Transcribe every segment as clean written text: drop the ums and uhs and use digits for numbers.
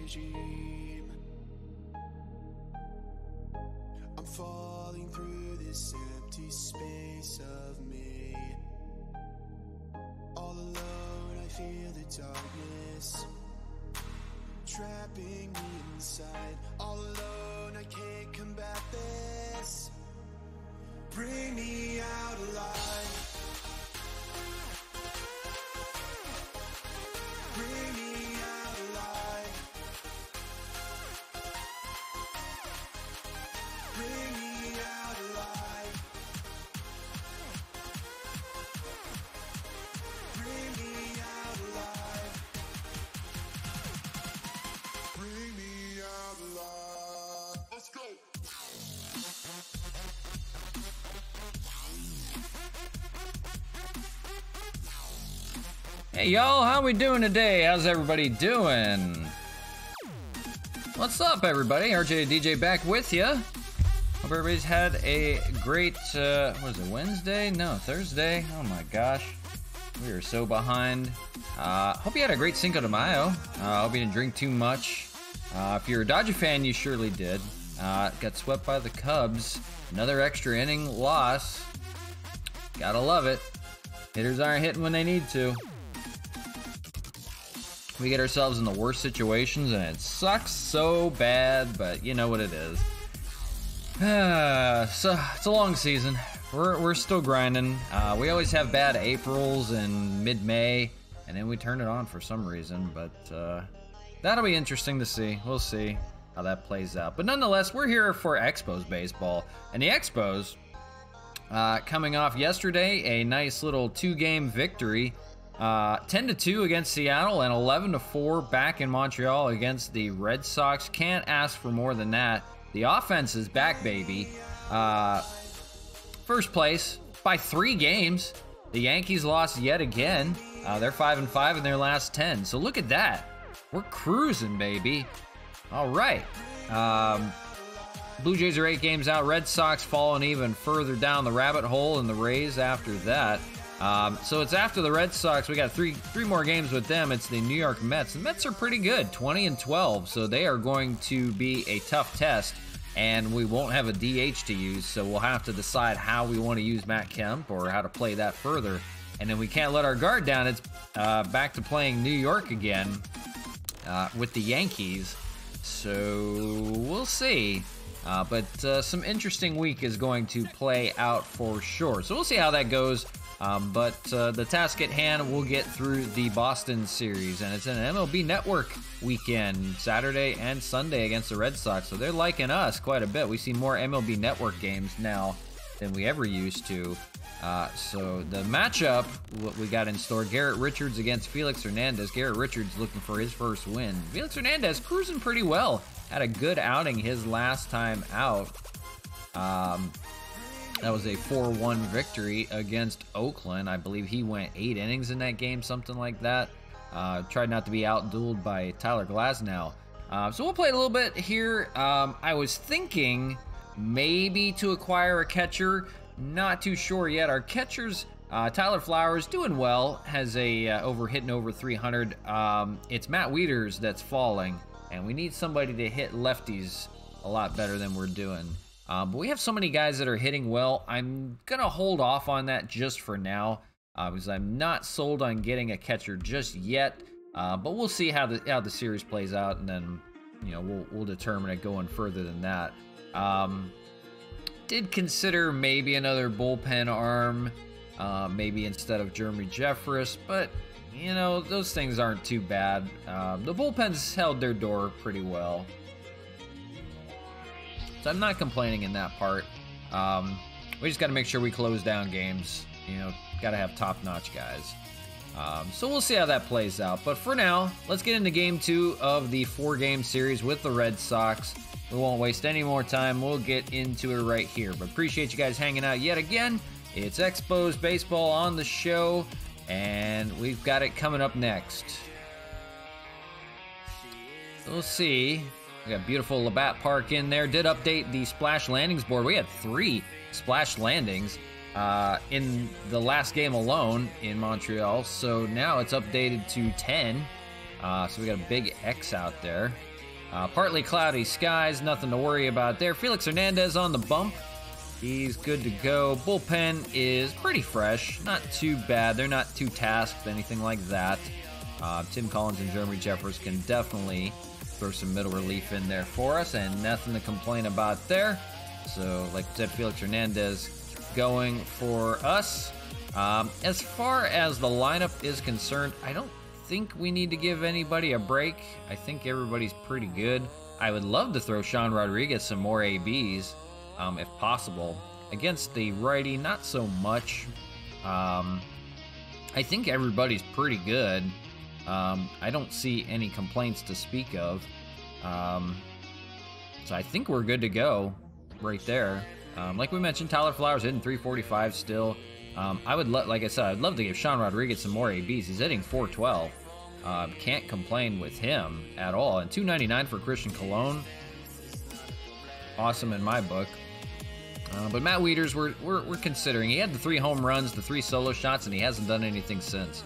regime. I'm falling through this empty space of me. the darkness, trapping me inside. All alone, I can't combat this. Bring me out alive. Bring me out alive. Bring me out alive. Bring me out alive. Bring me out alive. Let's go. Hey y'all, how we doing today? How's everybody doing? What's up everybody? RJtheDJ back with ya. Hope everybody's had a great, what is it, Wednesday? No, Thursday. Oh my gosh. We are so behind. Hope you had a great Cinco de Mayo. Hope you didn't drink too much. If you're a Dodger fan, you surely did. Got swept by the Cubs. Another extra inning loss. Gotta love it. Hitters aren't hitting when they need to. We get ourselves in the worst situations and it sucks so bad, but you know what it is. So it's a long season. We're still grinding. We always have bad Aprils and mid-May, and then we turn it on for some reason, but that'll be interesting to see. We'll see how that plays out. But nonetheless, we're here for Expos baseball, and the Expos, coming off yesterday, a nice little 2-game victory. 10-2 against Seattle and 11-4 back in Montreal against the Red Sox. Can't ask for more than that. The offense is back, baby. First place by 3 games. The Yankees lost yet again. They're 5-5 in their last 10. So look at that. We're cruising, baby. All right. Blue Jays are 8 games out. Red Sox falling even further down the rabbit hole, and the Rays after that. So it's after the Red Sox. We got three more games with them. It's the New York Mets. The Mets are pretty good, 20-12, so they are going to be a tough test, and we won't have a DH to use, so we'll have to decide how we want to use Matt Kemp or how to play that further. And then we can't let our guard down. It's back to playing New York again with the Yankees, so we'll see. But some interesting week is going to play out for sure. So we'll see how that goes. But the task at hand, we'll get through the Boston series, and it's an MLB Network weekend, Saturday and Sunday against the Red Sox, so they're liking us quite a bit. We see more MLB Network games now than we ever used to. So the matchup, what we got in store, Garrett Richards against Felix Hernandez. Garrett Richards looking for his first win. Felix Hernandez cruising pretty well. Had a good outing his last time out. That was a 4-1 victory against Oakland. I believe he went 8 innings in that game, something like that. Tried not to be outdueled by Tyler Glasnow. So we'll play a little bit here. I was thinking maybe to acquire a catcher. Not too sure yet. Our catchers, Tyler Flowers, doing well. Has a hitting over 300. It's Matt Wieters that's falling, and we need somebody to hit lefties a lot better than we're doing. But we have so many guys that are hitting well. I'm going to hold off on that just for now because I'm not sold on getting a catcher just yet. But we'll see how the series plays out, and then we'll determine it going further than that. Did consider maybe another bullpen arm, maybe instead of Jeremy Jeffress, but those things aren't too bad. The bullpen's held their door pretty well. So I'm not complaining in that part. We just got to make sure we close down games. Got to have top-notch guys. So we'll see how that plays out. But for now, let's get into Game 2 of the 4-game series with the Red Sox. We won't waste any more time. We'll get into it right here. But appreciate you guys hanging out yet again. It's Expos Baseball on the show, and we've got it coming up next. So we'll see. We got beautiful LABATT Park in there. Did update the splash landings board. We had 3 splash landings in the last game alone in Montreal. So now it's updated to 10. So we got a big X out there. Partly cloudy skies, nothing to worry about there. Felix Hernandez on the bump. He's good to go. Bullpen is pretty fresh. Not too bad. They're not too tasked, anything like that. Tim Collins and Jeremy Jeffers can definitely throw some middle relief in there for us, and nothing to complain about there. So, like I said, Felix Hernandez going for us. As far as the lineup is concerned, I don't think we need to give anybody a break. I think everybody's pretty good. I would love to throw Sean Rodriguez some more ABs, if possible. Against the righty, not so much. I think everybody's pretty good. I don't see any complaints to speak of. So I think we're good to go right there. Like we mentioned, Tyler Flowers hitting 345 still. Like I said, I'd love to give Sean Rodriguez some more ABs. He's hitting 412. Can't complain with him at all. And 299 for Christian Colon. Awesome in my book. But Matt Wieters, we're considering. He had the 3 home runs, the 3 solo shots, and he hasn't done anything since.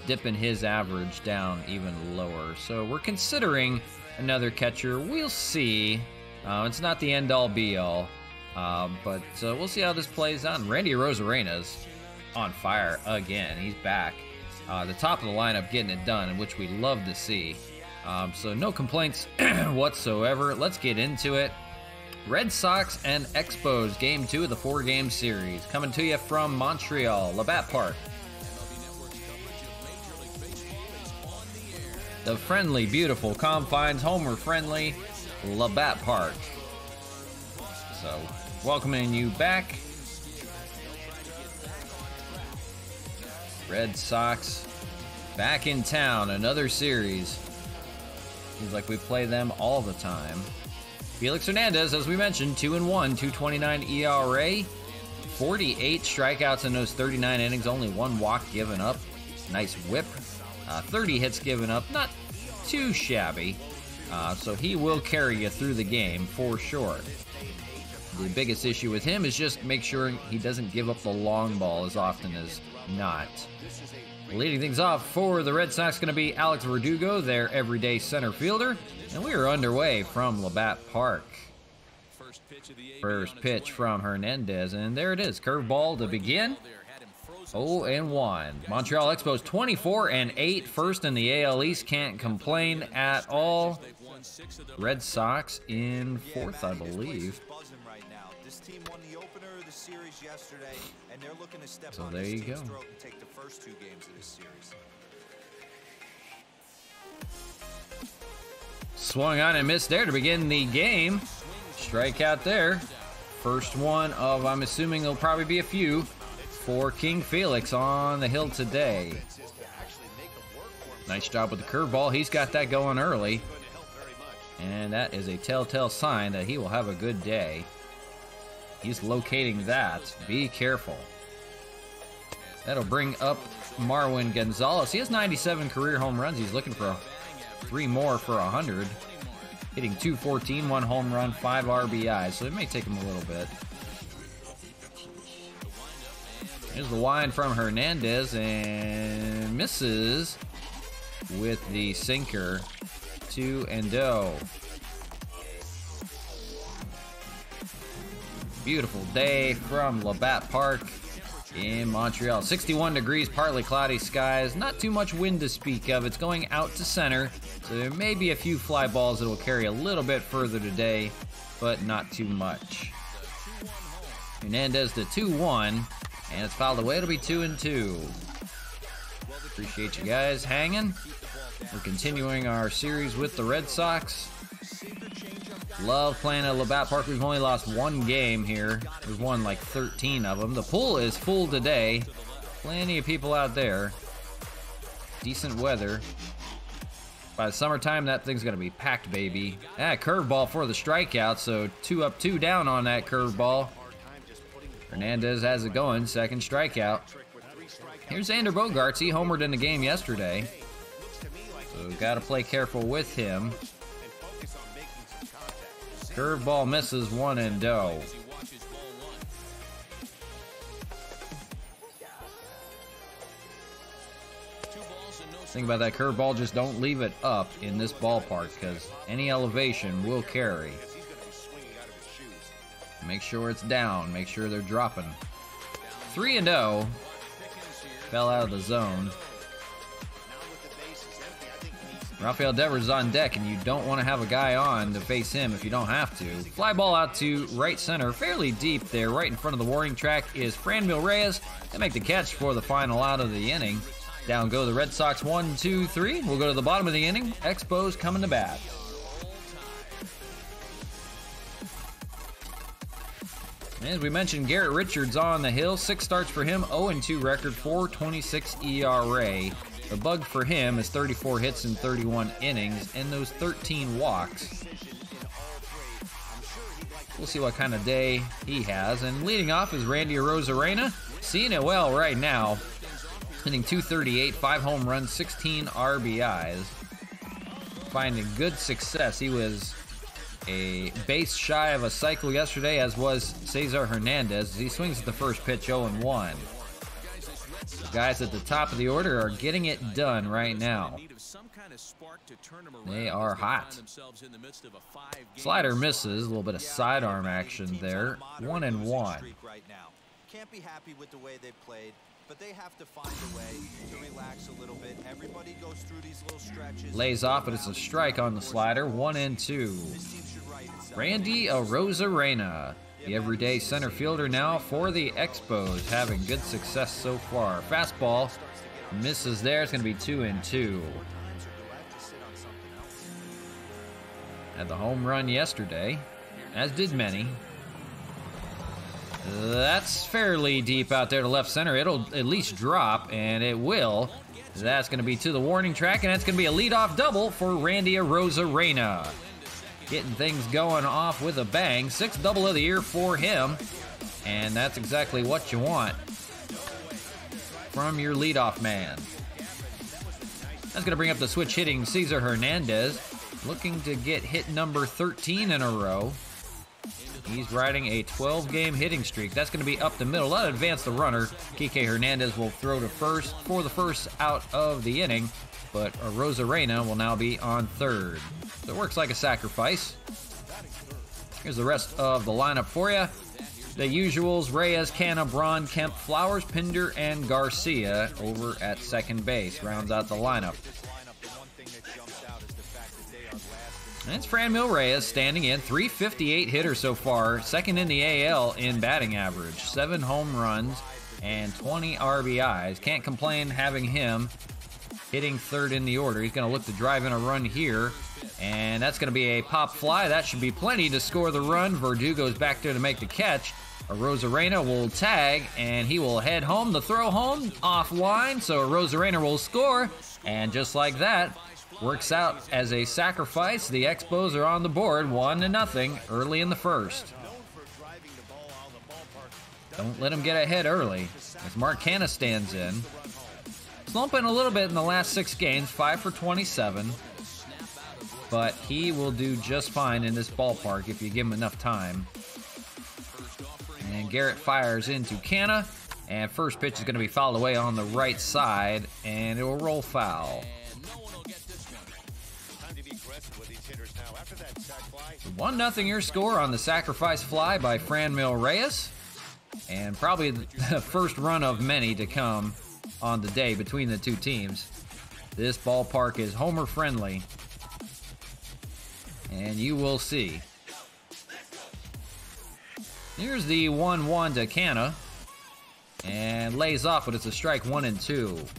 Dipping his average down even lower. So we're considering another catcher. We'll see. It's not the end-all, be-all. But we'll see how this plays out. And Randy Arozarena's on fire again. He's back. The top of the lineup getting it done, which we love to see. So no complaints whatsoever. Let's get into it. Red Sox and Expos, Game 2 of the 4-game series. Coming to you from Montreal, LABATT Park. The friendly, beautiful confines, Homer-friendly LABATT Park. So, welcoming you back. Red Sox back in town, another series. Seems like we play them all the time. Felix Hernandez, as we mentioned, 2-1, 2.29 ERA, 48 strikeouts in those 39 innings, only 1 walk given up. Nice whip. 30 hits given up, not too shabby. So he will carry you through the game for sure. The biggest issue with him is just make sure he doesn't give up the long ball as often as not. Leading things off for the Red Sox going to be Alex Verdugo, their everyday center fielder. And we are underway from LABATT Park. First pitch from Hernandez, and there it is. Curveball to begin. 0-1. Montreal Expos 24-8. First in the AL East. Can't complain at all. Red Sox in 4th, I believe. So there you go. Swung on and missed there to begin the game. Strikeout there. First one of, I'm assuming there'll probably be a few, for King Felix on the hill today. Nice job with the curveball. He's got that going early. And that is a telltale sign that he will have a good day. He's locating that. Be careful. That'll bring up Marwin Gonzalez. He has 97 career home runs. He's looking for 3 more for 100. Hitting 214, 1 home run, 5 RBIs. So it may take him a little bit. Here's the wind from Hernandez and misses with the sinker. 2-0. Beautiful day from LABATT Park in Montreal. 61 degrees, partly cloudy skies. Not too much wind to speak of. It's going out to center, so there may be a few fly balls that will carry a little bit further today, but not too much. Hernandez to 2-1, and it's fouled away. It'll be 2-2. Appreciate you guys hanging. We're continuing our series with the Red Sox. Love playing at LABATT Park. We've only lost 1 game here. We've won like 13 of them. The pool is full today. Plenty of people out there. Decent weather. By the summertime, that thing's going to be packed, baby. Curveball for the strikeout, so 2 up, 2 down on that curveball. Hernandez has it going, second strikeout. Here's Xander Bogaerts. He homered in the game yesterday. So got to play careful with him. Curveball misses, 1-0. Think about that curveball, just don't leave it up in this ballpark because any elevation will carry. Make sure it's down, make sure they're dropping. 3-0. Fell out of the zone. Rafael Devers is on deck, and you don't want to have a guy on to face him if you don't have to. Fly ball out to right center, fairly deep there. Right in front of the warning track is Franmil Reyes. They make the catch for the final out of the inning. Down go the Red Sox, 1, 2, 3. We'll go to the bottom of the inning. Expos coming to bat. As we mentioned, Garrett Richards on the hill. 6 starts for him, 0-2 record, 4.26 ERA. The bug for him is 34 hits in 31 innings and those 13 walks. We'll see what kind of day he has. And leading off is Randy Arozarena. Seeing it well right now. Hitting .238, 5 home runs, 16 RBIs. Finding good success. He was a base shy of a cycle yesterday, as was Cesar Hernandez. He swings at the first pitch, 0-1. The guys at the top of the order are getting it done right now. They are hot. Slider misses, a little bit of sidearm action there. 1-1. Can't be happy with the way they played, but they have to find a way to relax a little bit. Everybody goes through these little stretches. Lays off, but it's a strike on the slider. 1-2. Randy Arozarena, the everyday center fielder now for the Expos, having good success so far. Fastball misses there. It's going to be 2-2. Had the home run yesterday, as did many. That's fairly deep out there to left center. It'll at least drop, and it will. That's going to be to the warning track, and that's going to be a leadoff double for Randy Arozarena. Getting things going off with a bang. 6th double of the year for him, and that's exactly what you want from your leadoff man. That's going to bring up the switch hitting Cesar Hernandez, looking to get hit number 13 in a row. He's riding a 12-game hitting streak. That's going to be up the middle. That'll advance the runner. Kike Hernandez will throw to first for the first out of the inning, but Arozarena will now be on third. So it works like a sacrifice. Here's the rest of the lineup for you. The usuals: Reyes, Canna, Braun, Kemp, Flowers, Pinder, and Garcia over at second base. Rounds out the lineup. And it's Franmil Reyes standing in. .358 hitter so far. Second in the AL in batting average. 7 home runs and 20 RBIs. Can't complain having him hitting third in the order. He's going to look to drive in a run here. And that's going to be a pop fly. That should be plenty to score the run. Verdugo's back there to make the catch. Arozarena will tag, and he will head home. The throw home offline, so Arozarena will score. And just like that, works out as a sacrifice. The Expos are on the board, 1-0, early in the first. Don't let him get ahead early, as Mark Canna stands in. Slumping a little bit in the last 6 games, 5 for 27. But he will do just fine in this ballpark if you give him enough time. And Garrett fires into Canna, and first pitch is going to be fouled away on the right side, and it will roll foul. 1-0 your score on the sacrifice fly by Franmil Reyes, and probably the first run of many to come on the day between the two teams. This ballpark is homer friendly, and you will see. Here's the 1-1 to Canna, and lays off, but it's a strike, 1-2.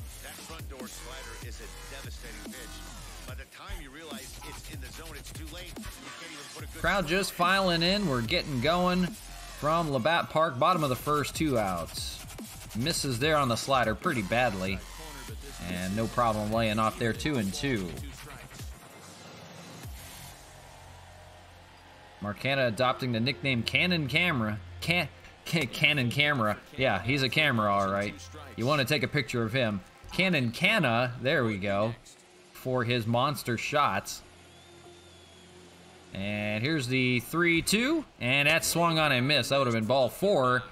Crowd just filing in. We're getting going from LABATT Park. Bottom of the first, 2 outs. Misses there on the slider pretty badly, and no problem laying off there, 2-2. Mark Canna adopting the nickname Cannon Camera. Cannon Camera. Yeah, he's a camera, all right. You want to take a picture of him. Cannon Canna, there we go, for his monster shots. And here's the 3-2, and that's swung on and missed. That would have been ball 4,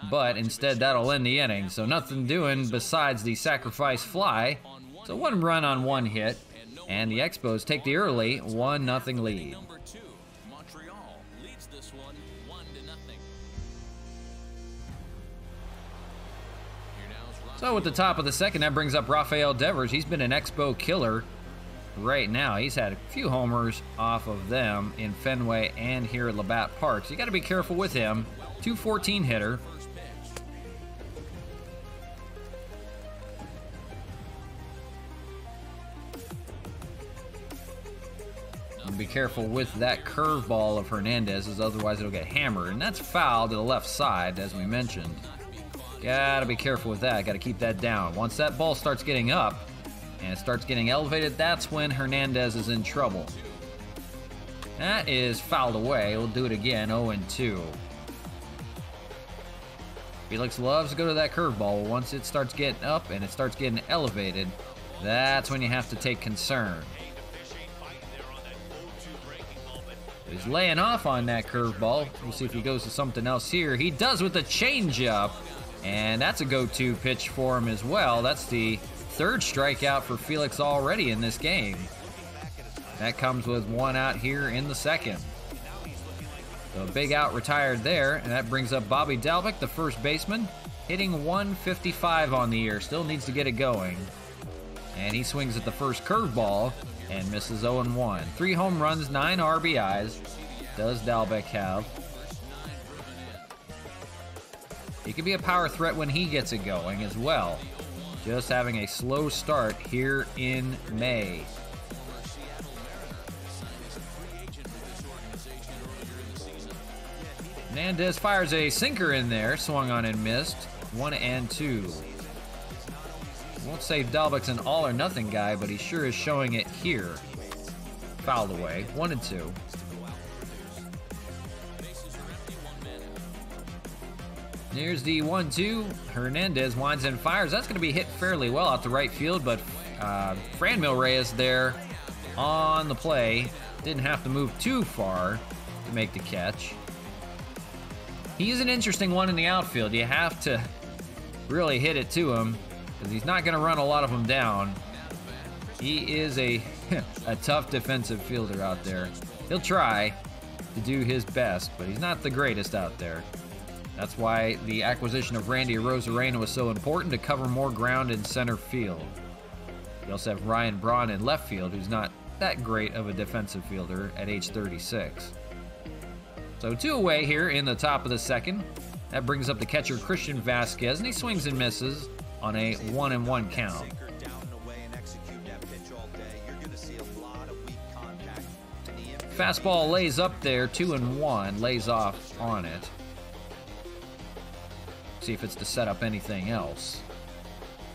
but instead that'll end the inning. So nothing doing besides the sacrifice fly. So 1 run on 1 hit, and the Expos take the early 1-0 lead. Montreal leads this one 1-0. So at the top of the second, that brings up Rafael Devers. He's been an Expo killer right now. He's had a few homers off of them in Fenway and here at LABATT Park. So you got to be careful with him. 214 hitter. And be careful with that curveball of Hernandez's, otherwise it'll get hammered. And that's foul to the left side, as we mentioned. Gotta be careful with that. Gotta keep that down. Once that ball starts getting up and it starts getting elevated, that's when Hernandez is in trouble. That is fouled away. We'll do it again. 0-2. Felix loves to go to that curveball. Once it starts getting up and it starts getting elevated, that's when you have to take concern. He's laying off on that curveball. We'll see if he goes to something else here. He does with the changeup, and that's a go-to pitch for him as well. That's the third strikeout for Felix already in this game. That comes with one out here in the second. So a big out retired there, and that brings up Bobby Dalbec, the first baseman, hitting 155 on the year. Still needs to get it going. And he swings at the first curveball and misses 0-1. 3 home runs, 9 RBIs. Does Dalbec have? He could be a power threat when he gets it going as well. Just having a slow start here in May. Hernandez fires a sinker in there, swung on and missed. 1-2. Won't say Dalbec's an all or nothing guy, but he sure is showing it here. Fouled away. 1-2. Here's the 1-2. Hernandez winds and fires. That's going to be hit fairly well out to right field, but Franmil Reyes there on the play. Didn't have to move too far to make the catch. He's an interesting one in the outfield. You have to really hit it to him because he's not going to run a lot of them down. He is a tough defensive fielder out there. He'll try to do his best, but he's not the greatest out there. That's why the acquisition of Randy Arozarena was so important, to cover more ground in center field. You also have Ryan Braun in left field, who's not that great of a defensive fielder at age 36. So 2 away here in the top of the second. That brings up the catcher Christian Vasquez, and he swings and misses on a 1-1 count. Fastball lays up there, 2-1, lays off on it. See if it's to set up anything else.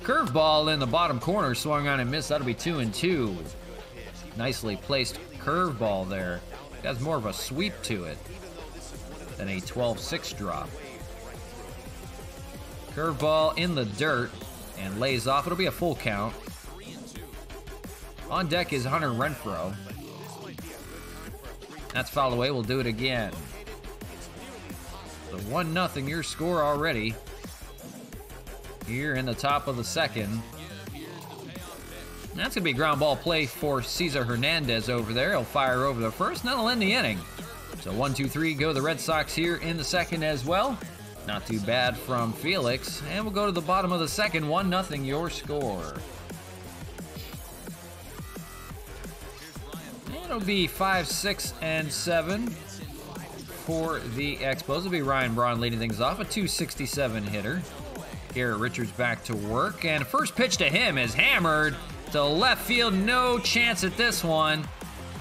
Curveball in the bottom corner, swung on and missed. That'll be 2-2. Nicely placed curveball there. Has more of a sweep to it than a 12-6 drop. Curveball in the dirt and lays off. It'll be a full count. On deck is Hunter Renfroe. That's fouled away. We'll do it again. So 1-0 your score already. Here in the top of the second. That's going to be ground ball play for Cesar Hernandez over there. He'll fire over the first, and that'll end the inning. So 1-2-3 go the Red Sox here in the second as well. Not too bad from Felix. And we'll go to the bottom of the second. 1-0 your score. It'll be 5, 6, and 7 for the Expos. It'll be Ryan Braun leading things off, a 267 hitter. Garrett Richards back to work, and first pitch to him is hammered to left field. No chance at this one.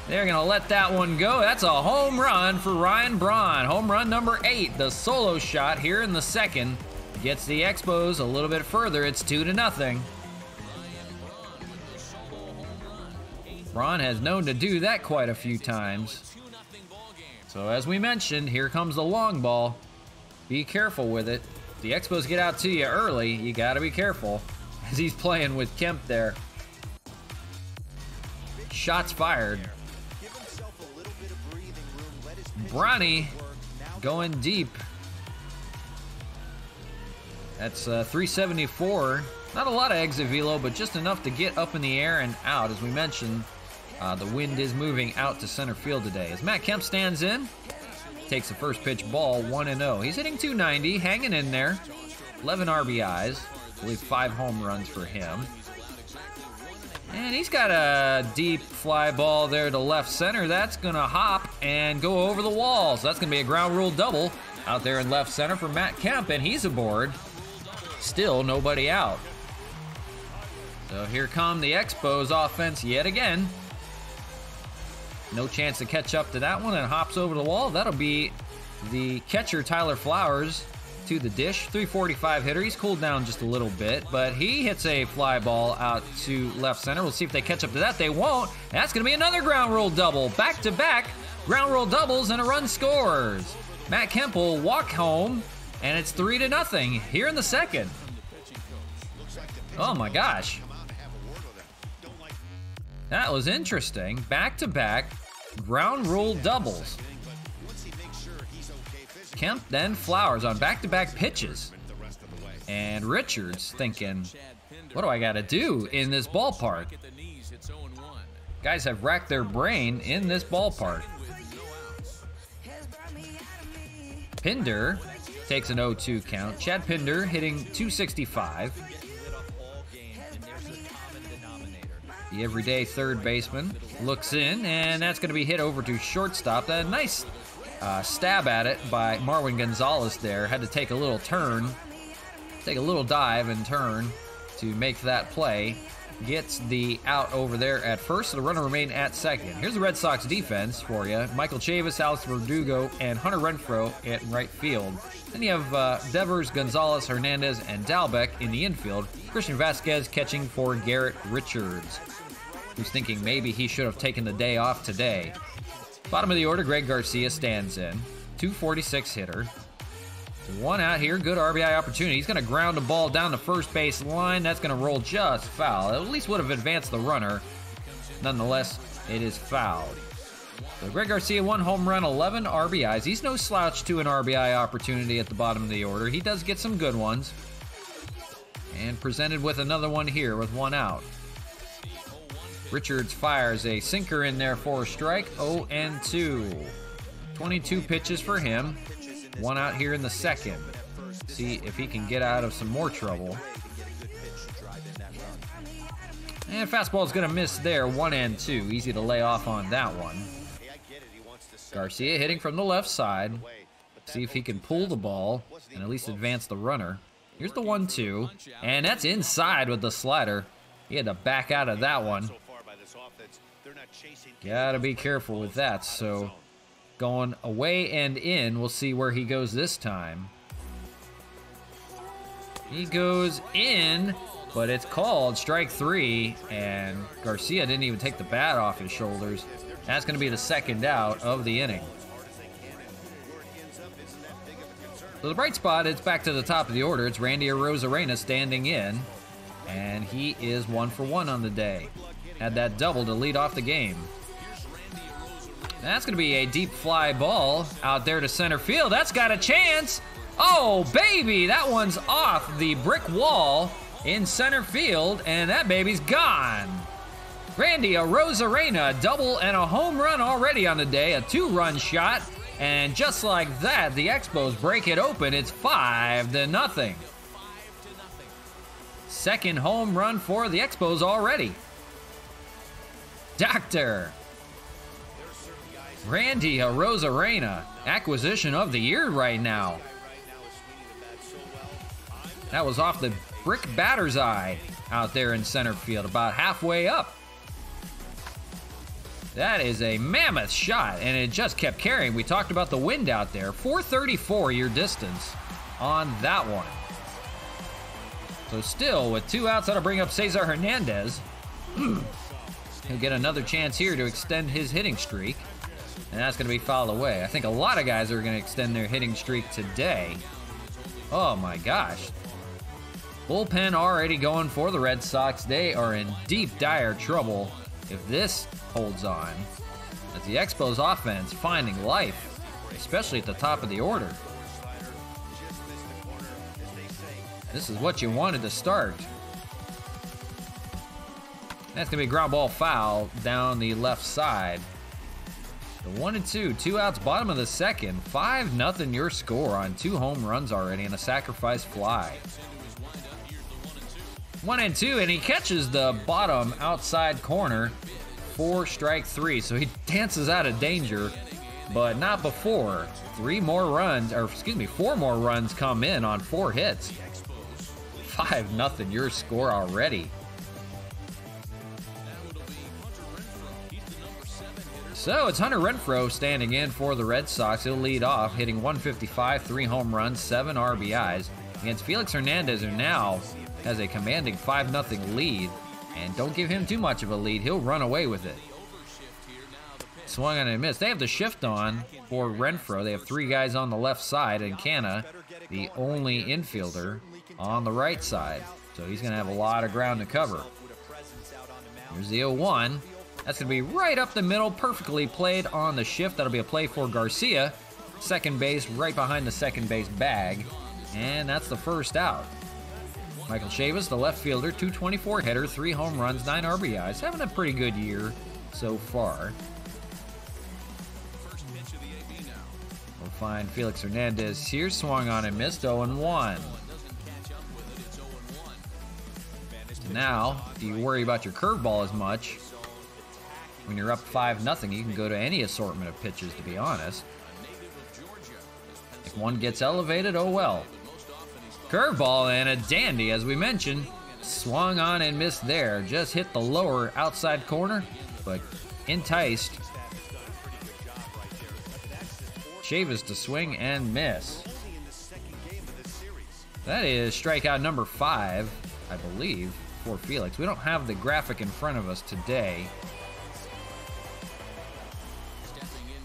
They're going to let that one go. That's a home run for Ryan Braun. Home run number 8, the solo shot here in the second. Gets the Expos a little bit further. It's 2-0. Braun has known to do that quite a few times. So as we mentioned, here comes the long ball. Be careful with it. If the Expos get out to you early, you got to be careful, as he's playing with Kemp there. Shots fired. Bronny going deep. That's 374. Not a lot of exit velo, but just enough to get up in the air and out. As we mentioned, the wind is moving out to center field today. As Matt Kemp stands in, takes the first pitch ball, 1-0. He's hitting 290, hanging in there. 11 RBIs, I believe 5 home runs for him. And he's got a deep fly ball there to left center. That's going to hop and go over the wall. So that's going to be a ground rule double out there in left center for Matt Kemp, and he's aboard. Still nobody out. So here come the Expos offense yet again. No chance to catch up to that one, and hops over the wall. That'll be the catcher, Tyler Flowers, to the dish. 345 hitter. He's cooled down just a little bit, but he hits a fly ball out to left center. We'll see if they catch up to that. They won't. That's going to be another ground rule double. Back-to-back ground rule doubles, and a run scores. Matt Kemp will walk home, and it's 3-0 here in the second. Oh my gosh. That was interesting. Back-to-back ground rule doubles. Kemp, then Flowers on back-to-back pitches. And Richards thinking, what do I got to do in this ballpark? Guys have racked their brain in this ballpark. Pinder takes an 0-2 count. Chad Pinder hitting .265. The everyday third baseman looks in, and that's going to be hit over to shortstop. A nice stab at it by Marwin Gonzalez there. Had to take a little turn, take a little dive and turn to make that play. Gets the out over there at first, so the runner remain at second. Here's the Red Sox defense for you. Michael Chavis, Alex Verdugo, and Hunter Renfroe at right field. Then you have Devers, Gonzalez, Hernandez, and Dalbec in the infield. Christian Vasquez catching for Garrett Richards, who's thinking maybe he should have taken the day off today. Bottom of the order, Greg Garcia stands in. 246 hitter. One out here, good RBI opportunity. He's going to ground the ball down the first base line. That's going to roll just foul. At least would have advanced the runner. Nonetheless, it is fouled. So Greg Garcia, 1 home run, 11 RBIs. He's no slouch to an RBI opportunity at the bottom of the order. He does get some good ones. And presented with another one here with 1 out. Richards fires a sinker in there for a strike. 0-2. 22 pitches for him. 1 out here in the second. See if he can get out of some more trouble. And fastball is going to miss there. 1-2. Easy to lay off on that one. Garcia hitting from the left side. See if he can pull the ball and at least advance the runner. Here's the 1-2. And that's inside with the slider. He had to back out of that one. Gotta be careful with that. So going away and in. We'll see where he goes this time. He goes in, but it's called strike 3, and Garcia didn't even take the bat off his shoulders. That's going to be the second out of the inning. So the bright spot, it's back to the top of the order. It's Randy Arozarena standing in, and he is 1 for 1 on the day. Had that double to lead off the game. That's going to be a deep fly ball out there to center field. That's got a chance. Oh, baby, that one's off the brick wall in center field, and that baby's gone. Randy Arozarena, double and a home run already on the day, a 2-run shot, and just like that, the Expos break it open. It's 5-0. Second home run for the Expos already. Doctor Randy Arozarena, acquisition of the year right now. That was off the brick batter's eye out there in center field, about halfway up. That is a mammoth shot, and it just kept carrying. We talked about the wind out there. 434 your distance on that one. So still, with 2 outs, that'll bring up Cesar Hernandez. He'll get another chance here to extend his hitting streak. And that's going to be fouled away. I think a lot of guys are going to extend their hitting streak today. Oh my gosh. Bullpen already going for the Red Sox. They are in deep, dire trouble if this holds on. As the Expos offense finding life, especially at the top of the order. This is what you wanted to start. That's going to be a ground ball foul down the left side. The 1-2, 2 outs, bottom of the second. 5-0 your score on 2 home runs already and a sacrifice fly. 1-2, and he catches the bottom outside corner for strike 3. So he dances out of danger, but not before 4 more runs come in on 4 hits. 5-0 your score already. So it's Hunter Renfroe standing in for the Red Sox. He'll lead off, hitting 155, 3 home runs, 7 RBIs against Felix Hernandez, who now has a commanding 5-0 lead. And don't give him too much of a lead. He'll run away with it. Swung on and missed. They have the shift on for Renfroe. They have 3 guys on the left side, and Canna, the only infielder, on the right side. So he's going to have a lot of ground to cover. Here's the 0-1. That's going to be right up the middle, perfectly played on the shift. That'll be a play for Garcia. Second base, right behind the second base bag. And that's the first out. Michael Chavis, the left fielder, 224 hitter, 3 home runs, 9 RBIs. Having a pretty good year so far. We'll find Felix Hernandez here, swung on and missed, 0-1. Now, do you worry about your curveball as much? When you're up 5-0, you can go to any assortment of pitches, to be honest. If one gets elevated, oh well. Curveball and a dandy, as we mentioned. Swung on and missed there. Just hit the lower outside corner, but enticed Chavis to swing and miss. That is strikeout number 5, I believe, for Felix. We don't have the graphic in front of us today.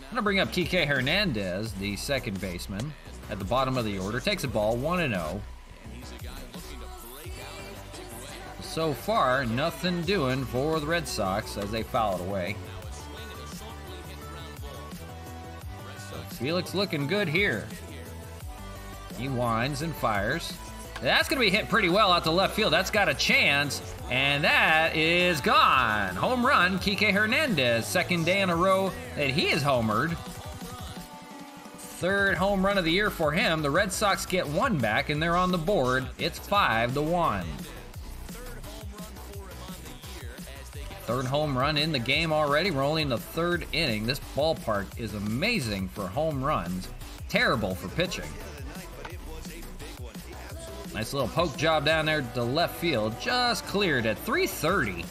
I'm going to bring up Kike Hernandez, the second baseman, at the bottom of the order. Takes the ball, 1-0. So far, nothing doing for the Red Sox as they foul it away. So Felix looking good here. He winds and fires. That's going to be hit pretty well out to left field. That's got a chance, and that is gone. Home run, Kike Hernandez. Second day in a row that he is homered. Third home run of the year for him. The Red Sox get 1 back, and they're on the board. It's 5-1. Third home run in the game already. We're only in the 3rd inning. This ballpark is amazing for home runs. Terrible for pitching. Nice little poke job down there to left field. Just cleared at 330.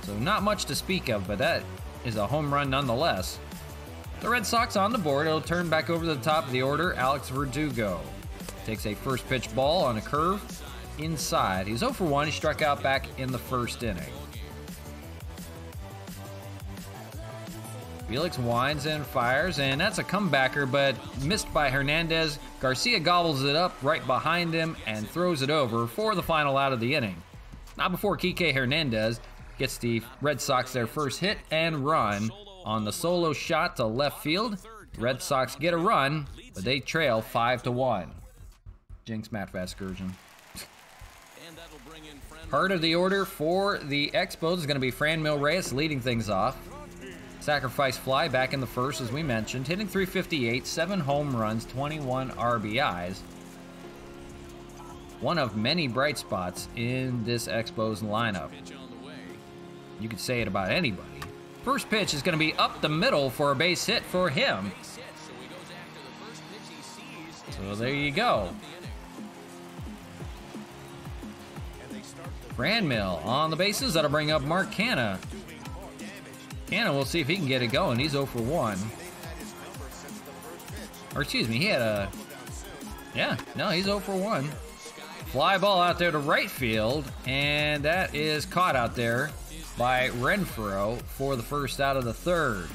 So not much to speak of, but that is a home run nonetheless. The Red Sox on the board. It'll turn back over to the top of the order. Alex Verdugo takes a first pitch ball on a curve inside. He's 0 for 1. He struck out back in the 1st inning. Felix winds and fires, and that's a comebacker, but missed by Hernandez. Garcia gobbles it up right behind him and throws it over for the final out of the inning. Not before Kike Hernandez gets the Red Sox their first hit and run on the solo shot to left field. Red Sox get a run, but they trail 5-1. Jinx Matt Vasgersian. Part of the order for the Expos is going to be Franmil Reyes leading things off. Sacrifice fly back in the 1st, as we mentioned, hitting 358, 7 home runs, 21 RBIs. One of many bright spots in this Expos lineup. You could say it about anybody. First pitch is going to be up the middle for a base hit for him. So there you go. Franmil on the bases. That'll bring up Mark Canna. Canna, we'll see if he can get it going. He's 0 for 1. Or excuse me, he had a... Yeah, no, he's 0 for 1. Fly ball out there to right field, and that is caught out there by Renfroe for the first out of the 3rd.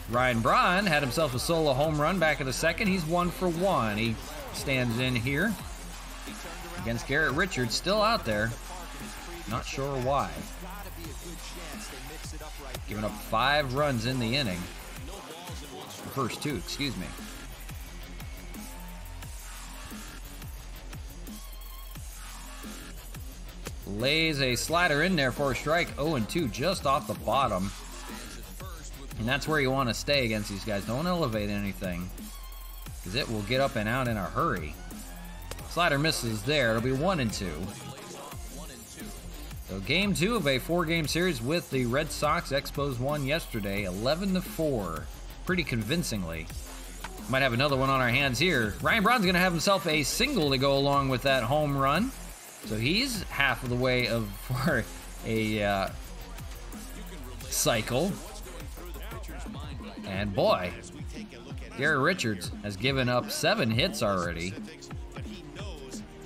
Ryan Braun had himself a solo home run back in the 2nd. He's 1 for 1. He stands in here against Garrett Richards, still out there. Not sure why. Giving up 5 runs in the inning. The first 2, excuse me. Lays a slider in there for a strike. 0-2 just off the bottom. And that's where you want to stay against these guys. Don't elevate anything, because it will get up and out in a hurry. Slider misses there. It'll be 1-2. So game 2 of a 4-game series with the Red Sox. Expos won yesterday, 11-4, pretty convincingly. Might have another one on our hands here. Ryan Braun's gonna have himself a single to go along with that home run. So he's half of the way for a cycle. And boy, Garrett Richards has given up 7 hits already.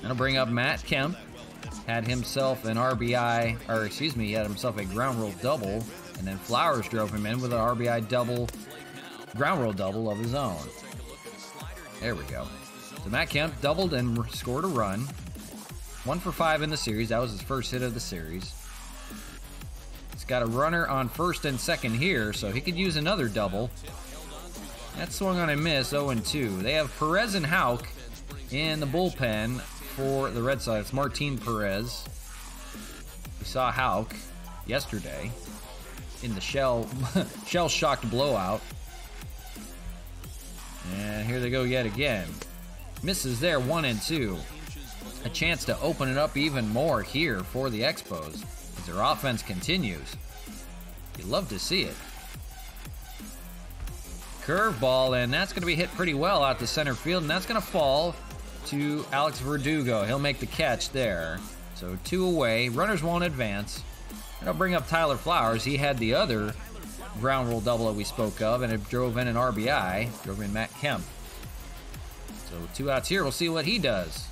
Gonna bring up Matt Kemp. Had himself an RBI, or excuse me, he had himself a ground rule double. And then Flowers drove him in with an RBI double, ground rule double of his own. There we go. So Matt Kemp doubled and scored a run. 1 for 5 in the series. That was his first hit of the series. He's got a runner on first and second here, so he could use another double. That swung on a miss, 0-2. They have Perez and Houck in the bullpen for the Red Sox. Martin Perez. We saw Houck yesterday in the shell-shocked blowout. And here they go yet again. Misses there, 1-2. A chance to open it up even more here for the Expos as their offense continues. You love to see it. Curveball, and that's going to be hit pretty well out to center field, and that's going to fall to Alex Verdugo. He'll make the catch there. So 2 away. Runners won't advance. And I'll bring up Tyler Flowers. He had the other ground rule double that we spoke of, and it drove in an RBI. Drove in Matt Kemp. So 2 outs here. We'll see what he does.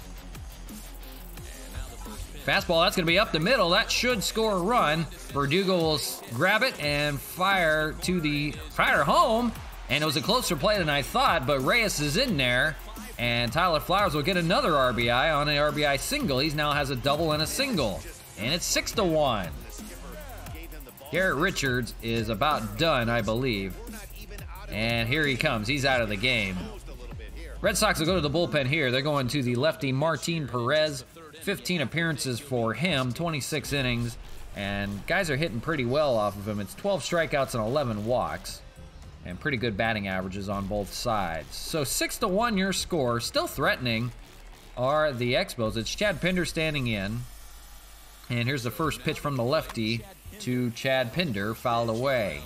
Fastball, that's going to be up the middle. That should score a run. Verdugo will grab it and fire home. And it was a closer play than I thought, but Reyes is in there. And Tyler Flowers will get another RBI on an RBI single. He now has a double and a single. And it's 6-1. Garrett Richards is about done, I believe. And here he comes. He's out of the game. Red Sox will go to the bullpen here. They're going to the lefty Martin Perez. 15 appearances for him, 26 innings. And guys are hitting pretty well off of him. It's 12 strikeouts and 11 walks. And pretty good batting averages on both sides. So 6-1 your score. Still threatening are the Expos. It's Chad Pinder standing in. And here's the first pitch from the lefty to Chad Pinder, fouled away.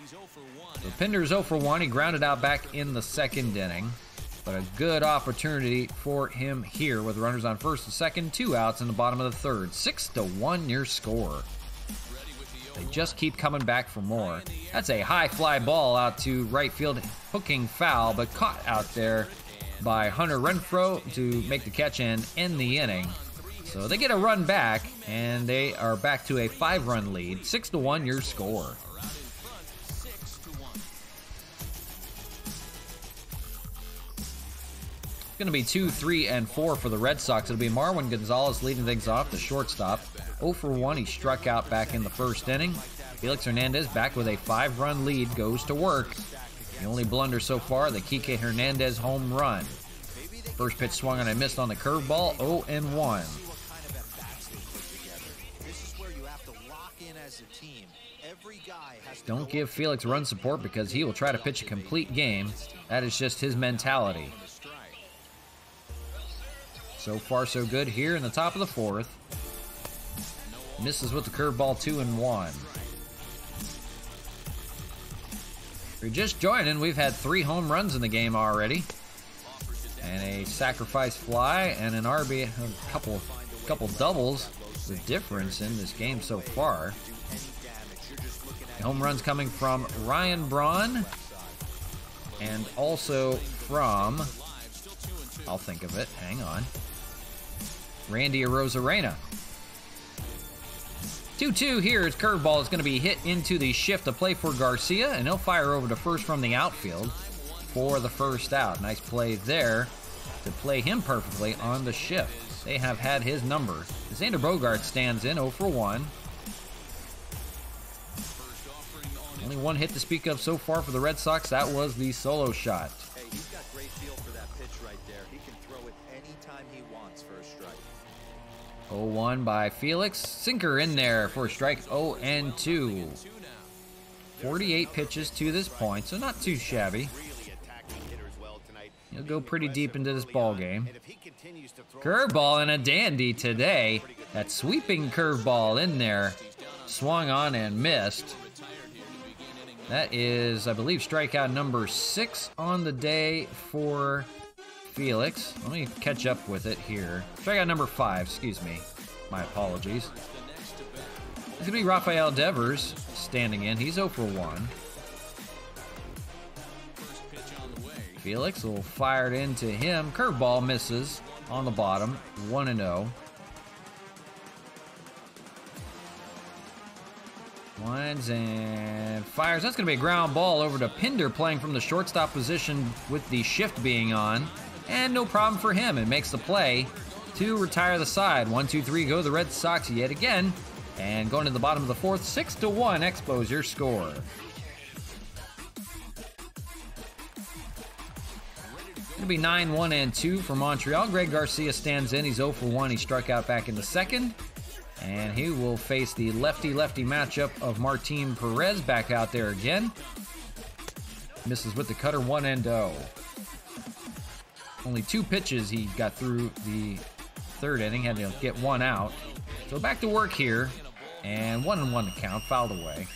So Pinder's 0 for 1. He grounded out back in the second inning. But a good opportunity for him here with runners on first and second. 2 outs in the bottom of the third. 6-1 your score. They just keep coming back for more. That's a high fly ball out to right field, hooking foul, but caught out there by Hunter Renfroe to make the catch and end the inning. So they get a run back, and they are back to a 5-run lead. 6-1 your score. It's going to be 2, 3, and 4 for the Red Sox. It'll be Marwin Gonzalez leading things off, the shortstop. 0 for 1, he struck out back in the first inning. Felix Hernandez back with a 5-run lead, goes to work. The only blunder so far, the Kike Hernandez home run. First pitch swung and I missed on the curveball, 0-1. Don't give Felix run support because he will try to pitch a complete game. That is just his mentality. So far, so good here in the top of the fourth. Misses with the curveball, 2-1. If you're just joining, we've had 3 home runs in the game already. And a sacrifice fly and an RB, a couple doubles. The difference in this game so far. The home runs coming from Ryan Braun. And also from, I'll think of it, hang on, Randy Arozarena. 2-2 here. His curveball is going to be hit into the shift to play for Garcia, and he'll fire over to first from the outfield for the first out. Nice play there to play him perfectly on the shift. They have had his number. Xander Bogaerts stands in 0 for 1. Only 1 hit to speak of so far for the Red Sox. That was the solo shot. Hey, he's got great feel for that pitch right there. He can throw it anytime he wants for a strike. 0-1 by Felix. Sinker in there for a strike, 0-2. 48 pitches to this point, so not too shabby. He'll go pretty deep into this ball game. Curveball and a dandy today. That sweeping curveball in there. Swung on and missed. That is, I believe, strikeout number 6 on the day for Felix. Let me catch up with it here. Strikeout number 5, excuse me. My apologies. It's going to be Rafael Devers standing in. He's 0 for 1. Felix will fire it into him. Curveball misses on the bottom. 1-0. Winds and fires. That's going to be a ground ball over to Pinder, playing from the shortstop position with the shift being on. And no problem for him. It makes the play to retire the side. 1-2-3 go the Red Sox yet again. And going to the bottom of the 4th, 6-1 Expos your score. It'll be 9-1-2 for Montreal. Greg Garcia stands in. He's 0 for 1. He struck out back in the 2nd. And he will face the lefty-lefty matchup of Martin Perez back out there again. Misses with the cutter, 1-0. Only 2 pitches he got through the 3rd inning. Had to get 1 out. So back to work here. And 1-1 to count. Fouled away.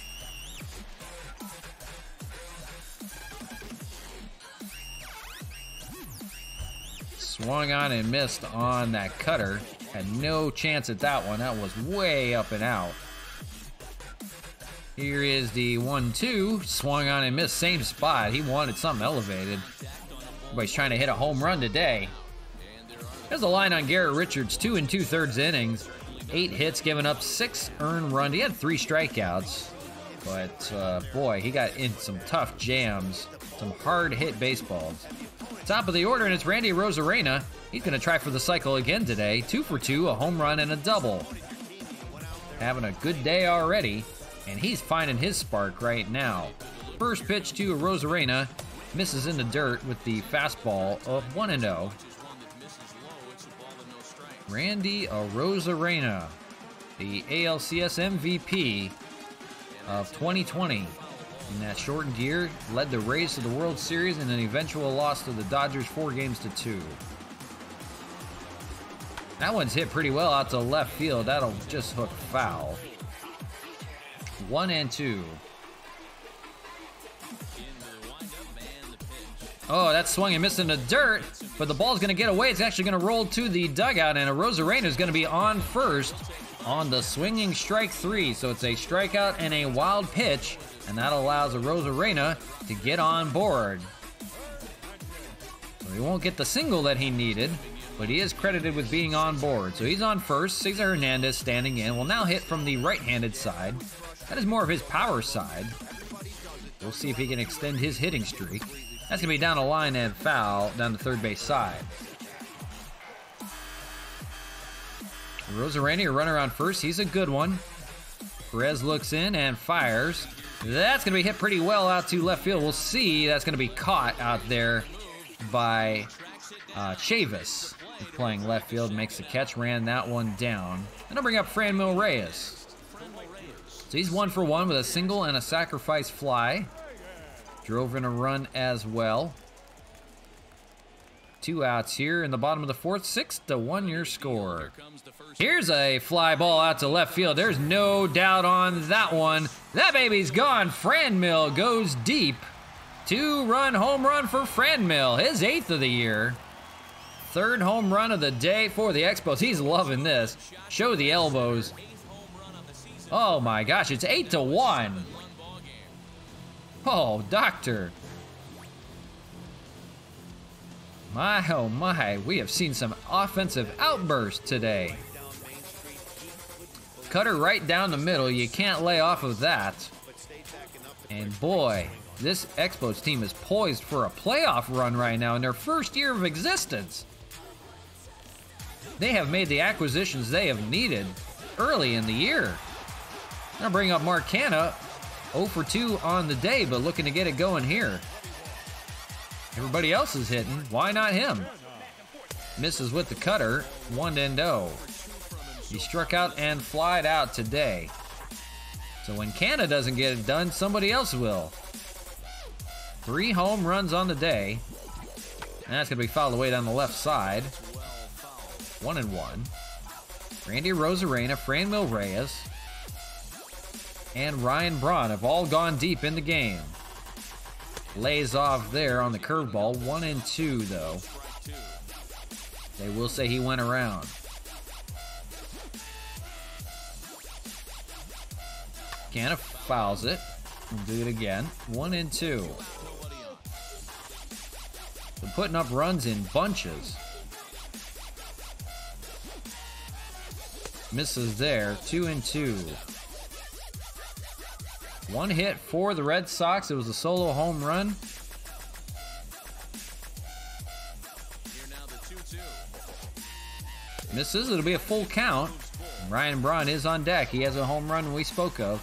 Swung on and missed on that cutter. Had no chance at that one. That was way up and out. Here is the 1-2. Swung on and missed. Same spot. He wanted something elevated. Everybody's trying to hit a home run today. There's a line on Garrett Richards. 2 2/3 innings. 8 hits, giving up 6 earned runs. He had 3 strikeouts. But, boy, he got in some tough jams. Some hard-hit baseballs. Top of the order, and it's Randy Arozarena. He's going to try for the cycle again today. 2 for 2, a home run and a double. Having a good day already, and he's finding his spark right now. First pitch to Arozarena. Misses in the dirt with the fastball of 1-0. Randy Arozarena, the ALCS MVP of 2020. In that shortened year, led the Rays to the World Series and an eventual loss to the Dodgers 4-2. That one's hit pretty well out to left field. That'll just hook foul. 1-2. Oh, that swung and missed in the dirt, but the ball's going to get away. It's actually going to roll to the dugout, and Arozarena is going to be on first on the swinging strike 3. So it's a strikeout and a wild pitch, and that allows Arozarena to get on board. So he won't get the single that he needed, but he is credited with being on board. So he's on first. Cesar Hernandez standing in. Will now hit from the right-handed side. That is more of his power side. We'll see if he can extend his hitting streak. That's going to be down the line and foul down the third base side. Arozarena, a runner on first. He's a good one. Perez looks in and fires. That's going to be hit pretty well out to left field. We'll see. That's going to be caught out there by Chavis. He's playing left field, makes the catch, ran that one down. And I'll bring up Franmil Reyes. So he's 1 for 1 with a single and a sacrifice fly. Drove in a run as well. 2 outs here in the bottom of the 4th. 6-1 your score. Here's a fly ball out to left field. There's no doubt on that one. That baby's gone. Franmil goes deep. 2-run home run for Franmil. His 8th of the year. 3rd home run of the day for the Expos. He's loving this. Show the elbows. Oh my gosh, it's 8-1. Oh, doctor. My, oh my, we have seen some offensive outbursts today. Cutter right down the middle. You can't lay off of that. And boy, this Expos team is poised for a playoff run right now in their first year of existence. They have made the acquisitions they have needed early in the year. I'll bring up Mark Canha. 0 for 2 on the day, but looking to get it going here. Everybody else is hitting. Why not him? Misses with the cutter. 1-0. He struck out and flied out today. So when Canha doesn't get it done, somebody else will. 3 home runs on the day. And that's going to be fouled away down the left side. 1-1. Randy Arozarena, Franmil Reyes, and Ryan Braun have all gone deep in the game. Lays off there on the curveball. 1-2 though. They will say he went around. Canna fouls it. We'll do it again. 1-2. They're putting up runs in bunches. Misses there. 2-2. One hit for the Red Sox. It was a solo home run. Misses. It'll be a full count. Ryan Braun is on deck. He has a home run we spoke of.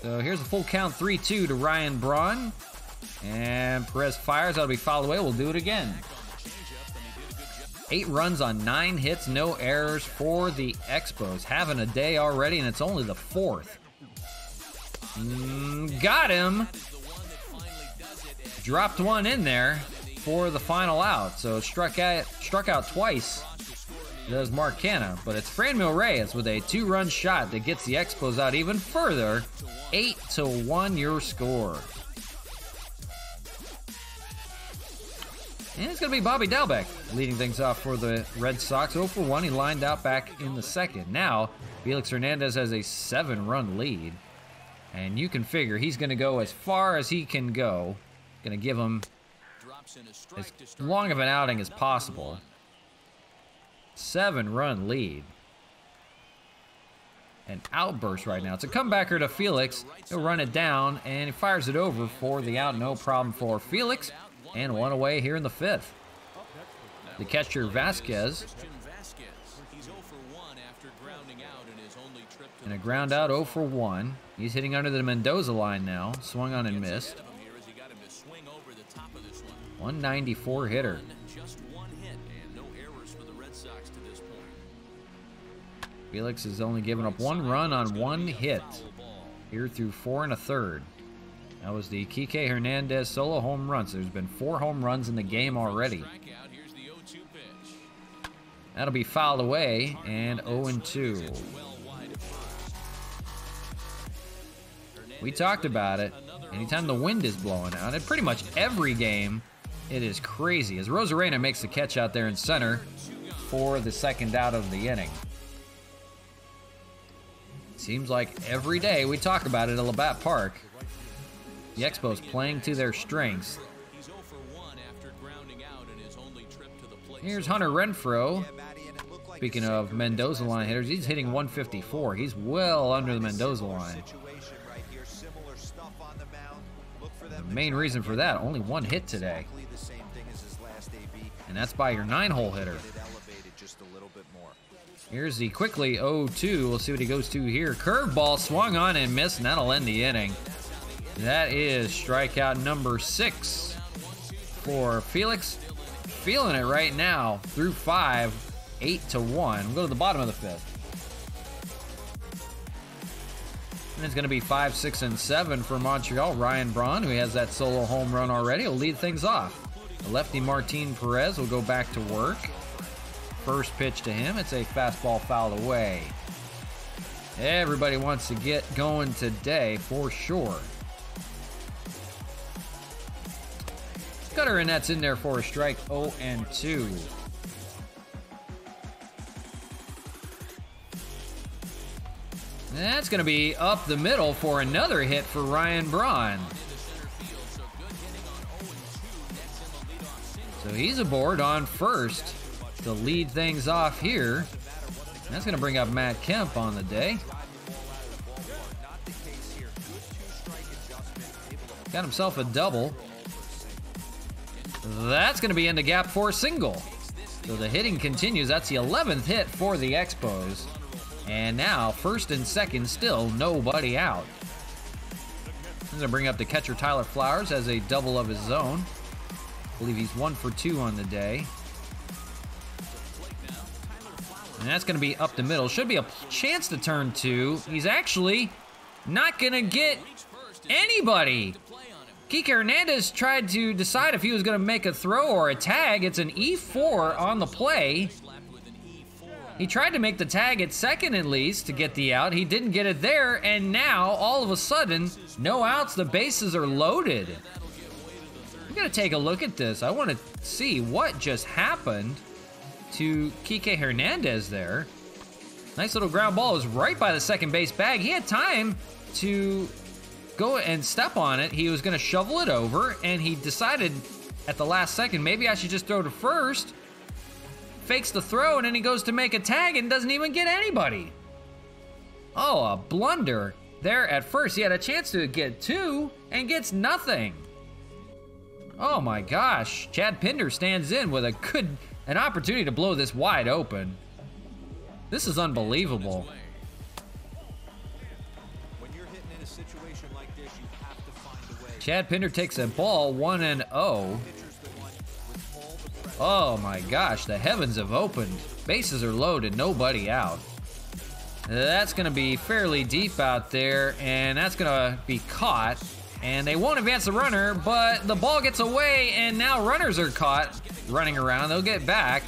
So here's a full count. 3-2 to Ryan Braun. And Perez fires. That'll be fouled away. We'll do it again. 8 runs on 9 hits. No errors for the Expos. Having a day already, and it's only the 4th. Got him. Dropped one in there for the final out. So it struck out twice. Does Mark Canna, but it's Franmil Reyes with a 2-run shot that gets the Expos out even further. 8-1 your score. And it's going to be Bobby Dalbec leading things off for the Red Sox. 0 for 1. He lined out back in the second. Now, Felix Hernandez has a 7-run lead. And you can figure he's going to go as far as he can go. Going to give him as long of an outing as possible. 7-run lead. An outburst right now. It's a comebacker to Felix. He'll run it down, and he fires it over for the out. No problem for Felix. And one away here in the 5th. The catcher, Vasquez. And a ground out 0 for 1. He's hitting under the Mendoza line now. Swung on and missed. 194 hitter. Felix has only given up 1 run on 1 hit here through 4 1/3. That was the Kike Hernandez solo home run. So there's been 4 home runs in the game already. That'll be fouled away, and 0-2. We talked about it. Anytime the wind is blowing out, and pretty much every game, it is crazy. As Arozarena makes the catch out there in center for the second out of the inning. Seems like every day we talk about it at LABATT Park. The Expos playing to their strengths. Here's Hunter Renfroe. Speaking of Mendoza line hitters, he's hitting 154. He's well under the Mendoza line. The main reason for that, only 1 hit today. And that's by your 9-hole hitter. Here's the quickly 0-2. We'll see what he goes to here. Curveball swung on and missed, and that'll end the inning. That is strikeout number 6 for Felix. Feeling it right now through 5, 8-1. We'll go to the bottom of the 5th. And it's going to be 5, 6, and 7 for Montreal. Ryan Braun, who has that solo home run already, will lead things off. The lefty Martin Perez will go back to work. First pitch to him. It's a fastball fouled away. Everybody wants to get going today for sure. Cutter and that's in there for a strike. 0-2. That's going to be up the middle for another hit for Ryan Braun. So he's aboard on first to lead things off here. That's going to bring up Matt Kemp on the day. Got himself a double. That's going to be in the gap for a single. So the hitting continues. That's the 11th hit for the Expos. And now, first and second, still nobody out. I'm going to bring up the catcher, Tyler Flowers, as a double of his own. I believe he's 1 for 2 on the day. And that's going to be up the middle. Should be a chance to turn 2. He's actually not going to get anybody. Kike Hernandez tried to decide if he was going to make a throw or a tag. It's an E4 on the play. He tried to make the tag at second at least to get the out. He didn't get it there, and now, all of a sudden, no outs. The bases are loaded. I'm gonna take a look at this. I want to see what just happened to Kike Hernandez there. Nice little ground ball. It was right by the second base bag. He had time to go and step on it. He was gonna shovel it over, and he decided at the last second, maybe I should just throw to first. Fakes the throw, and then he goes to make a tag and doesn't even get anybody. Oh, a blunder there at first. He had a chance to get two and gets nothing. Oh my gosh. Chad Pinder stands in with an opportunity to blow this wide open. This is unbelievable. When you're hitting in a situation like this, you have to find a way. Chad Pinder takes a ball, 1-0. Oh my gosh, the heavens have opened. Bases are loaded, nobody out. That's gonna be fairly deep out there, and that's gonna be caught. And they won't advance the runner, but the ball gets away, and now runners are caught running around. They'll get back.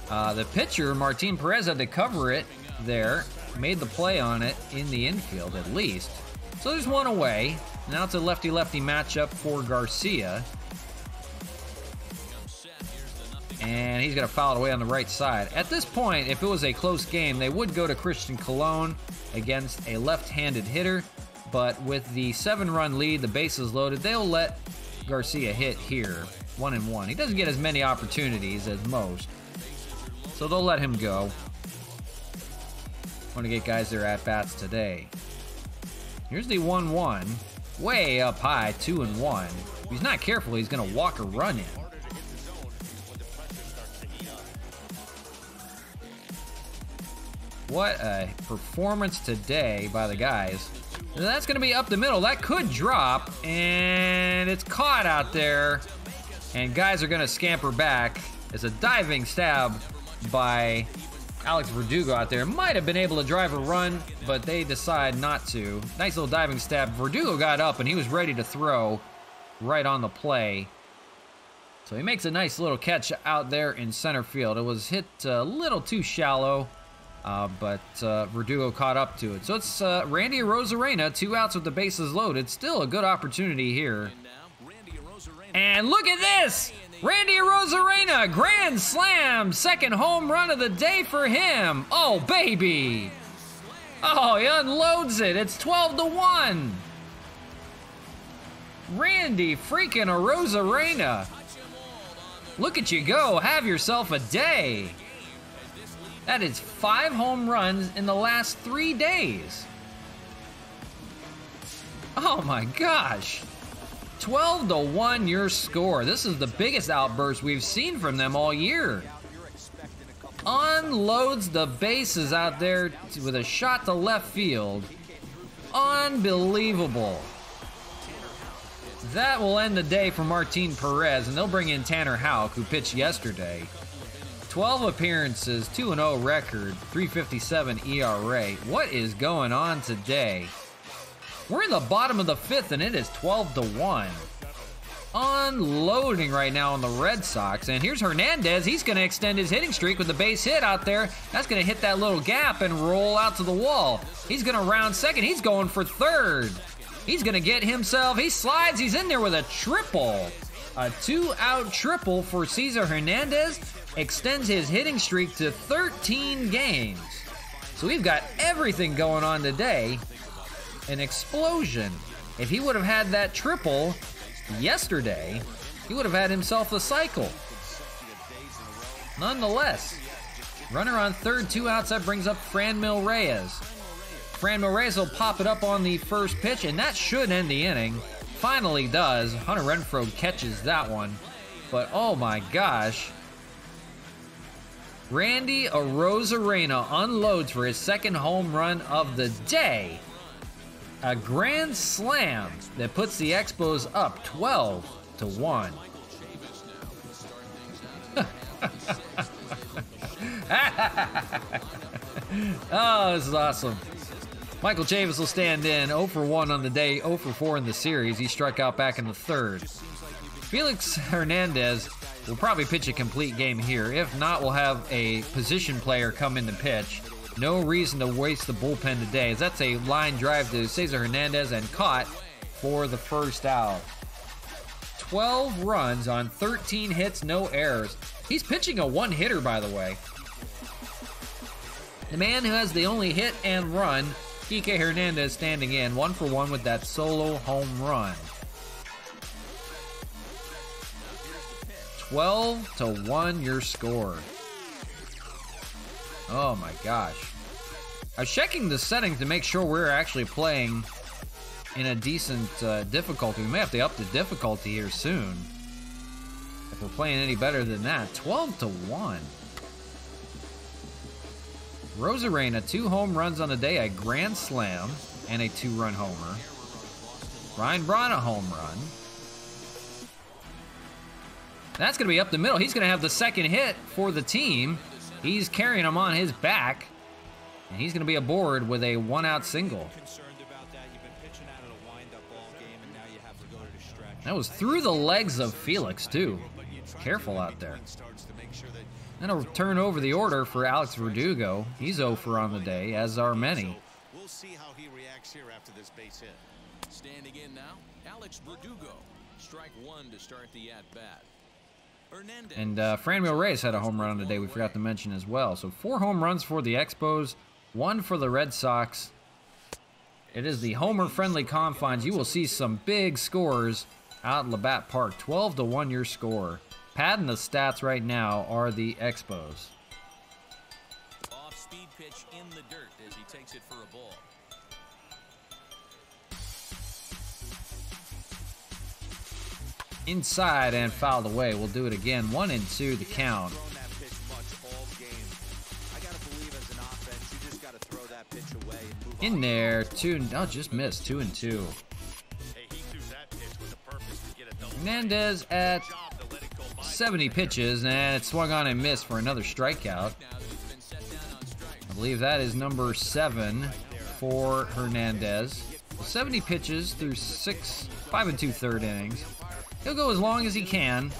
The pitcher, Martin Perez, had to cover it there. Made the play on it in the infield, at least. So there's one away. Now it's a lefty-lefty matchup for Garcia. And he's going to foul it away on the right side. At this point, if it was a close game, they would go to Christian Colon against a left-handed hitter. But with the 7-run lead, the bases loaded, they'll let Garcia hit here, 1-1. He doesn't get as many opportunities as most, so they'll let him go. Want to get guys their at-bats today. Here's the 1-1, way up high, 2-1. If he's not careful, he's going to walk a run in. What a performance today by the guys. That's going to be up the middle. That could drop, and it's caught out there. And guys are going to scamper back. It's a diving stab by Alex Verdugo out there. Might have been able to drive a run, but they decide not to. Nice little diving stab. Verdugo got up, and he was ready to throw right on the play. So he makes a nice little catch out there in center field. It was hit a little too shallow. But Verdugo caught up to it. So it's Randy Arozarena, 2 outs with the bases loaded. Still a good opportunity here. And look at this! Randy Arozarena, grand slam! Second home run of the day for him. Oh, baby! Oh, he unloads it. It's 12-1. Randy freaking Arozarena. Look at you go. Have yourself a day. That is 5 home runs in the last 3 days. Oh my gosh. 12-1 your score. This is the biggest outburst we've seen from them all year. Unloads the bases out there with a shot to left field. Unbelievable. That will end the day for Martin Perez, and they'll bring in Tanner Houck, who pitched yesterday. 12 appearances, 2-0 record, 3.57 ERA. What is going on today? We're in the bottom of the 5th, and it is 12-1. Unloading right now on the Red Sox. And here's Hernandez. He's going to extend his hitting streak with the base hit out there. That's going to hit that little gap and roll out to the wall. He's going to round second. He's going for third. He's going to get himself. He slides. He's in there with a triple. A 2-out triple for Cesar Hernandez. Extends his hitting streak to 13 games. So we've got everything going on today. An explosion. If he would have had that triple yesterday, he would have had himself a cycle. Nonetheless, runner on third, 2 outs. That brings up Franmil Reyes. Franmil Reyes will pop it up on the first pitch, and that should end the inning. Finally does. Hunter Renfroe catches that one. But oh my gosh. Randy Arozarena unloads for his second home run of the day. A grand slam that puts the Expos up 12-1. Oh, this is awesome. Michael Chavis will stand in 0-for-1 on the day, 0-for-4 in the series. He struck out back in the third. Felix Hernandez we'll probably pitch a complete game here. If not, we'll have a position player come in to pitch. No reason to waste the bullpen today, as that's a line drive to Cesar Hernandez and caught for the first out. 12 runs on 13 hits, no errors. He's pitching a one-hitter, by the way. The man who has the only hit and run, Kike Hernandez, standing in 1-for-1 with that solo home run. 12-1 your score. Oh my gosh. I was checking the settings to make sure we're actually playing in a decent difficulty. We may have to up the difficulty here soon if we're playing any better than that. 12-1. Rosarena, 2 home runs on the day, a grand slam, and a 2-run homer. Ryan Braun, a home run. That's going to be up the middle. He's going to have the second hit for the team. He's carrying him on his back, and he's going to be aboard with a 1-out single. That was through the legs of Felix, too. Careful out there. Then a turn over the order for Alex Verdugo. He's 0-for on the day, as are many. We'll see how he reacts here after this base hit. Standing in now, Alex Verdugo. Strike 1 to start the at-bat. And Franmil Reyes had a home run on the day we forgot to mention as well. So 4 home runs for the Expos, 1 for the Red Sox. It is the homer-friendly confines. You will see some big scores out in LABATT Park. 12-1 your score. Padding the stats right now are the Expos. Off-speed pitch in the dirt as he takes it for a ball. Inside and fouled away. We'll do it again. 1-2 the count. In there, 2. Oh, just missed. 2-2. Hernandez at 70 pitches, and it swung on and missed for another strikeout. I believe that is number 7 for Hernandez. 70 pitches through 5 2/3 innings. He'll go as long as he can.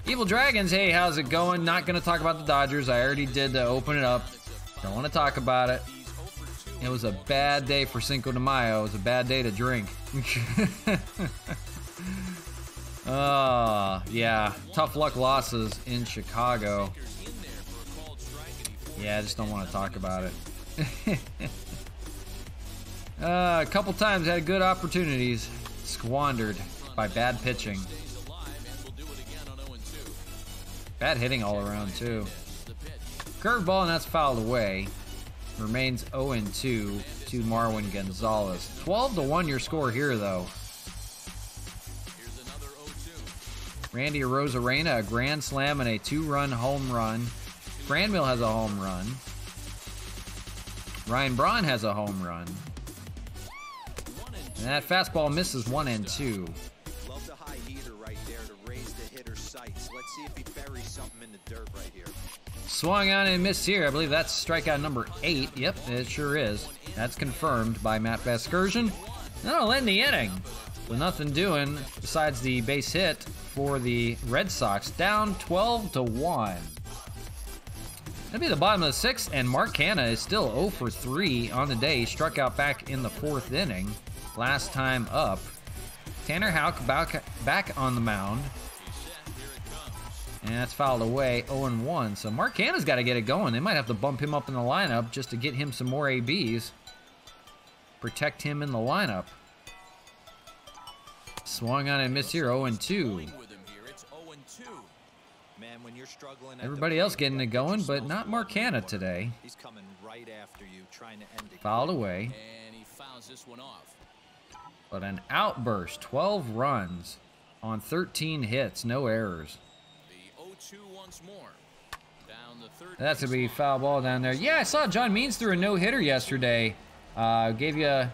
Evil Dragons, hey, how's it going? Not going to talk about the Dodgers. I already did open it up. Don't want to talk about it. It was a bad day for Cinco de Mayo. It was a bad day to drink. Yeah. Tough luck losses in Chicago. Yeah, I just don't want to talk about it. A couple times had good opportunities. Squandered by bad pitching. Bad hitting all around, too. Curveball, and that's fouled away. Remains 0-2 to Marwin Gonzalez. 12-1 your score here, though. Randy Arozarena, a grand slam and a 2-run home run. Franmil has a home run. Ryan Braun has a home run. And that fastball misses 1-2. Love the high heater right there to raise the hitter's sights. Let's see if he buries something in the dirt right here. Swung on and missed here. I believe that's strikeout number 8. Yep, it sure is. That's confirmed by Matt Vasgersian. That'll end the inning with nothing doing besides the base hit for the Red Sox. Down 12-1. That'll be the bottom of the 6th, and Mark Canha is still 0-for-3 on the day. He struck out back in the 4th inning last time up. Tanner Houck back on the mound. And that's fouled away, 0-1. So Mark Canha's got to get it going. They might have to bump him up in the lineup just to get him some more ABs. Protect him in the lineup. Swung on and missed here, 0-2. Man, when you're struggling, everybody else getting it going, but not Mark Canha today. He's coming right after you, trying to end it. Fouled away. And he fouls this one off. But an outburst, 12 runs on 13 hits, no errors. The 0-2 once more. Down the third. That's going to be foul ball down there. Yeah, I saw John Means threw a no-hitter yesterday. Gave you a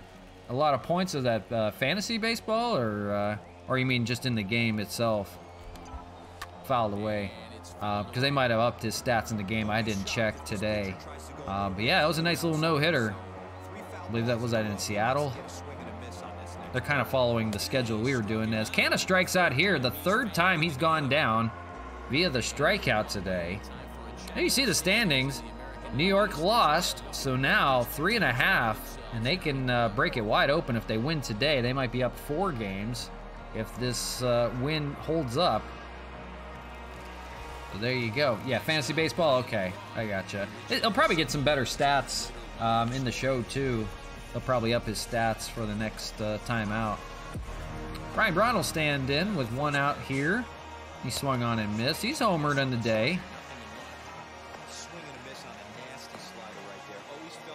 lot of points of that fantasy baseball, or you mean just in the game itself? Fouled away. Because they might have upped his stats in the game. I didn't check today. But yeah, it was a nice little no-hitter. I believe that was in Seattle. they're kind of following the schedule we were doing. As Canna strikes out here, the third time he's gone down via the strikeout today. Now you see the standings. New York lost, so now 3.5, and they can break it wide open if they win today. They might be up 4 games if this win holds up. So there you go. Yeah, fantasy baseball, okay, I gotcha. He'll probably get some better stats in the show too. They'll probably up his stats for the next time out. Ryan Braun will stand in with 1 out here. He swung on and missed. He's homered on the day.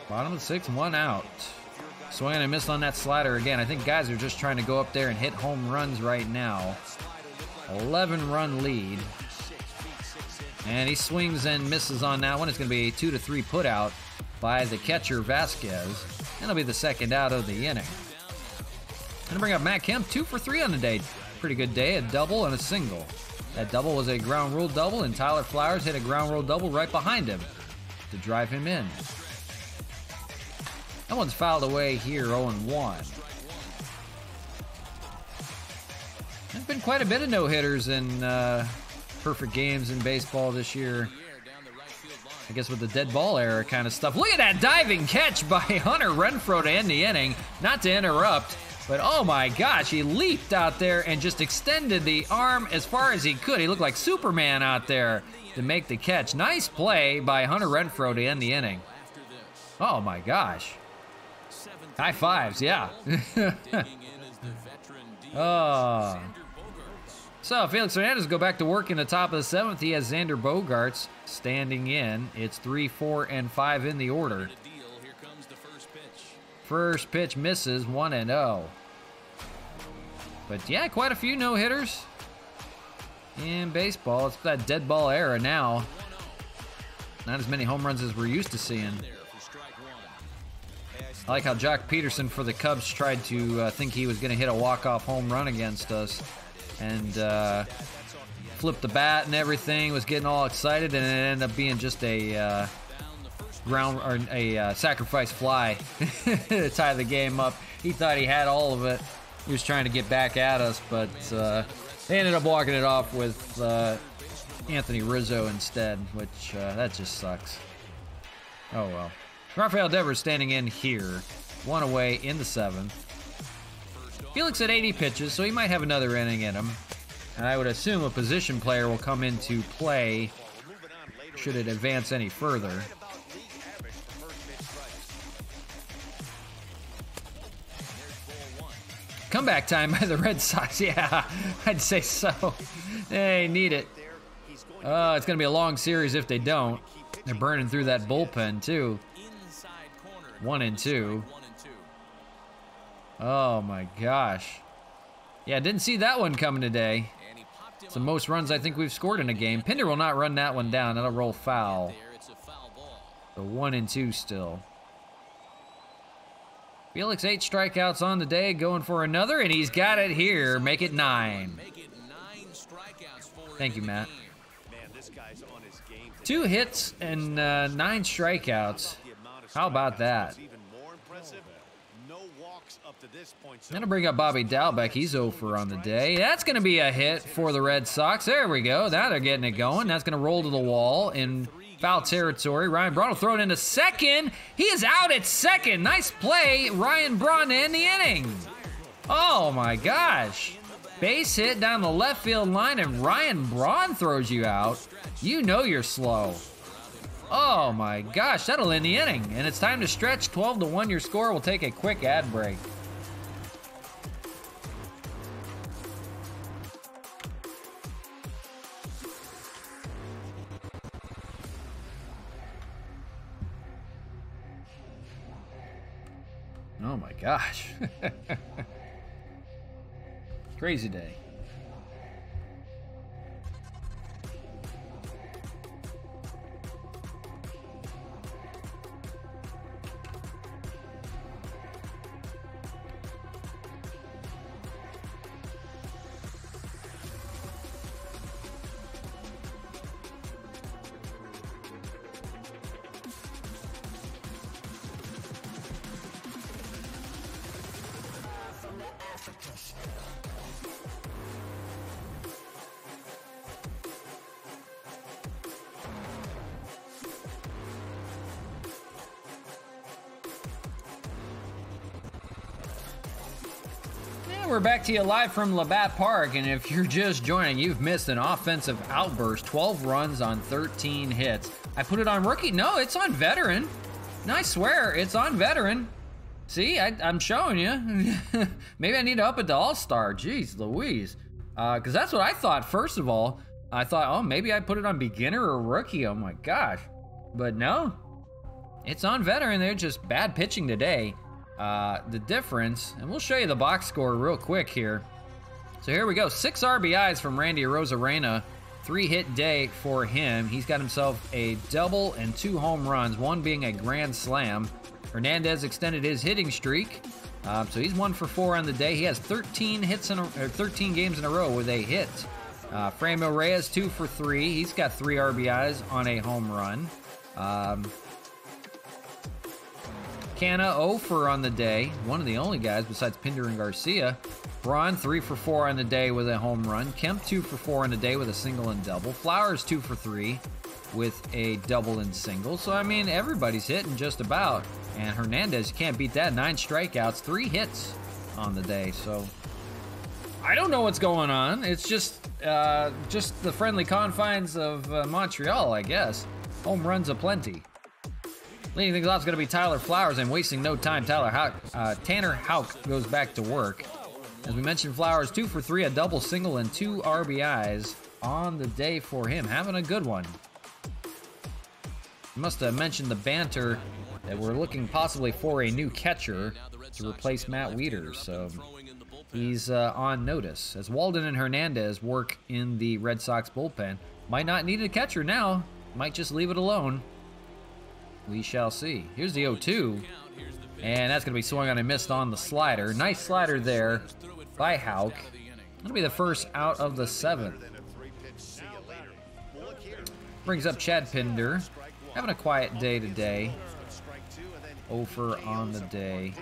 Bottom of the 6th, 1 out. Swing and a miss on that slider again. I think guys are just trying to go up there and hit home runs right now. 11-run lead. And he swings and misses on that one. It's going to be a 2-3 put out by the catcher Vasquez. That'll be the 2nd out of the inning. Gonna bring up Matt Kemp, 2 for 3 on the day. Pretty good day, a double and a single. That double was a ground rule double, and Tyler Flowers hit a ground rule double right behind him to drive him in. That one's fouled away here, 0-1. There's been quite a bit of no-hitters in perfect games in baseball this year. I guess with the dead ball era kind of stuff. Look at that diving catch by Hunter Renfroe to end the inning. Not to interrupt, but oh my gosh, he leaped out there and just extended the arm as far as he could. He looked like Superman out there to make the catch. Nice play by Hunter Renfroe to end the inning. Oh my gosh. High fives, yeah. Oh. So Felix Hernandez will go back to work in the top of the 7th. He has Xander Bogaerts standing in. It's 3, 4, and 5 in the order. First pitch misses, 1-0. But yeah, quite a few no-hitters in baseball. It's that dead ball era now. Not as many home runs as we're used to seeing. I like how Jock Peterson for the Cubs tried to think he was going to hit a walk-off home run against us. And flipped the bat and everything, was getting all excited, and it ended up being just a sacrifice fly to tie the game up. He thought he had all of it. He was trying to get back at us, but they ended up walking it off with Anthony Rizzo instead, which that just sucks. Oh well. Rafael Devers standing in here, 1 away in the 7th. Felix at 80 pitches, so he might have another inning in him. And I would assume a position player will come into play should it advance any further. Comeback time by the Red Sox. Yeah, I'd say so. They need it. Oh, it's going to be a long series if they don't. They're burning through that bullpen, too. 1-2. Oh my gosh. Yeah, didn't see that one coming today. It's the most runs I think we've scored in a game. Pinder will not run that one down. That'll roll foul. So 1-2 still. Felix 8 strikeouts on the day, going for another, and he's got it here. Make it 9. Thank you, Matt. 2 hits and 9 strikeouts. How about that? I'm going to bring up Bobby Dalbec. He's 0 for on the day. That's going to be a hit for the Red Sox. There we go. Now they're getting it going. That's going to roll to the wall in foul territory. Ryan Braun will throw it into second. He is out at second. Nice play. Ryan Braun to end the inning. Oh, my gosh. Base hit down the left field line, and Ryan Braun throws you out. You know you're slow. Oh, my gosh. That'll end the inning. And it's time to stretch. 12-1 your score. We'll take a quick ad break. Oh my gosh. Crazy day. We're back to you live from LABATT Park, and if you're just joining, you've missed an offensive outburst. 12 runs on 13 hits. I put it on rookie. No, it's on veteran. No, I swear, it's on veteran. See, I'm showing you. Maybe I need to up it to all-star. Jeez Louise. Because that's what I thought, first of all. I thought, oh, maybe I put it on beginner or rookie. Oh, my gosh. But no. It's on veteran. They're just bad pitching today. The difference, and we'll show you the box score real quick here. So here we go, 6 RBIs from Randy Arozarena, 3-hit day for him. He's got himself a double and 2 home runs, one being a grand slam. Hernandez extended his hitting streak, so he's 1 for 4 on the day. He has 13 games in a row with a hit. Franmil Reyes 2 for 3. He's got 3 RBIs on a home run. Canna 0 for on the day, one of the only guys besides Pinder and Garcia. Braun 3 for 4 on the day with a home run. Kemp 2 for 4 on the day with a single and double. Flowers 2 for 3 with a double and single. So I mean, everybody's hitting just about. And Hernandez, you can't beat that. 9 strikeouts, 3 hits on the day. So I don't know what's going on. It's just the friendly confines of Montreal, I guess. Home runs aplenty. Leading things off is going to be Tyler Flowers, and wasting no time, Tanner Houck goes back to work. As we mentioned, Flowers 2 for 3, a double, single, and 2 RBIs on the day for him. Having a good one. Must have mentioned the banter that we're looking possibly for a new catcher to replace Matt Wieters, so he's on notice. As Walden and Hernandez work in the Red Sox bullpen, might not need a catcher now, might just leave it alone. We shall see. Here's the 0-2, and that's going to be swung on and missed on the slider. Nice slider there by Houck. That'll be the first out of the 7th. Brings up Chad Pinder. Having a quiet day today. 0 for on the day.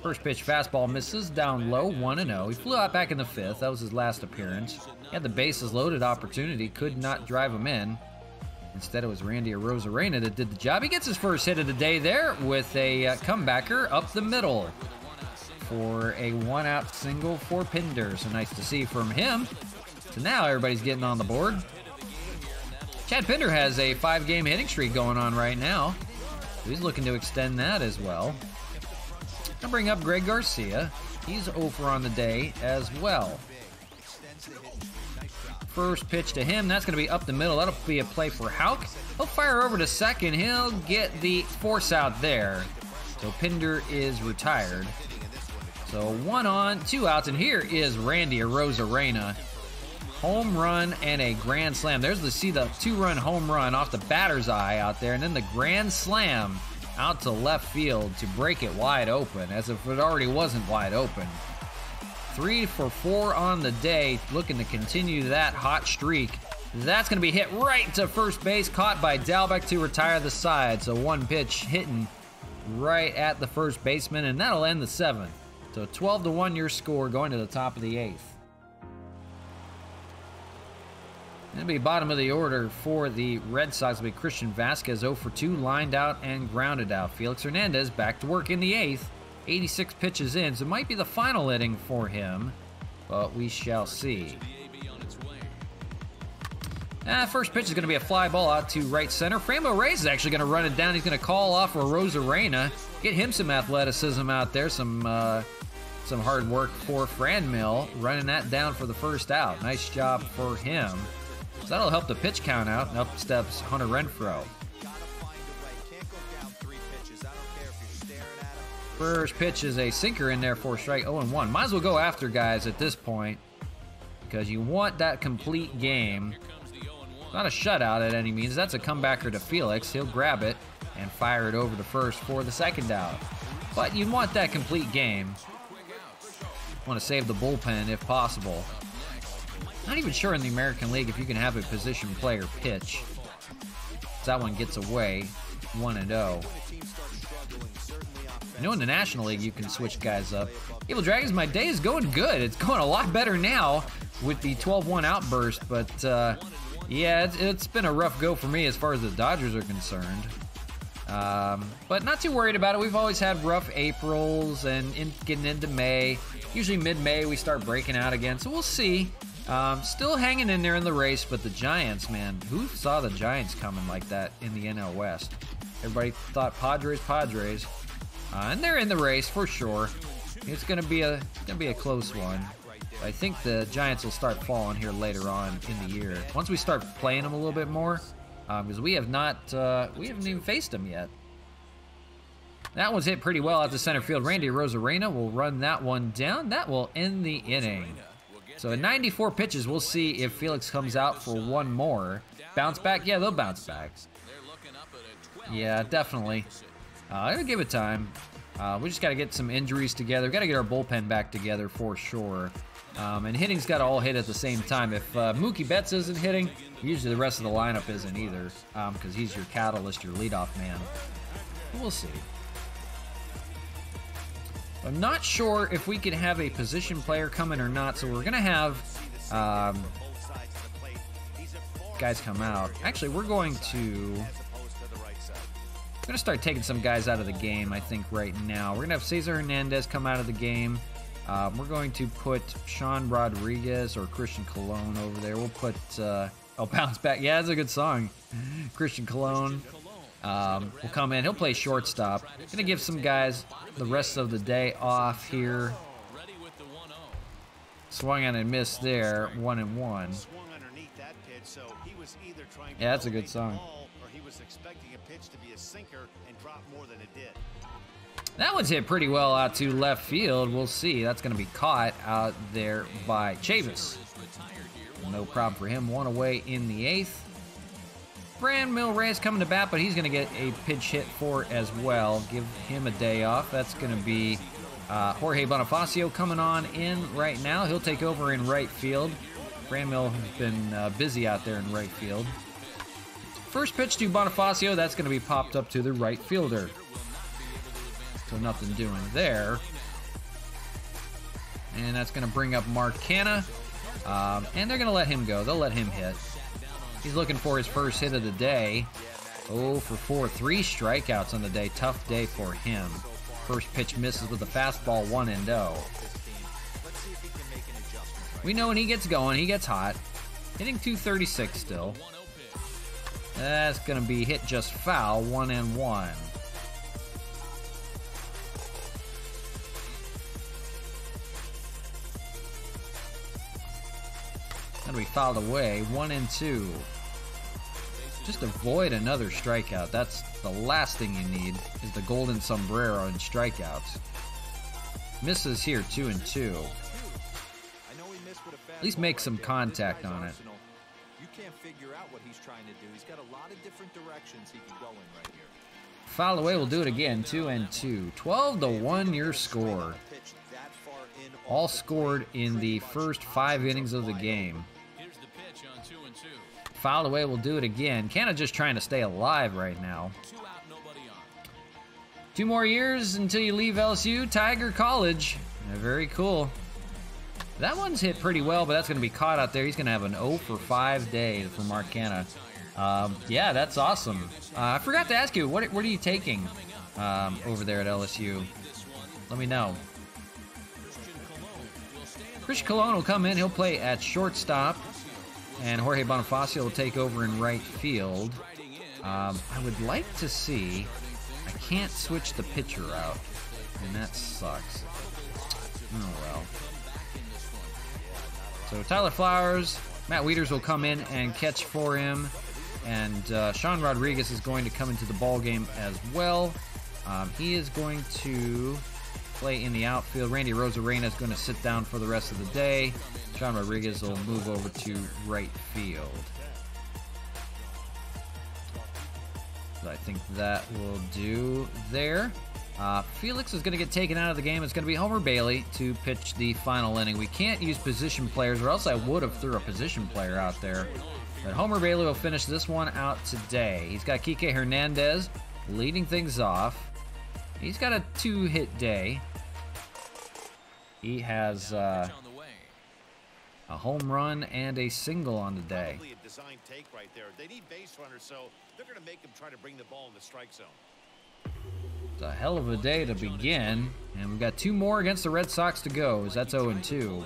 First pitch fastball misses down low, 1-0. He flew out back in the 5th. That was his last appearance. He had the bases loaded opportunity, could not drive him in. Instead, it was Randy Arozarena that did the job. He gets his first hit of the day there with a comebacker up the middle for a 1-out single for Pinder. So nice to see from him. So now everybody's getting on the board. Chad Pinder has a 5-game hitting streak going on right now. He's looking to extend that as well. I'll bring up Greg Garcia. He's 0 for on the day as well. First pitch to him, that's going to be up the middle. That'll be a play for Houck. He'll fire over to second. He'll get the force out there. So Pinder is retired. So 1 on, 2 outs, and here is Randy Arozarena. Home run and a grand slam. There's the 2-run home run off the batter's eye out there, and then the grand slam out to left field to break it wide open, as if it already wasn't wide open. 3 for 4 on the day, looking to continue that hot streak. That's going to be hit right to first base, caught by Dalbec to retire the side. So 1 pitch hitting right at the first baseman, and that'll end the 7th. So 12-1 your score going to the top of the 8th. It'll be bottom of the order for the Red Sox. It'll be Christian Vasquez, 0 for 2, lined out and grounded out. Felix Hernandez back to work in the 8th. 86 pitches in, so it might be the final inning for him, but we shall see. First pitch is going to be a fly ball out to right center. Franmil Reyes is actually going to run it down. He's going to call off Arozarena, get him some athleticism out there, some hard work for Franmil, running that down for the first out. Nice job for him. So that'll help the pitch count out, and up steps Hunter Renfroe. First pitch is a sinker in there for strike 0-1. Might as well go after guys at this point because you want that complete game. Not a shutout at any means. That's a comebacker to Felix. He'll grab it and fire it over to first for the second out. But you want that complete game. Want to save the bullpen if possible. Not even sure in the American League if you can have a position player pitch. That one gets away 1-0. I know in the National League you can switch guys up. Evil Dragons, my day is going good. It's going a lot better now with the 12-1 outburst, but yeah, it's been a rough go for me as far as the Dodgers are concerned. But not too worried about it. We've always had rough Aprils and getting into May. Usually mid-May we start breaking out again, so we'll see. Still hanging in there in the race, but the Giants, man, who saw the Giants coming like that in the NL West? Everybody thought Padres, and they're in the race for sure. It's gonna be a close one. I think the Giants will start falling here later on in the year once we start playing them a little bit more, because we haven't even faced them yet. That one's hit pretty well out to center field. Randy Arozarena will run that one down. That will end the inning. So at 94 pitches, we'll see if Felix comes out for one more. Bounce back? Yeah, they'll bounce back. Yeah, definitely. It'll give it time. We just got to get some injuries together. Got to get our bullpen back together for sure. And hitting's got to all hit at the same time. If Mookie Betts isn't hitting, usually the rest of the lineup isn't either, because he's your catalyst, your leadoff man. We'll see. I'm not sure if we could have a position player come in or not, so we're going to have guys come out. Actually, we're going to start taking some guys out of the game, I think, right now. We're going to have Cesar Hernandez come out of the game. We're going to put Sean Rodriguez or Christian Colon over there. We'll put, Bounce Back. Yeah, that's a good song. Christian Colon will come in. He'll play shortstop. Going to give some guys the rest of the day off here. Swung on and missed there, 1-1. Yeah, that's a good song. That one's hit pretty well out to left field. We'll see. That's going to be caught out there by Chavis. No problem for him. One away in the 8th. Brandmil Reyes coming to bat, but he's going to get a pitch hit for it as well. Give him a day off. That's going to be Jorge Bonifacio coming on in right now. He'll take over in right field. Brandmil has been busy out there in right field. First pitch to Bonifacio, that's going to be popped up to the right fielder. So nothing doing there. And that's going to bring up Mark Canha. And they're going to let him go. They'll let him hit. He's looking for his first hit of the day. 0 for 4, 3 strikeouts on the day. Tough day for him. First pitch misses with a fastball, 1-0. We know when he gets going, he gets hot. Hitting 236 still. That's going to be hit just foul, 1-1. That'll be fouled away, 1-2. Just avoid another strikeout. That's the last thing you need, is the golden sombrero in strikeouts. Misses here, 2-2. At least make some contact on it. You can't figure out what he's trying to do. He's got a lot of different directions he can go in right here. Foul away, we'll do it again, 2-2. 12-1 your score. All scored in the first 5 innings of the game. Fouled away, we'll do it again. Canha just trying to stay alive right now. 2 more years until you leave LSU. Tiger College. Yeah, very cool. That one's hit pretty well, but that's going to be caught out there. He's going to have an 0 for 5 day for Mark Canha. Yeah, that's awesome. I forgot to ask you, what are you taking over there at LSU? Let me know. Christian Colon will come in. He'll play at shortstop. And Jorge Bonifacio will take over in right field. I would like to see... I can't switch the pitcher out. And that sucks. Oh, well. So Tyler Flowers, Matt Wieters will come in and catch for him. And Sean Rodriguez is going to come into the ball game as well. He is going to play in the outfield. Randy Arozarena is going to sit down for the rest of the day. Sean Rodriguez will move over to right field. So I think that will do there. Felix is going to get taken out of the game. It's going to be Homer Bailey to pitch the final inning. We can't use position players, or else I would have threw a position player out there. But Homer Bailey will finish this one out today. He's got Kike Hernandez leading things off. He's got a 2-hit day. He has a home run and a single on the day. Probably a design take right there. They need base runners, so they're going to make them try to bring the ball in the strike zone. It's a hell of a day to begin, and we've got 2 more against the Red Sox to go, as that's 0-2.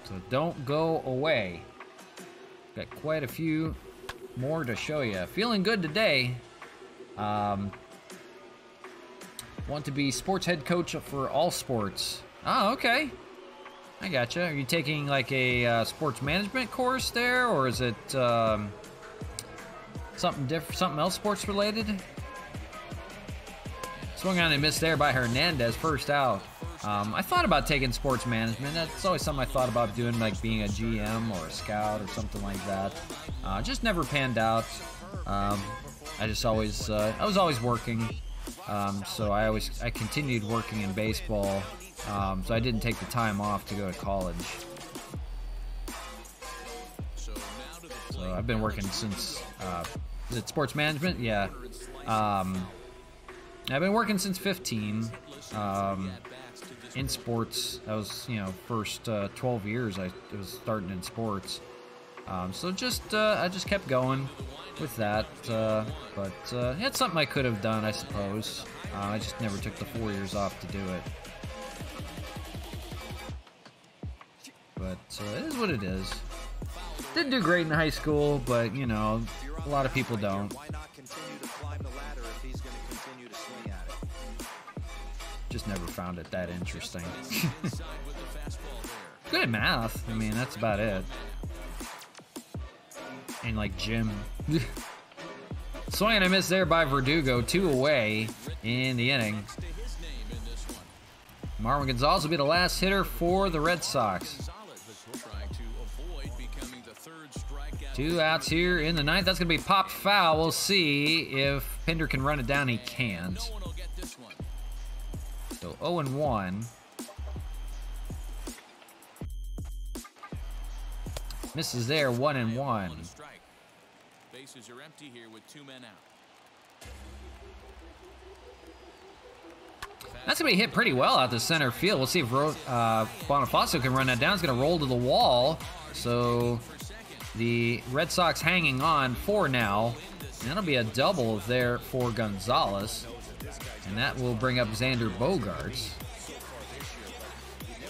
So don't go away. Got quite a few more to show you. Feeling good today. Want to be sports head coach for all sports. Oh, okay. I gotcha. Are you taking like a sports management course there, or is it something different, something else sports related? Swung on and missed there by Hernandez, first out. I thought about taking sports management. That's always something I thought about doing, like being a GM or a scout or something like that. Just never panned out. I was always working. So I continued working in baseball. So I didn't take the time off to go to college. So I've been working since, is it sports management? Yeah. I've been working since 15, in sports. I was, first 12 years I was starting in sports. So I just kept going with that, but it's something I could have done, I suppose. I just never took the 4 years off to do it. But it is what it is. Didn't do great in high school, but a lot of people don't. Why not continue to climb the ladder if he's going to continue to swing at it? Just never found it that interesting. Good at math. I mean, that's about it. And like gym. Swing and a miss there by Verdugo. 2 away in the inning. Marwin Gonzalez will be the last hitter for the Red Sox. 2 outs here in the ninth. That's going to be popped foul. We'll see if Pinder can run it down. He can't. So 0-1. Misses there, 1-1. Bases are empty here with 2 men out. That's going to be hit pretty well out to center field. We'll see if Bonifacio can run that down. It's going to roll to the wall. So the Red Sox hanging on 4 now. And that'll be a double there for Gonzalez. And that will bring up Xander Bogaerts.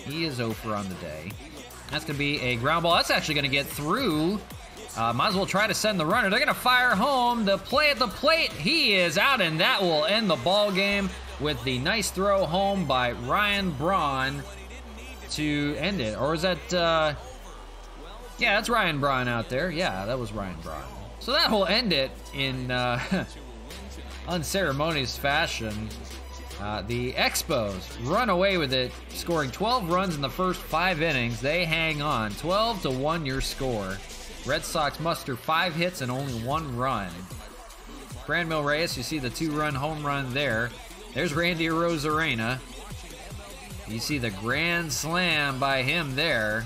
He is 0 for on the day. That's going to be a ground ball. That's actually going to get through. Might as well try to send the runner. They're going to fire home. The play at the plate. He is out, and that will end the ball game with the nice throw home by Ryan Braun to end it. Or is that... yeah, that's Ryan Braun out there. Yeah, that was Ryan Braun. So that will end it in unceremonious fashion. The Expos run away with it, scoring 12 runs in the first 5 innings. They hang on. 12-1 your score. Red Sox muster 5 hits and only 1 run. Franmil Reyes, you see the 2-run home run there. There's Randy Arozarena. You see the grand slam by him there.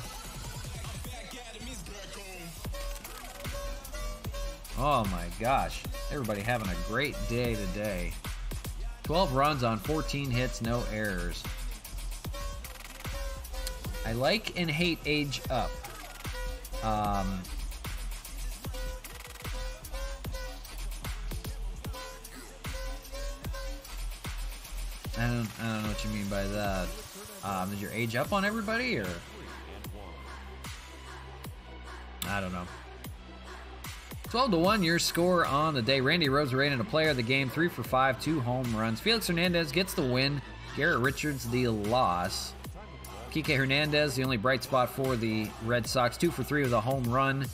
Oh my gosh. Everybody having a great day today. 12 runs on 14 hits, no errors. I like and hate age up. I don't know what you mean by that. Is your age up on everybody, or? I don't know. 12-1 your score on the day. Randy Arozarena, the player of the game, 3 for 5, 2 home runs. Felix Hernandez gets the win. Garrett Richards the loss. Kike Hernandez, the only bright spot for the Red Sox, 2 for 3 with a home run.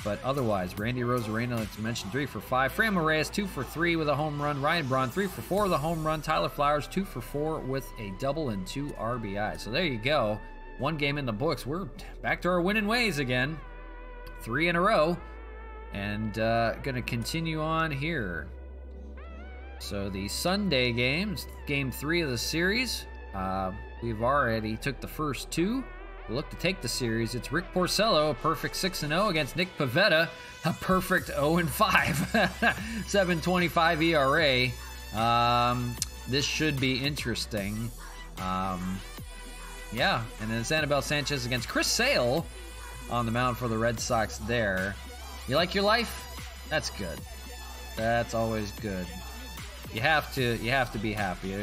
But otherwise, Randy Arozarena, like I mentioned, 3 for 5. Franmil Reyes, 2 for 3 with a home run. Ryan Braun, 3 for 4 with a home run. Tyler Flowers, 2 for 4 with a double and 2 RBI. So there you go. 1 game in the books. We're back to our winning ways again. 3 in a row. And going to continue on here. So the Sunday games, game 3 of the series. We've already took the first 2. We look to take the series. It's Rick Porcello, a perfect 6-0 against Nick Pivetta, a perfect 0-5. 7.25 ERA. This should be interesting. Yeah, and then it's Anibal Sanchez against Chris Sale on the mound for the Red Sox there. You like your life? That's good. That's always good. You have to be happy.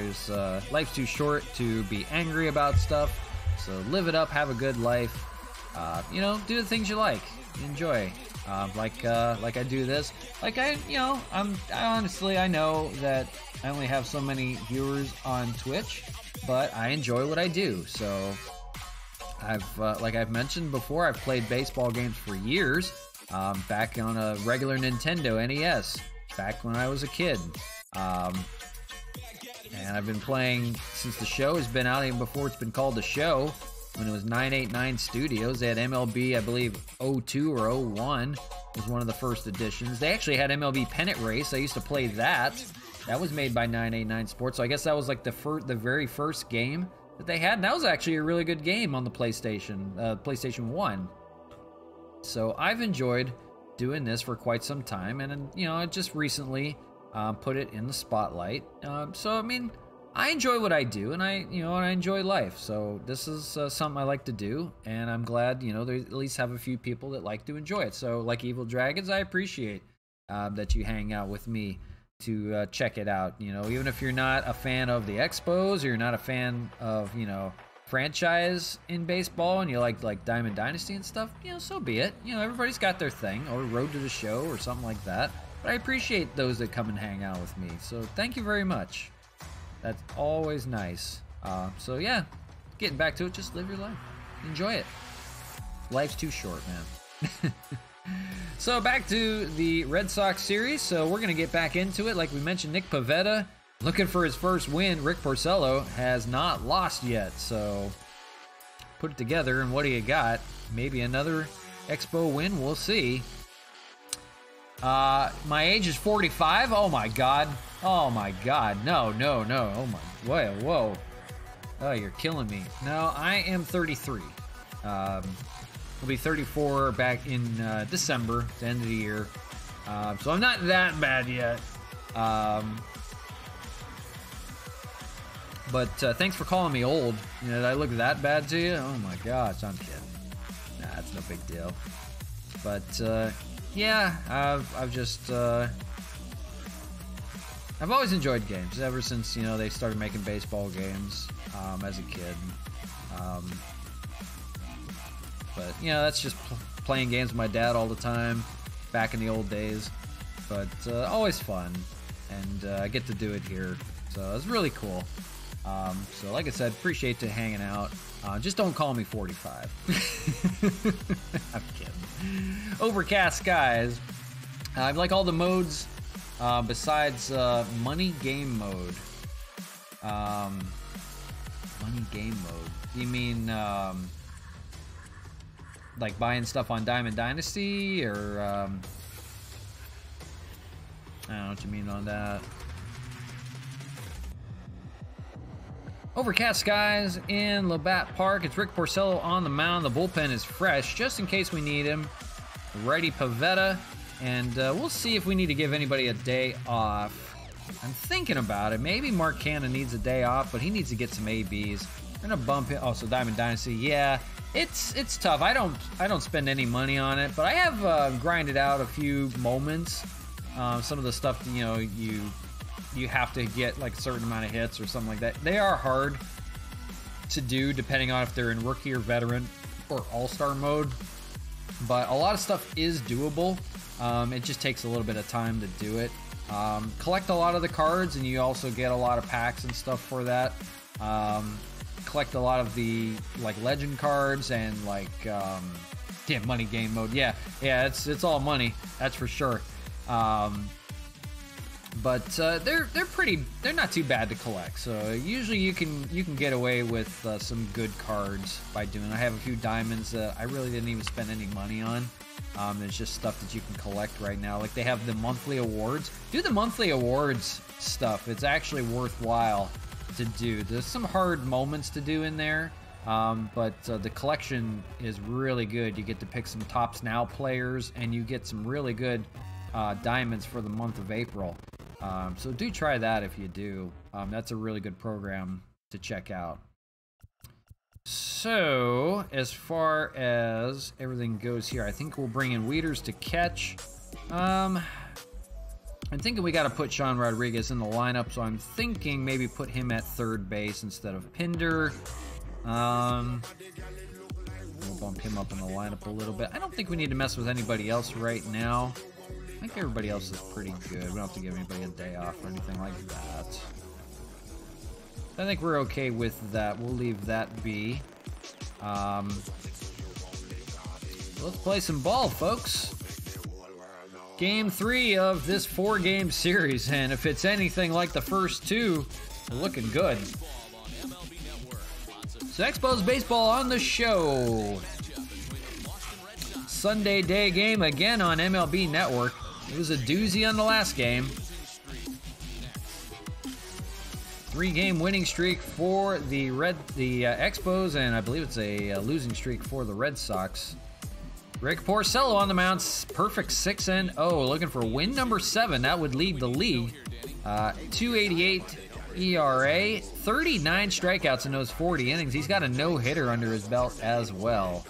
Life's too short to be angry about stuff. So live it up, have a good life. Do the things you like, enjoy. Like I do this. I know that I only have so many viewers on Twitch, but I enjoy what I do. So I've mentioned before, I've played baseball games for years. Back on a regular Nintendo NES, back when I was a kid. And I've been playing since the show has been out, even before it's been called the show, when it was 989 Studios. They had MLB, I believe, 02 or 01 was one of the first editions. They actually had MLB Pennant Race. I used to play that. That was made by 989 Sports, so I guess that was like the very first game that they had. And that was actually a really good game on the PlayStation 1. So I've enjoyed doing this for quite some time, and I just recently put it in the spotlight. So I mean, I enjoy what I do, and I enjoy life. So this is something I like to do, and I'm glad there at least have a few people that like to enjoy it. So like Evil Dragons, I appreciate that you hang out with me to check it out. Even if you're not a fan of the Expos, or you're not a fan of franchise in baseball, and you like Diamond Dynasty and stuff, so be it. Everybody's got their thing, or Road to the Show or something like that. But I appreciate those that come and hang out with me. So thank you very much. That's always nice. So yeah, getting back to it, just live your life. Enjoy it. Life's too short, man. So back to the Red Sox series. So we're going to get back into it. Like we mentioned, Nick Pivetta looking for his first win. Rick Porcello has not lost yet. So put it together, and what do you got? Maybe another Expo win. We'll see. My age is 45. Oh my God. Oh my God. No. Oh my. Whoa. Oh, you're killing me. No, I am 33. I'll be 34 back in December, the end of the year. So I'm not that bad yet. But thanks for calling me old. Did I look that bad to you? Oh my gosh, I'm kidding. Nah, it's no big deal. But yeah, I've just I've always enjoyed games ever since they started making baseball games as a kid. But that's just playing games with my dad all the time back in the old days. But always fun, and I get to do it here, so it's really cool. So like I said, appreciate you hanging out. Just don't call me 45. I'm kidding. Overcast skies. I like all the modes besides money game mode. Money game mode. You mean like buying stuff on Diamond Dynasty, or I don't know what you mean on that. Overcast skies in LABATT Park. It's Rick Porcello on the mound. The bullpen is fresh, just in case we need him. Righty Pivetta, and we'll see if we need to give anybody a day off. I'm thinking about it. Maybe Mark Cannon needs a day off, but he needs to get some ABs. We're gonna bump him. Oh, so Diamond Dynasty, yeah, it's tough. I don't spend any money on it, but I have grinded out a few moments. Some of the stuff you have to get like a certain amount of hits or something like that. They are hard to do depending on if they're in rookie or veteran or all-star mode, but a lot of stuff is doable. It just takes a little bit of time to do it. Collect a lot of the cards, and you also get a lot of packs and stuff for that. Collect a lot of the like legend cards and like money game mode. Yeah, it's all money, that's for sure. But they're not too bad to collect. So usually you can get away with some good cards by doing. I have a few diamonds that I really didn't even spend any money on. There's just stuff that you can collect right now. Like they have the monthly awards. Do the monthly awards stuff. It's actually worthwhile to do. There's some hard moments to do in there. But the collection is really good. You get to pick some Tops Now players, and you get some really good diamonds for the month of April. So do try that if you do. That's a really good program to check out. So, as far as everything goes here, I think we'll bring in Wieters to catch. I'm thinking we got to put Sean Rodriguez in the lineup, so I'm thinking maybe put him at third base instead of Pinder. We'll bump him up in the lineup a little bit. I don't think we need to mess with anybody else right now. I think everybody else is pretty good. We don't have to give anybody a day off or anything like that. I think we're okay with that. We'll leave that be. Let's play some ball, folks. Game 3 of this 4-game series, and if it's anything like the first two, we're looking good. So Expos baseball on the show. Sunday day game again on MLB Network. It was a doozy on the last game. 3-game winning streak for the Expos, and I believe it's a losing streak for the Red Sox. Rick Porcello on the mound, perfect 6-0, looking for win number 7. That would lead the league. 2.88 ERA, 39 strikeouts in those 40 innings. He's got a no-hitter under his belt as well.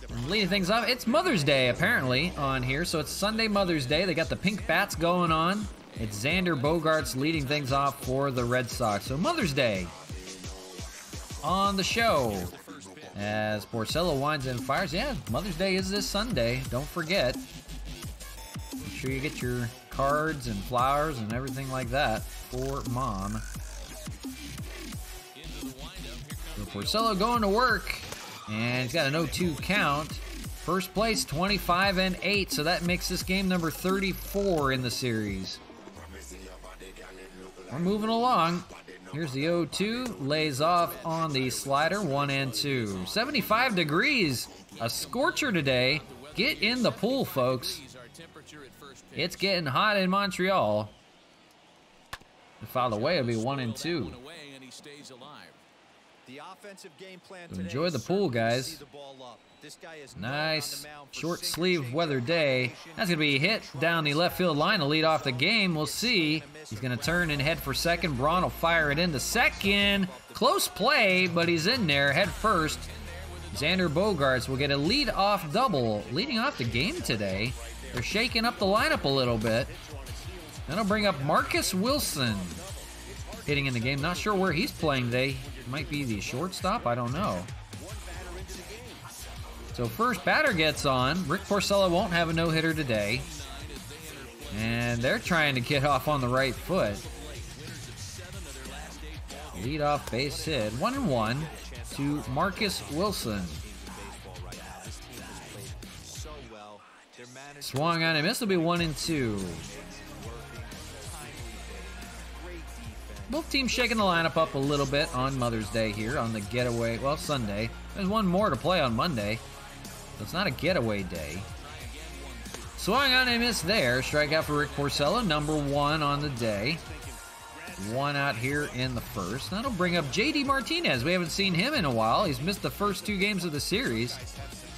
And leading things off, it's Mother's Day apparently on here, so it's Sunday Mother's Day. They got the pink bats going on. It's Xander Bogaerts leading things off for the Red Sox. So Mother's Day on the show. As Porcello winds and fires. Yeah, Mother's Day is this Sunday. Don't forget. Make sure you get your cards and flowers and everything like that for Mom. So Porcello going to work. And he's got an 0-2 count. First place, 25-8. So that makes this game number 34 in the series. We're moving along. Here's the 0-2. Lays off on the slider. 1-2. 75 degrees. A scorcher today. Get in the pool, folks. It's getting hot in Montreal. If out of the way, it'll be 1-2. So enjoy the pool, guys. Nice short sleeve weather day. That's going to be hit down the left field line to lead off the game. We'll see. He's going to turn and head for second. Braun will fire it into second. Close play, but he's in there head first. Xander Bogaerts will get a lead-off double. Leading off the game today. They're shaking up the lineup a little bit. That'll bring up Marcus Wilson hitting in the game. Not sure where he's playing today. Might be the shortstop. I don't know. So first batter gets on. Rick Porcello won't have a no-hitter today. And they're trying to get off on the right foot. Lead-off base hit. 1-1 to Marcus Wilson. Swung on him. This will be 1-2. Both teams shaking the lineup up a little bit on Mother's Day here on the getaway. Well, Sunday. There's one more to play on Monday. So it's not a getaway day. Swung on and missed there. Strikeout for Rick Porcello, number 1 on the day. 1 out here in the first. That'll bring up JD Martinez. We haven't seen him in a while. He's missed the first 2 games of the series.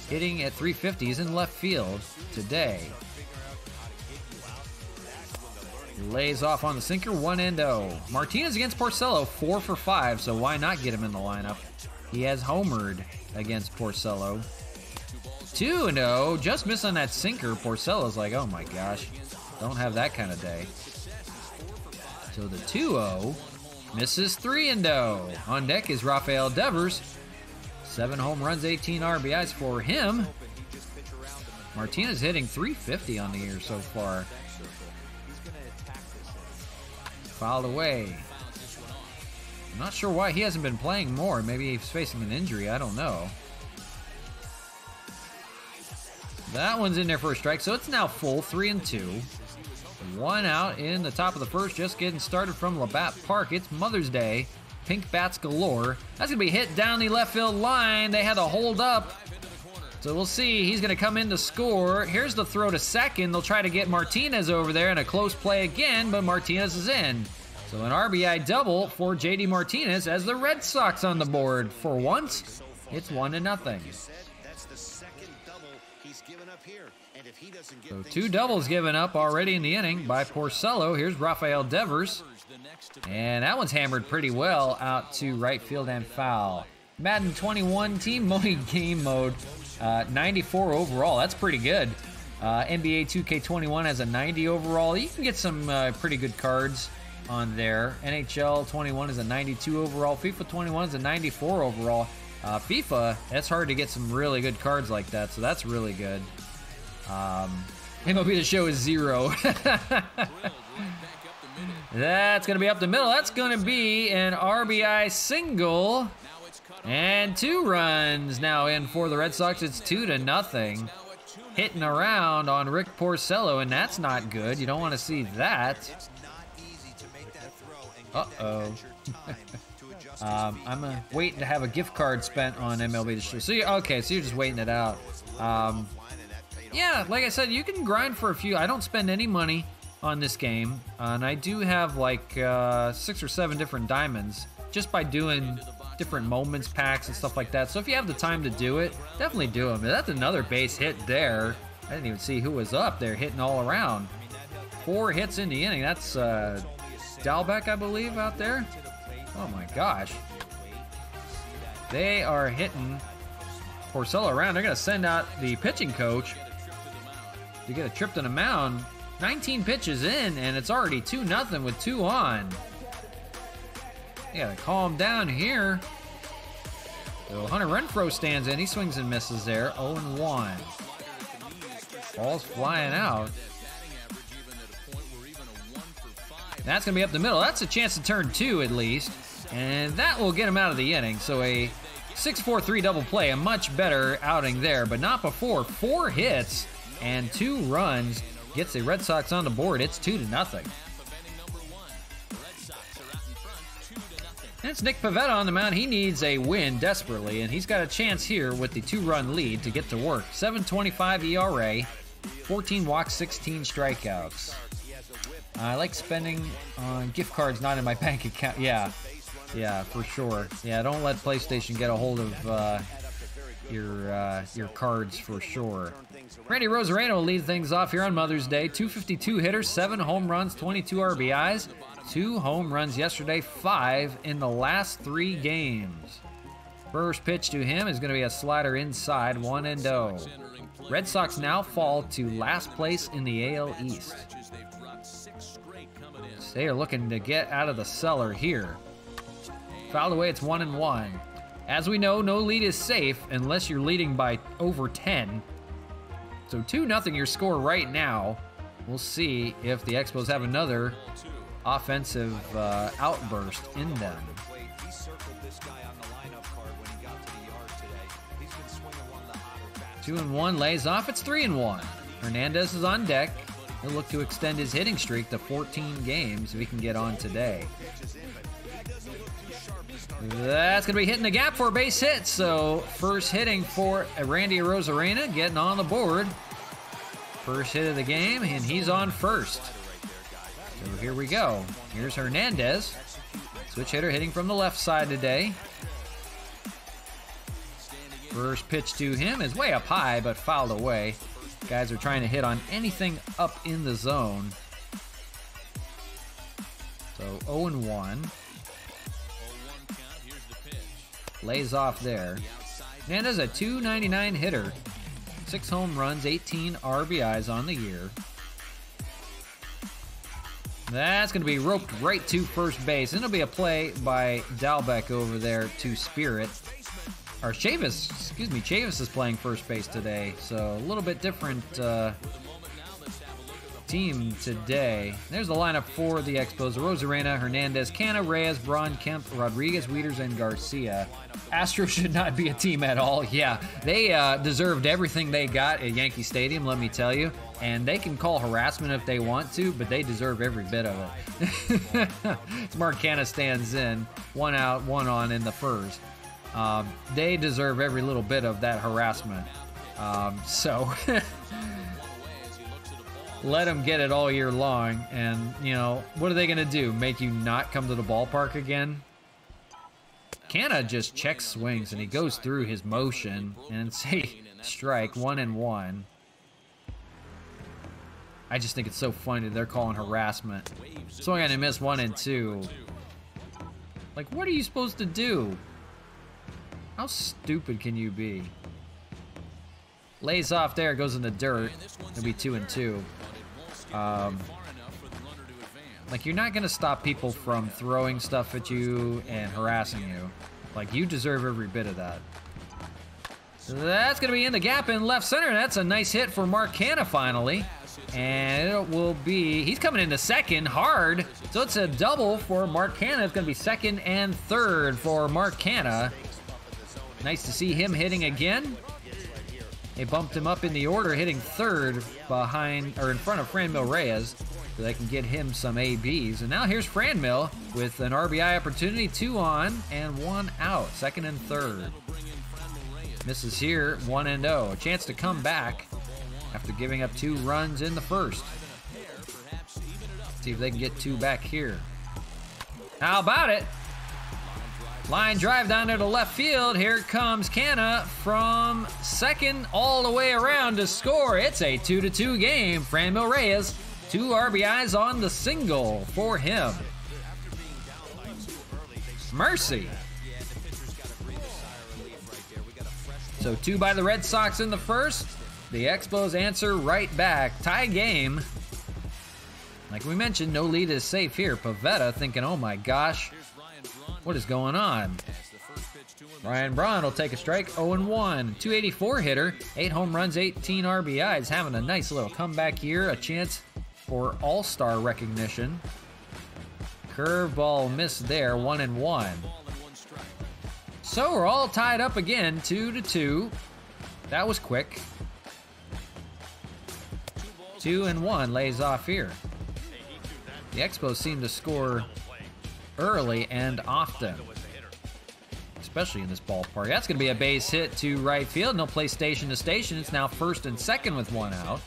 Hitting at .350. He's in left field today. Lays off on the sinker, 1-0. Martinez against Porcello, 4 for 5, so why not get him in the lineup? He has homered against Porcello. 2-0, just missing that sinker. Porcello's like, oh my gosh, don't have that kind of day. So the 2-0 misses 3-0. On deck is Rafael Devers. 7 home runs, 18 RBIs for him. Martinez hitting .350 on the year so far. Fouled away. I'm not sure why he hasn't been playing more. Maybe he's facing an injury. I don't know. That one's in there for a strike, so it's now full, 3-2. 1 out in the top of the first, just getting started from LABATT Park. It's Mother's Day. Pink bats galore. That's going to be hit down the left field line. They had to hold up. So we'll see. He's going to come in to score. Here's the throw to second. They'll try to get Martinez over there, and a close play again, but Martinez is in. So an RBI double for JD Martinez as the Red Sox on the board. For once, it's 1-0. That's the second double he's given up here. And if he doesn't get So things 2 doubles given up already in the inning by Porcello. Here's Rafael Devers. And that one's hammered pretty well out to right field and foul. Madden 21 team mode game mode, 94 overall. That's pretty good. NBA 2K21 has a 90 overall. You can get some pretty good cards on there. NHL 21 is a 92 overall. FIFA 21 is a 94 overall. FIFA, that's hard to get some really good cards like that, so that's really good. MLB The Show is 0. That's going to be up the middle. That's going to be an RBI single. And 2 runs now in for the Red Sox. It's 2-0. Hitting around on Rick Porcello, and that's not good. You don't want to see that. Uh-oh. I'm waiting to have a gift card spent on MLB The Show. So okay, so you're just waiting it out. Yeah, like I said, you can grind for a few. I don't spend any money on this game, and I do have like 6 or 7 different diamonds just by doing different moments packs and stuff like that. So if you have the time to do it, definitely do them. That's another base hit there. I didn't even see who was up there hitting all around. 4 hits in the inning. That's Dalbec, I believe, out there. Oh my gosh. They are hitting Porcello around. They're going to send out the pitching coach to get a trip to the mound. 19 pitches in, and it's already 2-0 with 2 on. You gotta calm down here. So Hunter Renfroe stands in. He swings and misses there. 0-1. Ball's flying out. That's gonna be up the middle. That's a chance to turn 2 at least. And that will get him out of the inning. So a 6-4-3 double play. A much better outing there, but not before. 4 hits and 2 runs. Gets the Red Sox on the board. It's 2-0. And it's Nick Pivetta on the mound. He needs a win desperately, and he's got a chance here with the 2-run lead to get to work. 7.25 ERA, 14 walks, 16 strikeouts. I like spending on gift cards not in my bank account. Yeah, for sure. Yeah, don't let PlayStation get a hold of your cards for sure. Randy Rosarena will lead things off here on Mother's Day. 252 hitters, 7 home runs, 22 RBIs, 2 home runs yesterday, 5 in the last 3 games. First pitch to him is going to be a slider inside, 1-0. Red Sox now fall to last place in the AL East. So they are looking to get out of the cellar here. Fouled away, it's 1-1. As we know, no lead is safe unless you're leading by over 10. So 2-0 your score right now. We'll see if the Expos have another offensive outburst in them. 2-1 lays off. It's 3-1. Hernandez is on deck. He'll look to extend his hitting streak to 14 games if he can get on today. That's going to be hitting the gap for a base hit. So first hitting for Randy Rosarena, getting on the board. First hit of the game, and he's on first. So here we go. Here's Hernandez. Switch hitter hitting from the left side today. First pitch to him is way up high, but fouled away. Guys are trying to hit on anything up in the zone. So 0-1. Lays off there. Hernandez a .299 hitter. 6 home runs, 18 RBIs on the year. That's going to be roped right to first base. And it'll be a play by Dalbec over there to Spirit. Or Chavis, excuse me, Chavis is playing first base today. So a little bit different team today. There's the lineup for the Expos. Rosarena, Hernandez, Canna, Reyes, Braun, Kemp, Rodriguez, Wieters, and Garcia. Astros should not be a team at all. Yeah, they deserved everything they got at Yankee Stadium, let me tell you. And they can call harassment if they want to, but they deserve every bit of it. Mark Canna stands in, 1 out, 1 on in the first. They deserve every little bit of that harassment. So let them get it all year long. And, you know, what are they going to do? Make you not come to the ballpark again? Canna just checks swings, and he goes through his motion. And say strike, 1-1. I just think it's so funny that they're calling harassment. Swung on and missed 1 and 2. Like, what are you supposed to do? How stupid can you be? Lays off there, goes in the dirt. It'll be 2 and 2. Like, you're not gonna stop people from throwing stuff at you and harassing you. Like, you deserve every bit of that. That's gonna be in the gap in left center. That's a nice hit for Mark Canha finally. And it will be, he's coming into second hard. So it's a double for Mark Canha. It's gonna be second and third for Mark Canha. Nice to see him hitting again. They bumped him up in the order, hitting third behind, or in front of Franmil Reyes, so they can get him some ABs. And now here's Franmil with an RBI opportunity, 2 on and 1 out, second and third. Misses here, 1 and 0. A chance to come back after giving up 2 runs in the first. See if they can get 2 back here. How about it? Line drive down there to left field. Here comes Canha from second all the way around to score. It's a 2-2 game. Franmil Reyes, 2 RBIs on the single for him. Mercy. So 2 by the Red Sox in the first. The Expos answer right back. Tie game. Like we mentioned, no lead is safe here. Pivetta thinking, oh my gosh, what is going on? Ryan Braun will take a strike, 0-1. 284 hitter, 8 home runs, 18 RBIs. Having a nice little comeback here. A chance for all-star recognition. Curveball missed there, 1-1. So we're all tied up again, 2-2. That was quick. 2-1 lays off here. The Expos seem to score early and often, especially in this ballpark. That's going to be a base hit to right field, and they'll play station to station. It's now first and second with 1 out.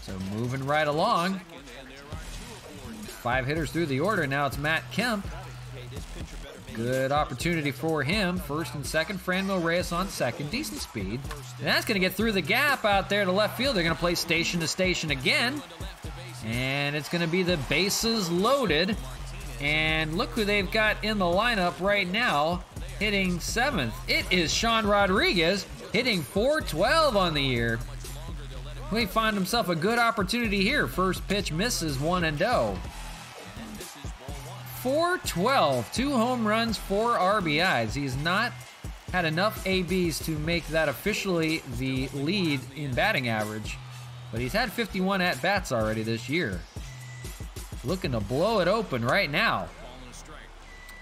So moving right along. 5 hitters through the order. Now it's Matt Kemp. Good opportunity for him. First and second. Franmil Reyes on second. Decent speed. And that's going to get through the gap out there to left field. They're going to play station to station again. And it's going to be the bases loaded. And look who they've got in the lineup right now, hitting 7th. It is Sean Rodriguez, hitting .412 on the year. He found himself a good opportunity here. First pitch misses, 1-0. .412, 2 home runs, 4 RBIs. He's not had enough ABs to make that officially the lead in batting average, but he's had 51 at-bats already this year. Looking to blow it open right now.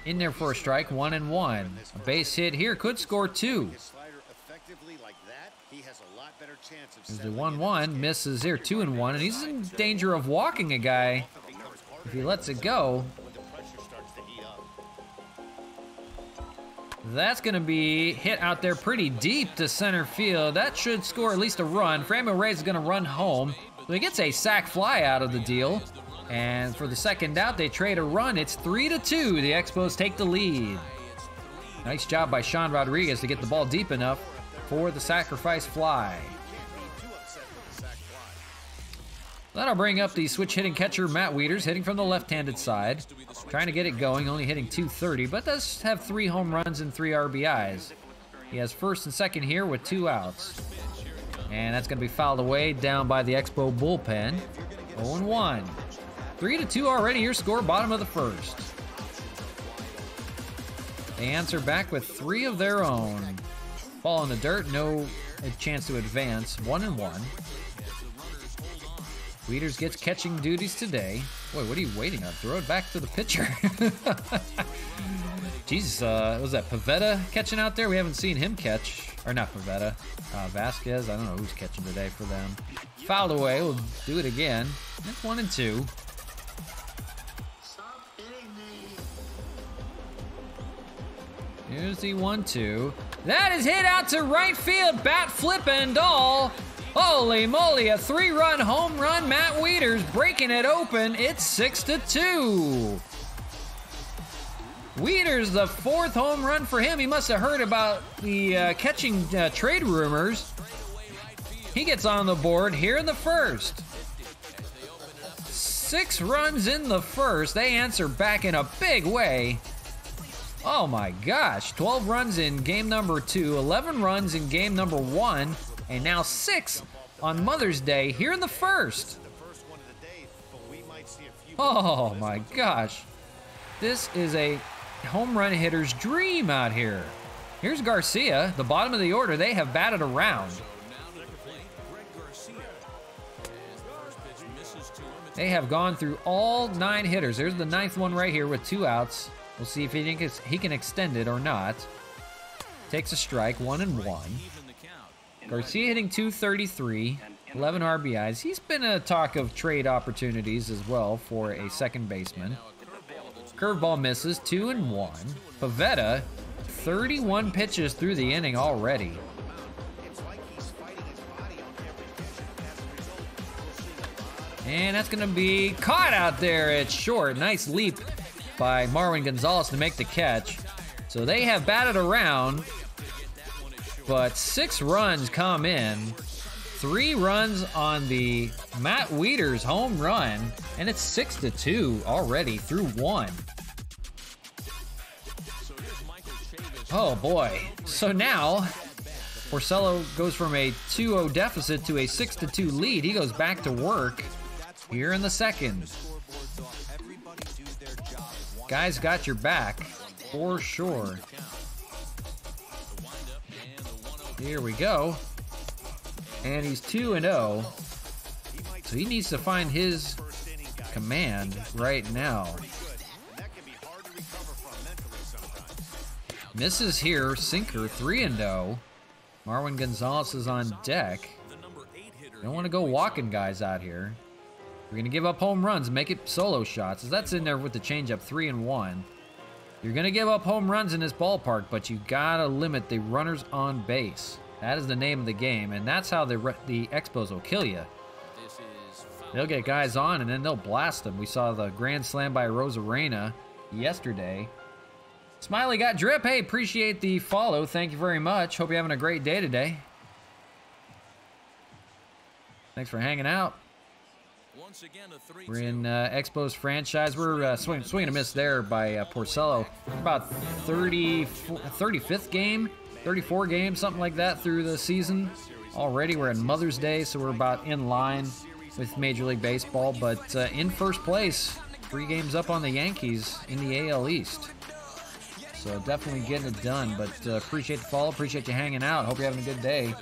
In there for a strike, 1-1. A base hit here, could score 2. There's the 1-1, misses here, 2-1, and he's in danger of walking a guy if he lets it go. That's going to be hit out there pretty deep to center field. That should score at least a run. Franmil Reyes is going to run home. So he gets a sac fly out of the deal. And for the second out, they trade a run. It's 3-2. The Expos take the lead. Nice job by Sean Rodriguez to get the ball deep enough for the sacrifice fly. That'll bring up the switch hitting catcher, Matt Wieters, hitting from the left-handed side. Trying to get it going, only hitting .230, but does have 3 home runs and 3 RBIs. He has first and second here with 2 outs. And that's going to be fouled away down by the Expo bullpen. 0-1. 3-2 already, your score, bottom of the first. They answer back with 3 of their own. Ball in the dirt, no chance to advance, 1-1. Wieters gets catching duties today. Boy, what are you waiting on? Throw it back to the pitcher. Jesus, was that Pivetta catching out there? We haven't seen him catch. Or not Pivetta. Vasquez, I don't know who's catching today for them. Fouled away, we'll do it again. It's 1-2. Here's the 1-2. That is hit out to right field, bat flip and all. Holy moly, a 3-run home run. Matt Wieters breaking it open. It's 6-2. Wieters, the 4th home run for him. He must have heard about the catching trade rumors. He gets on the board here in the first. 6 runs in the first. They answer back in a big way. Oh my gosh, 12 runs in game number 2, 11 runs in game number 1, and now 6 on Mother's Day here in the first. Oh my gosh. This is a home run hitter's dream out here. Here's Garcia, the bottom of the order. They have batted around. They have gone through all 9 hitters. There's the 9th one right here with 2 outs. We'll see if he can extend it or not. Takes a strike, 1-1. Garcia hitting .233, 11 RBIs. He's been a talk of trade opportunities as well for a second baseman. Curveball misses, 2-1. Pivetta, 31 pitches through the inning already. And that's going to be caught out there at short. Nice leap by Marwin Gonzalez to make the catch. So they have batted around, but 6 runs come in. 3 runs on the Matt Wieters home run, and it's 6-2 already through 1. Oh boy. So now Porcello goes from a 2-0 deficit to a 6-2 lead. He goes back to work here in the second. Guys got your back for sure. Here we go. And he's 2-0. So he needs to find his command right now. Misses here, sinker, 3-0. Marwin Gonzalez is on deck. Don't want to go walking guys out here. We're going to give up home runs, make it solo shots. As that's in there with the changeup, 3-1. You're going to give up home runs in this ballpark, but you got to limit the runners on base. That is the name of the game, and that's how the Expos will kill you. They'll get guys on, and then they'll blast them. We saw the grand slam by Rosarena yesterday. Smiley got drip. Hey, appreciate the follow. Thank you very much. Hope you're having a great day today. Thanks for hanging out. We're in Expos franchise. We're swing a miss there by Porcello. About 35th game, 34 games, something like that through the season. Already we're at Mother's Day, so we're about in line with Major League Baseball. But in first place, 3 games up on the Yankees in the AL East. So definitely getting it done. But appreciate the follow, appreciate you hanging out. Hope you're having a good day.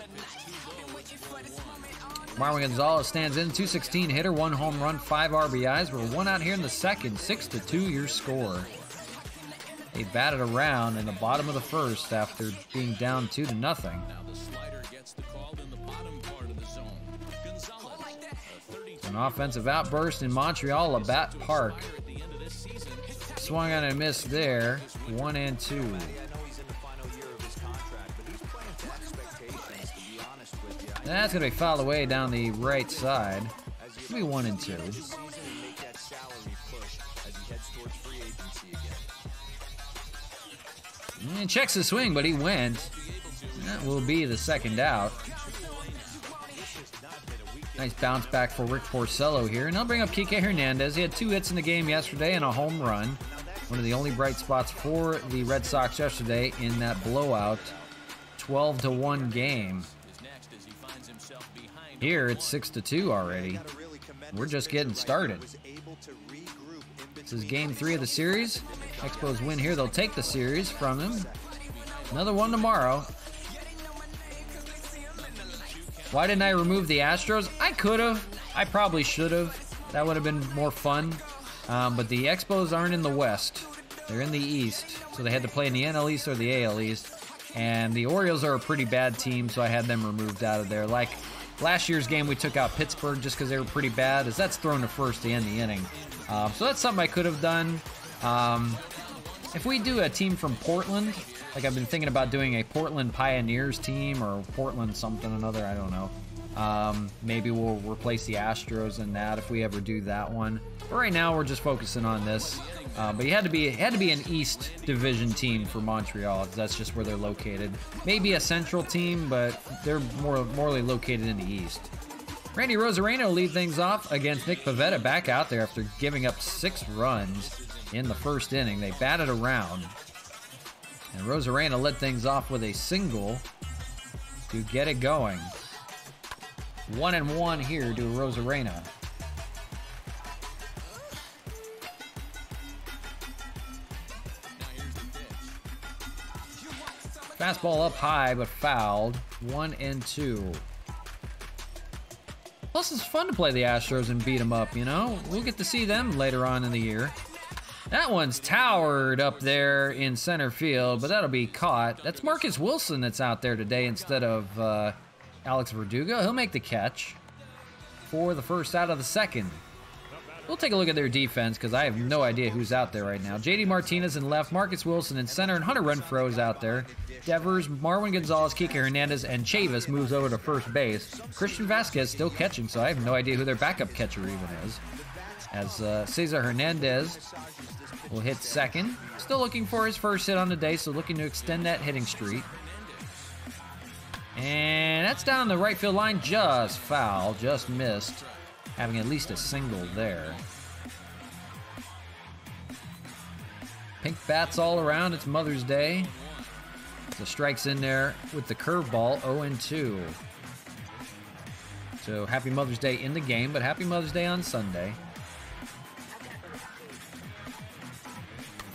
Marwin Gonzalez stands in, 216 hitter, 1 home run, 5 RBIs. We're 1 out here in the second, 6-2 your score. They batted around in the bottom of the first after being down 2-0. An offensive outburst in Montreal, LABATT Park. Swung on and missed there, 1-2. That's going to be fouled away down the right side. It'll be 1-2. And checks the swing, but he went. That will be the second out. Nice bounce back for Rick Porcello here. And I'll bring up Kike Hernandez. He had 2 hits in the game yesterday and a home run. One of the only bright spots for the Red Sox yesterday in that blowout 12-1 game. Here it's 6-2 already. We're just getting started. This is game 3 of the series. Expos win here. They'll take the series from them. Another one tomorrow. Why didn't I remove the Astros? I could have. I probably should have. That would have been more fun. But the Expos aren't in the West. They're in the East. So they had to play in the NL East or the AL East. And the Orioles are a pretty bad team, so I had them removed out of there. Like last year's game, we took out Pittsburgh just because they were pretty bad, as that's thrown to first to end the inning. So that's something I could have done. If we do a team from Portland, like I've been thinking about doing a Portland Pioneers team or Portland something another, I don't know. Maybe we'll replace the Astros in that if we ever do that one. But right now we're just focusing on this. But it had to be an East Division team for Montreal. That's just where they're located. Maybe a Central team, but they're morely located in the East. Randy Rosarena will lead things off against Nick Pivetta, back out there after giving up 6 runs in the first inning. They batted around. And Rosarena led things off with a single to get it going. 1-1 here to Rosarena. Fastball up high, but fouled. 1-2. Plus, it's fun to play the Astros and beat them up, you know? We'll get to see them later on in the year. That one's towered up there in center field, but that'll be caught. That's Marcus Wilson that's out there today instead of Alex Verdugo. He'll make the catch for the first out of the second. We'll take a look at their defense because I have no idea who's out there right now. JD Martinez in left, Marcus Wilson in center, and Hunter Renfroe's out there. Devers, Marwin Gonzalez, Kike Hernandez, and Chavis moves over to first base. Christian Vasquez still catching, so I have no idea who their backup catcher even is. As Cesar Hernandez will hit second. Still looking for his first hit on the day, so looking to extend that hitting streak. And that's down the right field line, just foul, just missed. Having at least a single there. Pink bats all around. It's Mother's Day. The strike's in there with the curveball, 0-2. So happy Mother's Day in the game, but happy Mother's Day on Sunday.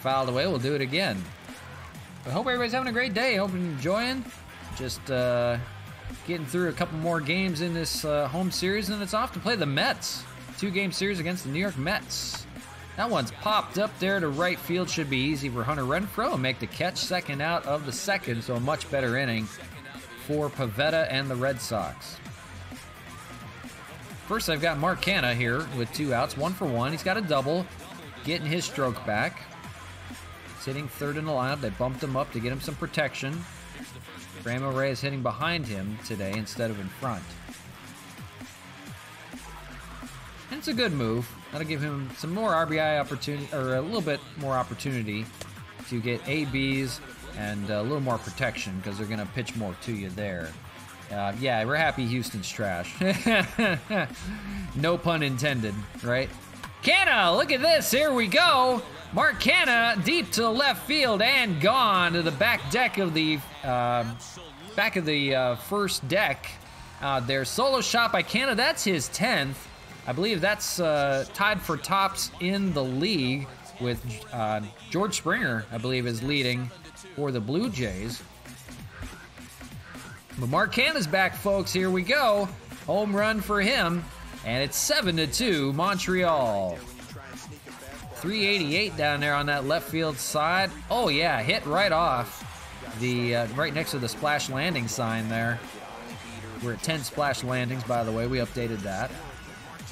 Fouled away. We'll do it again. I hope everybody's having a great day. Hope you're enjoying. Just getting through a couple more games in this home series, and it's off to play the Mets. 2-game series against the New York Mets. That one's popped up there to right field. Should be easy for Hunter Renfroe and make the catch, second out of the second, so a much better inning for Pivetta and the Red Sox. First, I've got Mark Canha here with 2 outs, 1 for 1. He's got a double, getting his stroke back. Sitting third in the lineup. They bumped him up to get him some protection. Franmil Reyes hitting behind him today instead of in front. And it's a good move. That'll give him some more RBI opportunity, or a little bit more opportunity to get ABs and a little more protection because they're going to pitch more to you there. Yeah, we're happy Houston's trash. No pun intended, right? Canha, look at this. Here we go. Mark Canha deep to left field and gone to the back deck of the first deck. Their solo shot by Canha. That's his 10th. I believe that's tied for tops in the league with George Springer, I believe, is leading for the Blue Jays. But Mark Canha's back, folks. Here we go. Home run for him. And it's 7-2 Montreal. 388 down there on that left field side. Oh yeah, hit right off the right next to the splash landing sign there. We're at 10 splash landings, by the way. We updated that.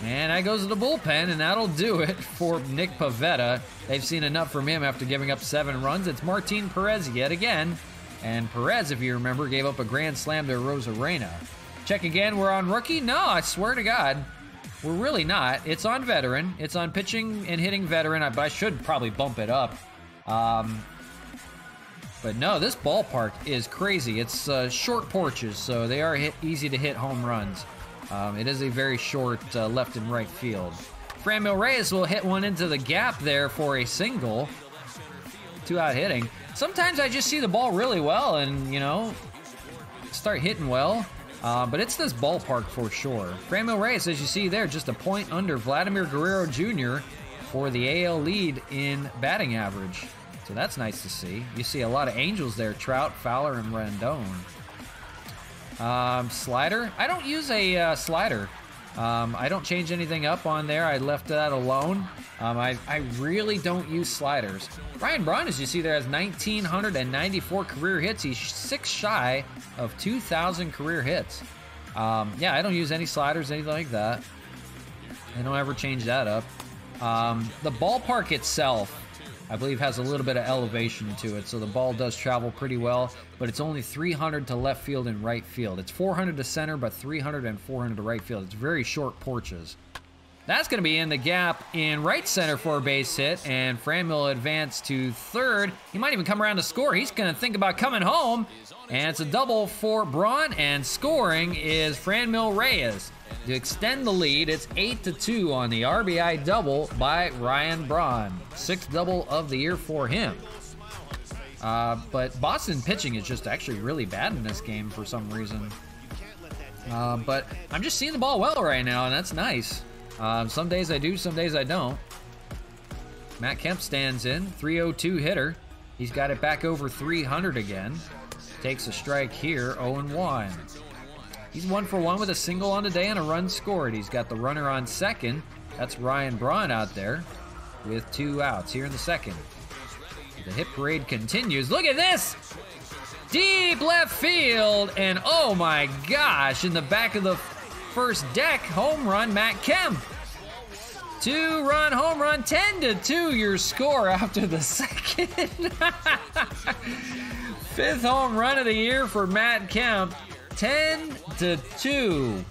And that goes to the bullpen, and that'll do it for Nick Pivetta. They've seen enough from him after giving up 7 runs. It's Martin Perez yet again. And Perez, if you remember, gave up a grand slam to Rosarena. Check again, we're on rookie? No, I swear to God. We're really not. It's on veteran. It's on pitching and hitting veteran. I should probably bump it up. But no, this ballpark is crazy. It's short porches, so they are easy to hit home runs. It is a very short left and right field. Franmil Reyes will hit one into the gap there for a single. 2-out hitting. Sometimes I just see the ball really well and, you know, start hitting well. But it's this ballpark for sure. Franmil Reyes, as you see there, just a point under Vladimir Guerrero Jr. for the AL lead in batting average. So that's nice to see. You see a lot of Angels there, Trout, Fowler, and Rendon. Slider. I don't use a slider. I don't change anything up on there. I left that alone. I really don't use sliders. Ryan Braun, as you see there, has 1,994 career hits. He's 6 shy of 2,000 career hits. Yeah, I don't use any sliders, anything like that. I don't ever change that up. The ballpark itself, I believe, has a little bit of elevation to it, so the ball does travel pretty well, but it's only 300 to left field and right field. It's 400 to center, but 300 and 400 to right field. It's very short porches. That's going to be in the gap in right center for a base hit, and Franmil advance to third. He might even come around to score. He's going to think about coming home, and it's a double for Braun, and scoring is Franmil Reyes. to extend the lead. It's 8-2 on the RBI double by Ryan Braun. 6th double of the year for him. But Boston pitching is just actually really bad in this game for some reason. But I'm just seeing the ball well right now, and that's nice. Some days I do, some days I don't. Matt Kemp stands in, 302 hitter. He's got it back over 300 again. Takes a strike here, 0-1. He's 1 for 1 with a single on the day and a run scored. He's got the runner on second. That's Ryan Braun out there with 2 outs here in the second. The hit parade continues. Look at this! Deep left field, and oh my gosh, in the back of the first deck, home run, Matt Kemp. 2-run home run, 10-2 your score after the second. 5th home run of the year for Matt Kemp, 10-2.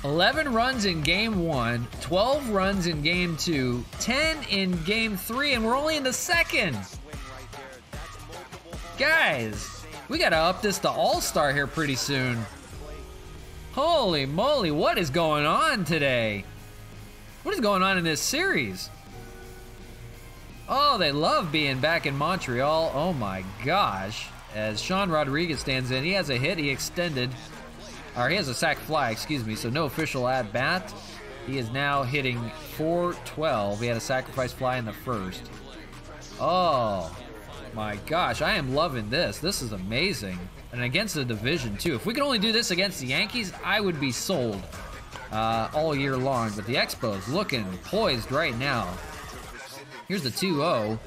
11 runs in game 1, 12 runs in game 2, 10 in game 3, and we're only in the second. Guys, we gotta up this to All-Star here pretty soon. Holy moly, what is going on today? What is going on in this series? Oh, they love being back in Montreal. Oh my gosh. As Sean Rodriguez stands in, he has a hit, he extended. Or he has a sac fly, excuse me, so no official at bat. He is now hitting .412. He had a sacrifice fly in the first. Oh my gosh, I am loving this. This is amazing. And against the division too. If we could only do this against the Yankees, I would be sold all year long. But the Expos looking poised right now. Here's the 2-0.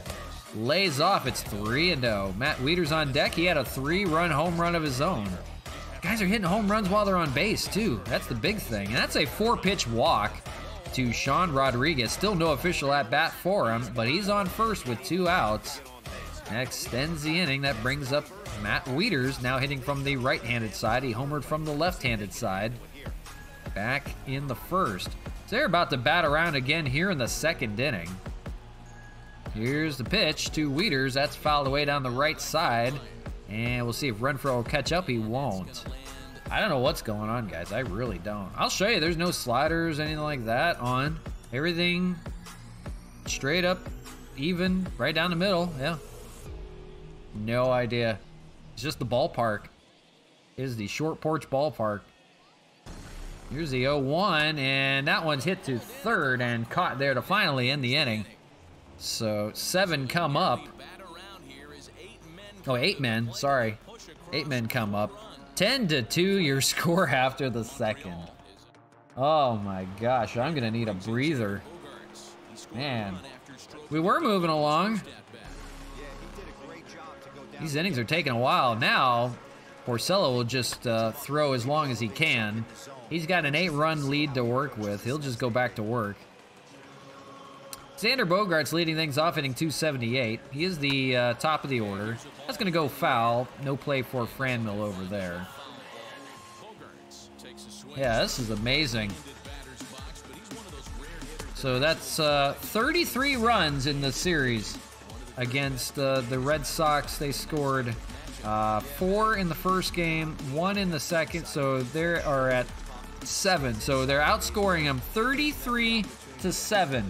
Lays off, it's 3-0. Matt Wieters on deck. He had a 3-run home run of his own. Guys are hitting home runs while they're on base too. That's the big thing. And that's a 4-pitch walk to Sean Rodriguez. Still no official at bat for him, but he's on first with 2 outs. That extends the inning. That brings up Matt Wieters, now hitting from the right-handed side. He homered from the left-handed side. Back in the first. So they're about to bat around again here in the second inning. Here's the pitch to Wieters. That's fouled away down the right side. And we'll see if Renfroe will catch up. He won't. I don't know what's going on, guys. I really don't. I'll show you. There's no sliders, anything like that on. Everything straight up, even, right down the middle. Yeah. No idea. It's just the ballpark. It is the Short Porch Ballpark. Here's the 0-1, and that one's hit to third and caught there to finally end the inning. So 7 come up. Oh, 8 men, sorry. 8 men come up. 10-2 your score after the second. Oh my gosh, I'm gonna need a breather. Man, we were moving along. These innings are taking a while. Now, Porcello will just throw as long as he can. He's got an 8-run lead to work with. He'll just go back to work. Xander Bogaerts leading things off, hitting .278. He is the top of the order. That's going to go foul. No play for Franmil over there. Yeah, this is amazing. So that's 33 runs in the series against the Red Sox. They scored 4 in the first game, 1 in the second, so they are at 7. So they're outscoring them 33-7.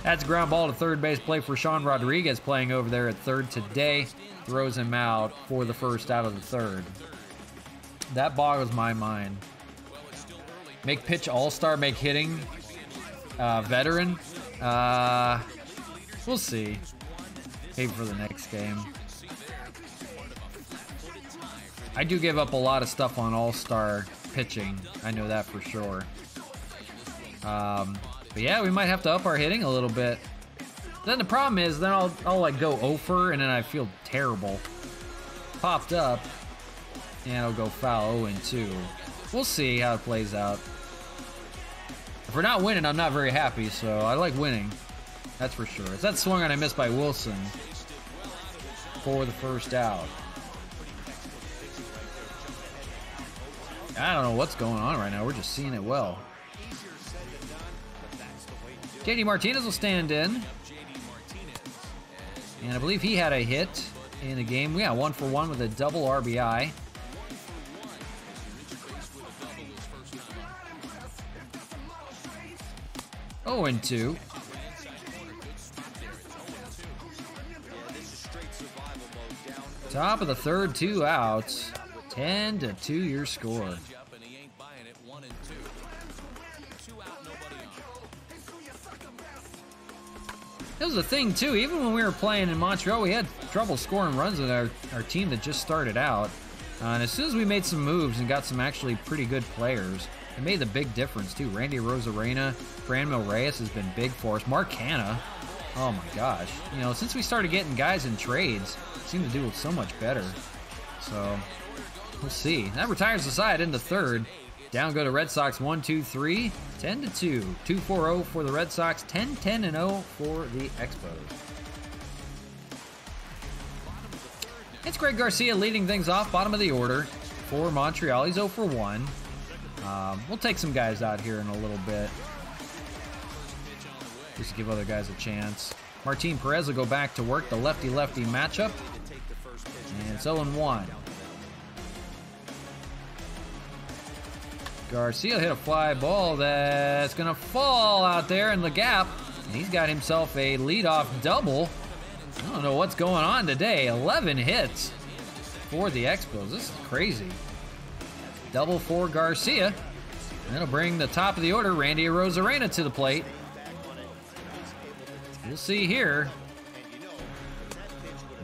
That's ground ball to third base play for Sean Rodriguez playing over there at third today. Throws him out for the first out of the third. That boggles my mind. Make pitch all-star, make hitting veteran. We'll see. Maybe for the next game. I do give up a lot of stuff on all-star pitching. I know that for sure. But yeah, we might have to up our hitting a little bit. Then the problem is, then I'll like go over and then I feel terrible. Popped up, and it'll go foul 0-2. We'll see how it plays out. If we're not winning, I'm not very happy, so I like winning. That's for sure. It's that swung on I missed by Wilson for the first out. I don't know what's going on right now. We're just seeing it well. JD Martinez will stand in. And I believe he had a hit in the game. We got 1 for 1 with a double RBI. 0-2. Top of the third, 2 outs. 10-2 your score. That was the thing too, even when we were playing in Montreal, we had trouble scoring runs with our team that just started out. And as soon as we made some moves and got some actually pretty good players, it made the big difference too. Randy Arozarena, Franmil Reyes has been big for us. Mark Hanna, oh my gosh. You know, since we started getting guys in trades, seem to do it so much better. So, we'll see. That retires the side into third. Down go the Red Sox 1-2-3, 10-2. 2-4-0 for the Red Sox, 10-10-0 for the Expos. It's Greg Garcia leading things off, bottom of the order for Montreal. He's 0 for 1. We'll take some guys out here in a little bit, just to give other guys a chance. Martin Perez will go back to work the lefty-lefty matchup, and it's 0-1. Garcia hit a fly ball that's going to fall out there in the gap. And he's got himself a leadoff double. I don't know what's going on today. 11 hits for the Expos. This is crazy. Double for Garcia. That'll bring the top of the order, Randy Arozarena, to the plate. We'll see here.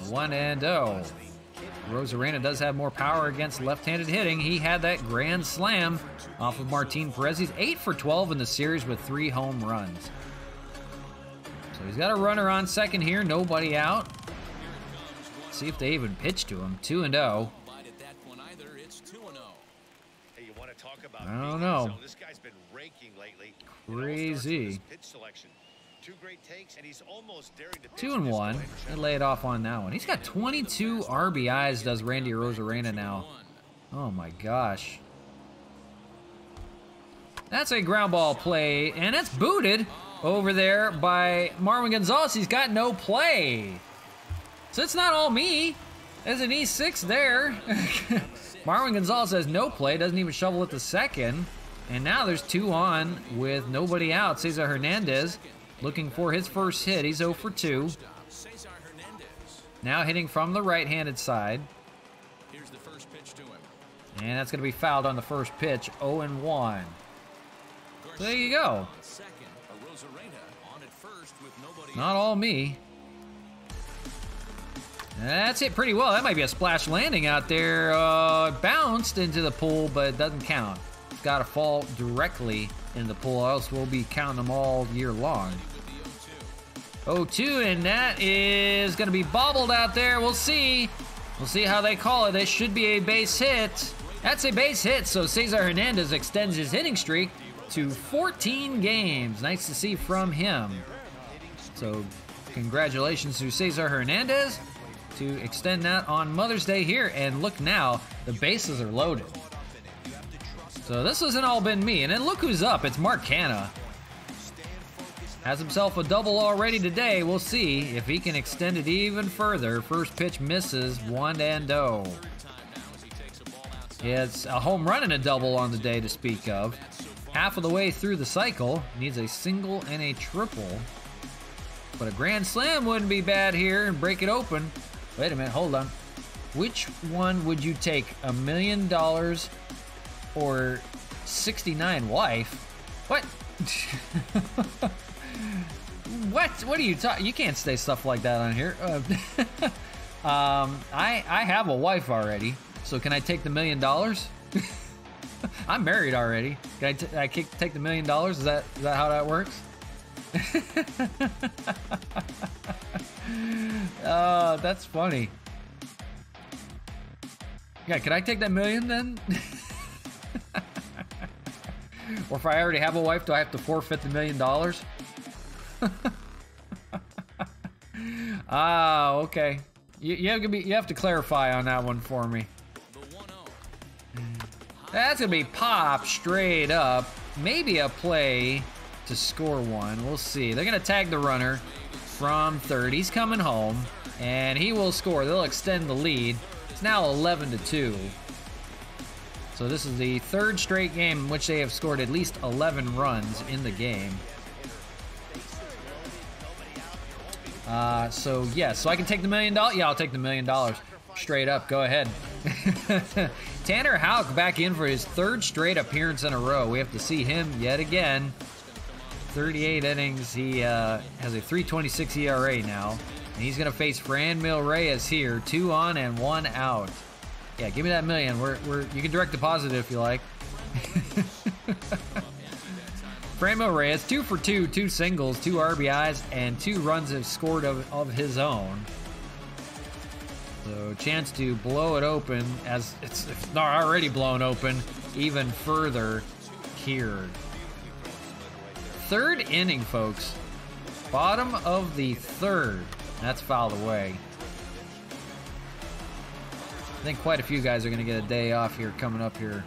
1-0. Arozarena does have more power against left-handed hitting. He had that grand slam off of Martin Perez. He's 8 for 12 in the series with 3 home runs. So he's got a runner on second here, nobody out. See if they even pitch to him. 2-0. I don't know. This guy's been raking lately. Crazy. Pitch selection. 2 great takes, and he's almost daring to pitch 2-1. They lay it off on that one. He's got 22 RBIs, does Randy Arozarena now. Oh my gosh. That's a ground ball play, and it's booted over there by Marwin Gonzalez. He's got no play. So it's not all me. There's an E6 there. Marwin Gonzalez has no play, doesn't even shovel at the second. And now there's 2 on with nobody out. Cesar Hernandez looking for his first hit. He's 0 for 2. Now hitting from the right-handed side. And that's going to be fouled on the first pitch. 0-1. So there you go. Not all me. That's hit pretty well. That might be a splash landing out there. Bounced into the pool, but it doesn't count. It's got to fall directly in the pool, else we'll be counting them all year long. 0-2, and that is going to be bobbled out there. We'll see. We'll see how they call it. This should be a base hit. That's a base hit, so Cesar Hernandez extends his hitting streak to 14 games. Nice to see from him. So congratulations to Cesar Hernandez to extend that on Mother's Day here. And look now, the bases are loaded. So this hasn't all been me. And then look who's up. It's Mark Hanna. Has himself a double already today. We'll see if he can extend it even further. First pitch misses, 1-0. It's a home run and a double on the day to speak of. Half of the way through the cycle. Needs a single and a triple. But a grand slam wouldn't be bad here and break it open. Wait a minute, hold on. Which one would you take? $1 million or 69 wife? What? What are you talking? You can't say stuff like that on here. I have a wife already, so can I take the $1 million? I'm married already. Can I take the $1 million? Is that how that works? Oh, that's funny. Yeah, can I take that $1 million then? Or if I already have a wife, do I have to forfeit the $1 million? Ah, okay. You have to clarify on that one for me. That's gonna be pop straight up. Maybe a play to score one. We'll see. They're gonna tag the runner from third. He's coming home, and he will score. They'll extend the lead. It's now 11-2. So this is the third straight game in which they have scored at least 11 runs in the game. So yeah, so I can take the $1 million. Yeah, I'll take the $1 million straight up. Go ahead. Tanner Houck back in for his 3rd straight appearance in a row. We have to see him yet again. 38 innings. He has a 3.26 ERA now. And he's going to face Franmil Reyes here. 2 on and 1 out. Yeah, give me that $1 million. You can direct deposit it if you like. Franmil Reyes, 2 for 2, 2 singles, 2 RBIs, and 2 runs have scored of his own. So chance to blow it open, as it's not already blown open, even further here. 3rd inning, folks. Bottom of the 3rd. That's fouled away. I think quite a few guys are going to get a day off here coming up here.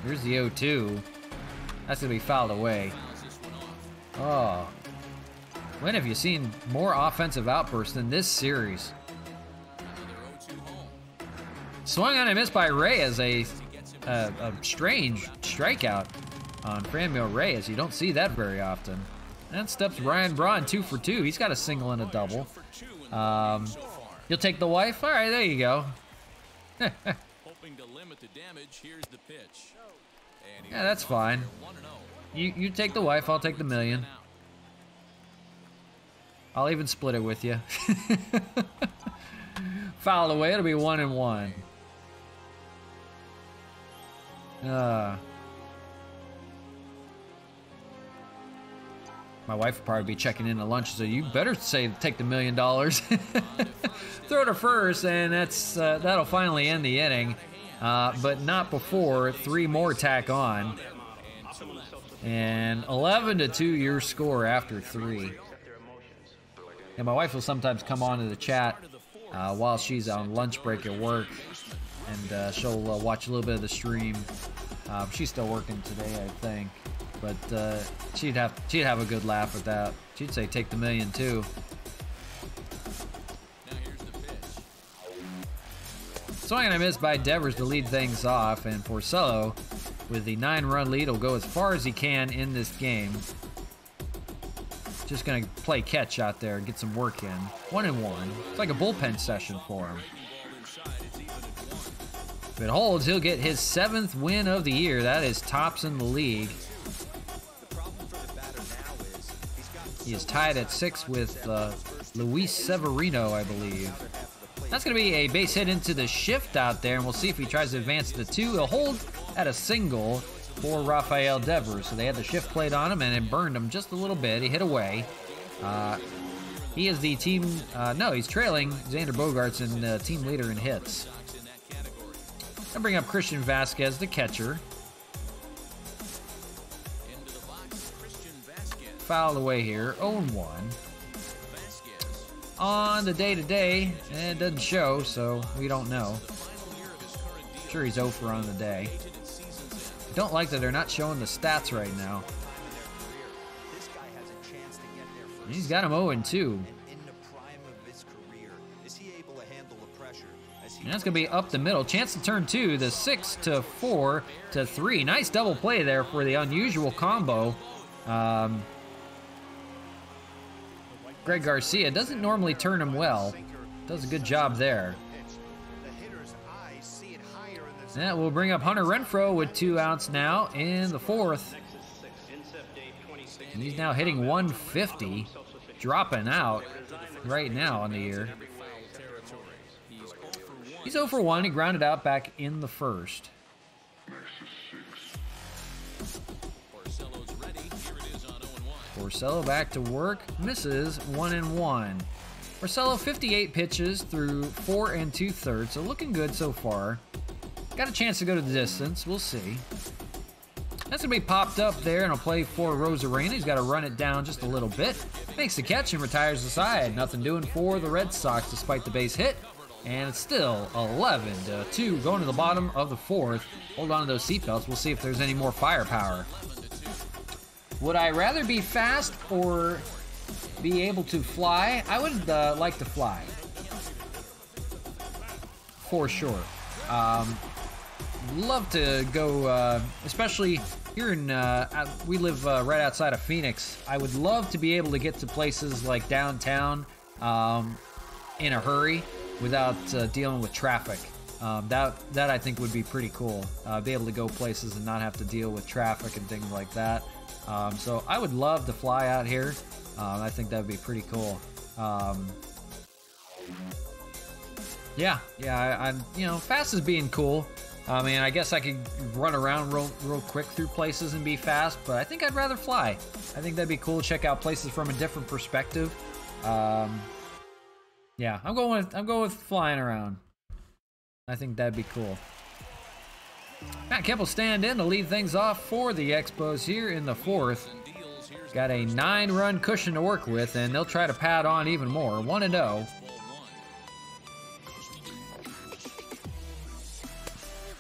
Here's the 0-2. That's going to be fouled away. Oh. When have you seen more offensive outbursts in this series? Swung on and missed by Reyes, a strange strikeout on Franmil Reyes. You don't see that very often. And steps Ryan Braun, 2 for 2. He's got a single and a double. You'll take the wife? All right, there you go. Hoping to limit the damage, here's the pitch. Yeah, that's fine. You take the wife, I'll take the $1 million. I'll even split it with you. Fouled away, it'll be 1 and 1. My wife will probably be checking in at lunch, so you better say take the $1 million. Throw it to first, and that'll finally end the inning. But not before 3 more tack on. And 11-2 your score after 3. And my wife will sometimes come on to the chat while she's on lunch break at work, and she'll watch a little bit of the stream. She's still working today, I think, but she'd have a good laugh at that. She'd say take the $1 million too. Swing and a miss by Devers to lead things off, and Porcello, with the 9-run lead, will go as far as he can in this game. Just gonna play catch out there and get some work in. 1 and 1. It's like a bullpen session for him. If it holds, he'll get his 7th win of the year. That is tops in the league. He is tied at 6 with Luis Severino, I believe. That's going to be a base hit into the shift out there, and we'll see if he tries to advance to 2. He'll hold at a single for Rafael Devers. So they had the shift plate on him, and it burned him just a little bit. He hit away. He is the team... no, he's trailing Xander Bogaerts and team leader in hits. I'll bring up Christian Vasquez, the catcher. Foul away here, 0-1. On the day-to-day, it doesn't show, so we don't know. I'm sure he's 0 for on the day. I don't like that they're not showing the stats right now. He's got him 0-2. And that's going to be up the middle. Chance to turn 2, the 6-4 to 3. Nice double play there for the unusual combo. Greg Garcia doesn't normally turn him well. Does a good job there. That will bring up Hunter Renfroe with 2 outs now in the 4th. And he's now hitting 150, dropping out right now on the year. He's 0 for 1. He grounded out back in the 1st. Porcello back to work, misses 1 and 1. Porcello 58 pitches through 4 2/3, so looking good so far. Got a chance to go to the distance, we'll see. That's gonna be popped up there, and I'll play for Rosarena. He's got to run it down just a little bit. Makes the catch and retires the side. Nothing doing for the Red Sox despite the base hit. And it's still 11-2 going to the bottom of the 4th. Hold on to those seatbelts. We'll see if there's any more firepower. Would I rather be fast or be able to fly? I would like to fly. For sure. Love to go, especially here in, we live right outside of Phoenix. I would love to be able to get to places like downtown in a hurry without dealing with traffic. That I think would be pretty cool. Be able to go places and not have to deal with traffic and things like that. So I would love to fly out here. I think that would be pretty cool. Yeah, I'm, you know, fast is being cool. I mean, I guess I could run around real quick through places and be fast, but I think I'd rather fly. I think that'd be cool. Check out places from a different perspective. Yeah, I'm going with flying around. I think that'd be cool. Matt Kemp will stand in to lead things off for the Expos here in the 4th. Got a 9-run cushion to work with, and they'll try to pad on even more. 1-0.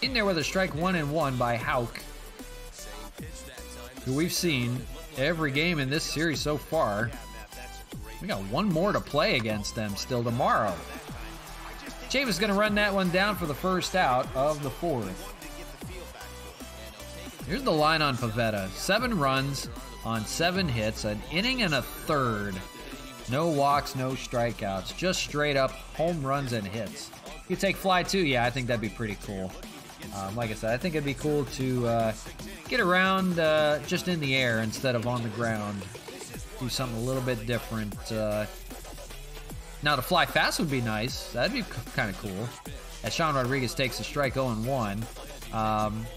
In there with a strike 1-1 by Houck, who we've seen every game in this series so far. We got one more to play against them still tomorrow. Chavis is going to run that one down for the first out of the 4th. Here's the line on Pivetta. 7 runs on 7 hits, an inning and a third. No walks, no strikeouts, just straight up home runs and hits. You take fly too? Yeah, I think that'd be pretty cool. Like I said, I think it'd be cool to get around just in the air instead of on the ground. Do something a little bit different. Now, to fly fast would be nice. That'd be kind of cool. As Sean Rodriguez takes a strike 0-1.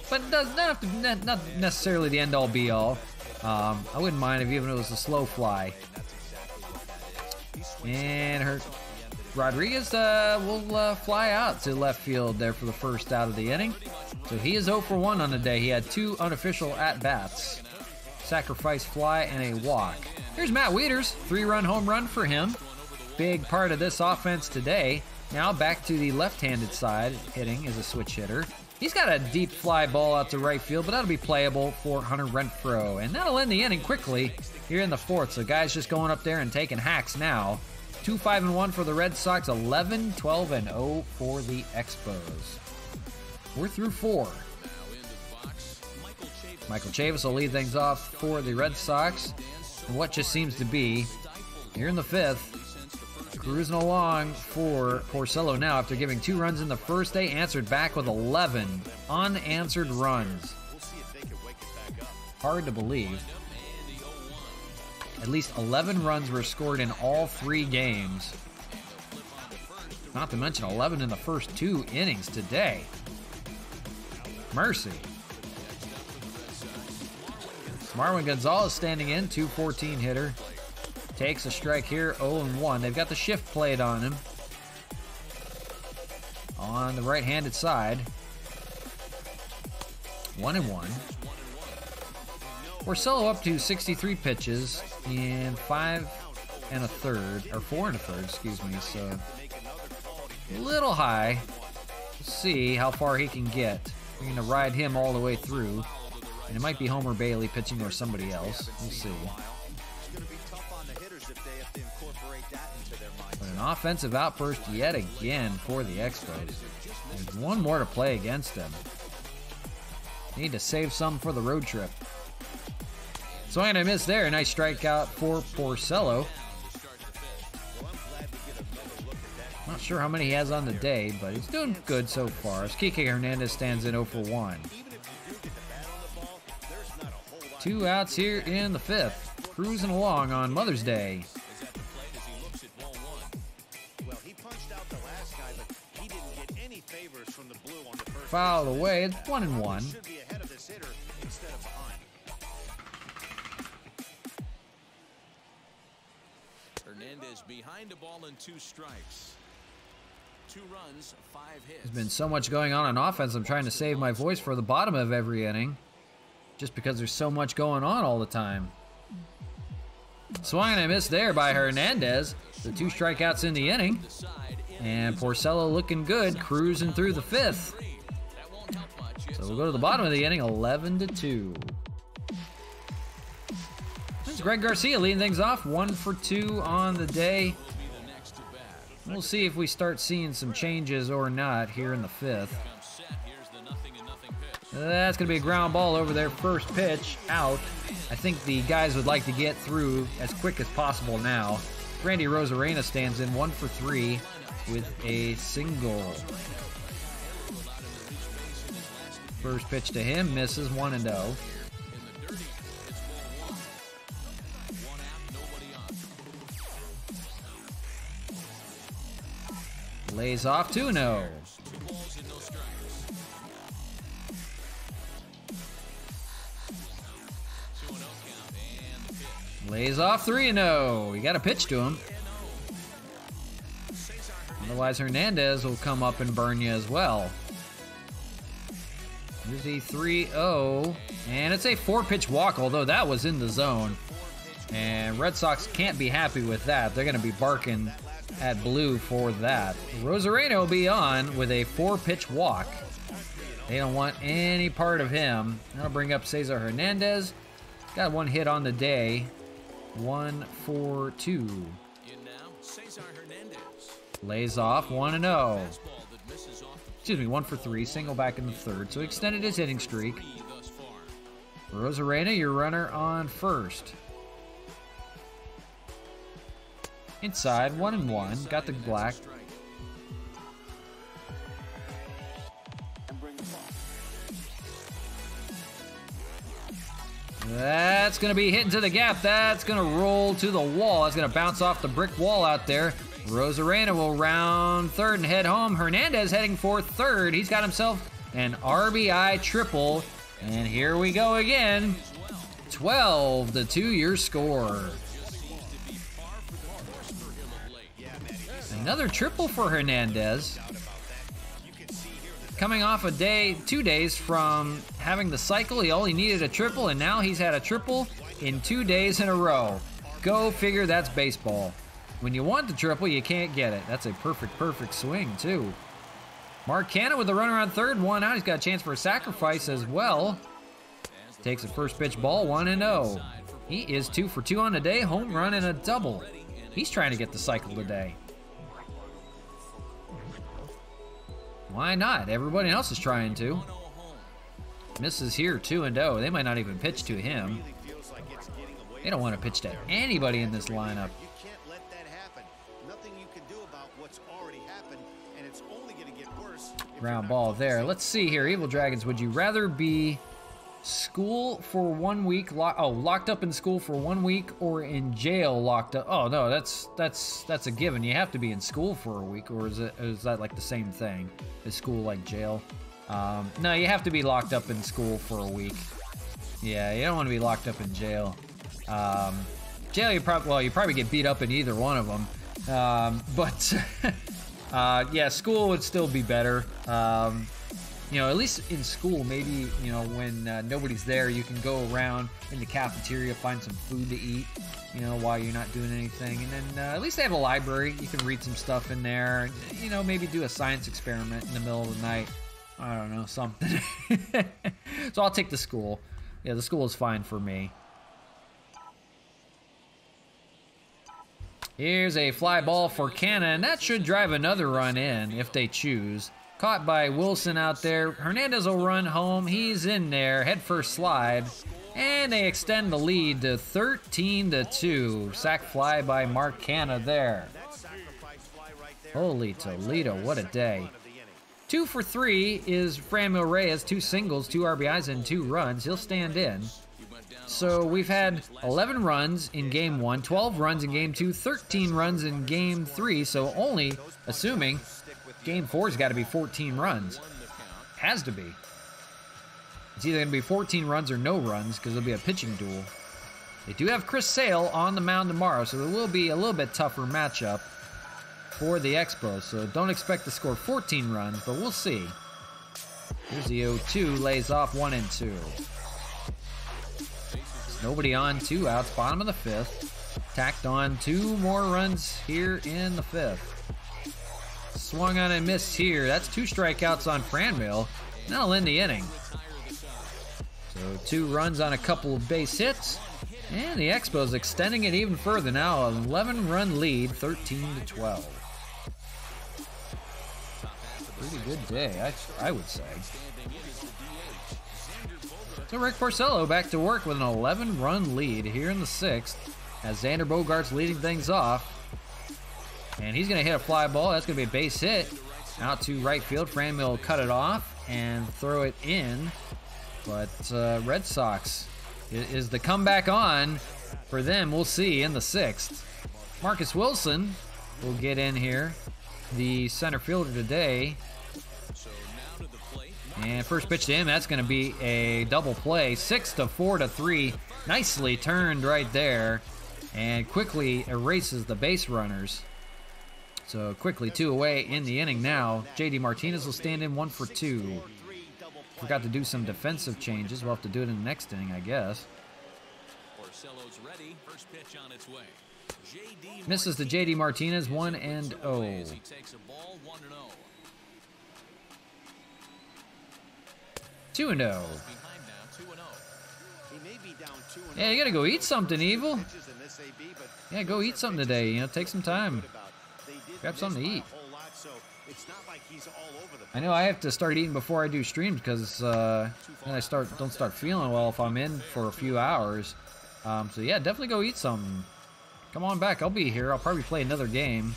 But it does not have to, not necessarily the end-all be-all. I wouldn't mind if even it was a slow fly. And Rodriguez will fly out to left field there for the first out of the inning. So he is 0 for 1 on the day. He had 2 unofficial at-bats. Sacrifice fly and a walk. Here's Matt Wieters, 3-run home run for him. Big part of this offense today. Now back to the left-handed side, hitting as a switch hitter. He's got a deep fly ball out to right field, but that'll be playable for Hunter Renfroe. And that'll end the inning quickly here in the 4th. So guys just going up there and taking hacks now. 2-5-1 for the Red Sox, 11-12-0 for the Expos. We're through 4. Michael Chavis will lead things off for the Red Sox. And what just seems to be, here in the 5th, cruising along for Porcello now after giving 2 runs in the first. They answered back with 11 unanswered runs. Hard to believe. At least 11 runs were scored in all 3 games. Not to mention 11 in the first 2 innings today. Mercy. Marwin Gonzalez standing in, 214 hitter. Takes a strike here, 0-1. They've got the shift played on him. On the right-handed side. 1-1. Porcello up to 63 pitches in 5 1/3, or 4 1/3, excuse me. So a little high. Let's see how far he can get. We're going to ride him all the way through. And it might be Homer Bailey pitching or somebody else. We'll see. But an offensive outburst yet again for the Expos. There's one more to play against them. Need to save some for the road trip. Swing and a miss there. A nice strikeout for Porcello. Not sure how many he has on the day, but he's doing good so far. As Kike Hernandez stands in 0 for 1. 2 outs here in the 5th. Cruising along on Mother's Day. Fouled away. It's 1-1. Hernandez behind a ball and 2 strikes. 2 runs, 5 hits. There's been so much going on offense. I'm trying to save my voice for the bottom of every inning, just because there's so much going on all the time. Swung and a miss there by Hernandez. The 2 strikeouts in the inning. And Porcello looking good, cruising through the 5th. So we'll go to the bottom of the inning, 11-2. This is Greg Garcia leading things off, 1 for 2 on the day. We'll see if we start seeing some changes or not here in the 5th. That's going to be a ground ball over their first pitch, out. I think the guys would like to get through as quick as possible now. Randy Rosarena stands in 1 for 3 with a single. First pitch to him, misses, 1-0. Lays off 2-0. Lays off 3-0. You got to pitch to him. Otherwise, Hernandez will come up and burn you as well. Here's the 3-0. And it's a 4-pitch walk, although that was in the zone. And Red Sox can't be happy with that. They're going to be barking at Blue for that. Rosarena will be on with a 4-pitch walk. They don't want any part of him. That'll bring up Cesar Hernandez. Got 1 hit on the day. 1 for 2. Lays off 1-0. Excuse me, 1 for 3. Single back in the third. So extended his hitting streak. Rosarena, your runner on first. Inside, 1-1. Got the black. That's going to be hit into the gap. That's going to roll to the wall. That's going to bounce off the brick wall out there. Rosarena will round third and head home. Hernandez heading for third. He's got himself an RBI triple. And here we go again. 12-2 your score. Another triple for Hernandez. Coming off a day, 2 days from having the cycle, he only needed a triple, and now he's had a triple in 2 days in a row. Go figure, that's baseball. When you want the triple, you can't get it. That's a perfect swing, too. Mark Canna with the runner on third, 1 out. He's got a chance for a sacrifice as well. Takes a first pitch ball, 1-0. He is 2 for 2 on the day, home run and a double. He's trying to get the cycle today. Why not? Everybody else is trying to. Misses here, 2-0. They might not even pitch to him. They don't want to pitch to anybody in this lineup. You can't let that happen. Nothing you can do about what's already happened, and it's only going to get worse. Ground ball there. Let's see here. Evil Dragons, would you rather be school for 1 week, locked up in school for 1 week, or in jail locked up? Oh no, that's a given. You have to be in school for a week, or is that like the same thing? Is school like jail? No, you have to be locked up in school for a week. Yeah, you don't want to be locked up in jail. Jail, you probably get beat up in either one of them. Yeah, school would still be better. You know, at least in school, maybe, you know, when nobody's there, you can go around in the cafeteria, find some food to eat, you know, while you're not doing anything. And then at least they have a library. You can read some stuff in there. You know, maybe do a science experiment in the middle of the night. I don't know, something. So I'll take the school. Yeah, the school is fine for me. Here's a fly ball for Canna, and that should drive another run in if they choose. Caught by Wilson out there. Hernandez will run home. He's in there. Head first slide. And they extend the lead to 13-2. Sac fly by Mark Canna there. Holy Toledo, what a day. 2 for 3 is Franmil Reyes. 2 singles, 2 RBIs, and 2 runs. He'll stand in. So we've had 11 runs in Game 1, 12 runs in Game 2, 13 runs in Game 3. So only, assuming, Game 4's got to be 14 runs. Has to be. It's either going to be 14 runs or no runs because it'll be a pitching duel. They do have Chris Sale on the mound tomorrow, so it will be a little bit tougher matchup for the Expos. So don't expect to score 14 runs, but we'll see. Here's the 0-2, lays off 1-2. Nobody on, 2 outs, bottom of the 5th. Tacked on 2 more runs here in the 5th. Swung on and missed here. That's 2 strikeouts on Franmil. That'll end the inning. So 2 runs on a couple of base hits. And the Expos extending it even further now. An 11-run lead, 13-12. Pretty good day, I would say. So Rick Porcello back to work with an 11-run lead here in the 6th as Xander Bogaerts leading things off. And he's going to hit a fly ball. That's going to be a base hit out to right field. Franmil will cut it off and throw it in. But Red Sox, is the comeback on for them? We'll see in the 6th. Marcus Wilson will get in here, the center fielder today. And first pitch to him, that's going to be a double play. 6-4-3. Nicely turned right there. And quickly erases the base runners. So quickly 2 away in the inning now. JD Martinez will stand in 1 for 2. Forgot to do some defensive changes. We'll have to do it in the next inning, I guess. Misses to JD Martinez, 1-0. Two and 0. Yeah, you gotta go eat something, Evil. Yeah, go eat something today. You know, take some time. Grab something to eat. I know I have to start eating before I do streams because then I don't start feeling well if I'm in for a few hours. So yeah, definitely go eat something. Come on back. I'll be here. I'll probably play another game.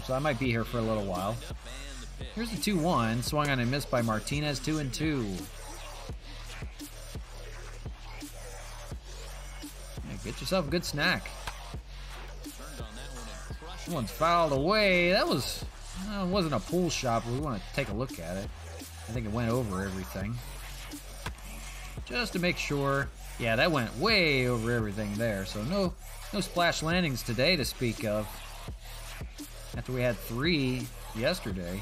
So I might be here for a little while. Here's the 2-1. Swung on and missed by Martinez. 2-2. Yeah, get yourself a good snack. This one's fouled away. That was... it wasn't a pool shot, but we want to take a look at it. I think it went over everything. Just to make sure. Yeah, that went way over everything there. So no splash landings today to speak of. After we had 3 yesterday.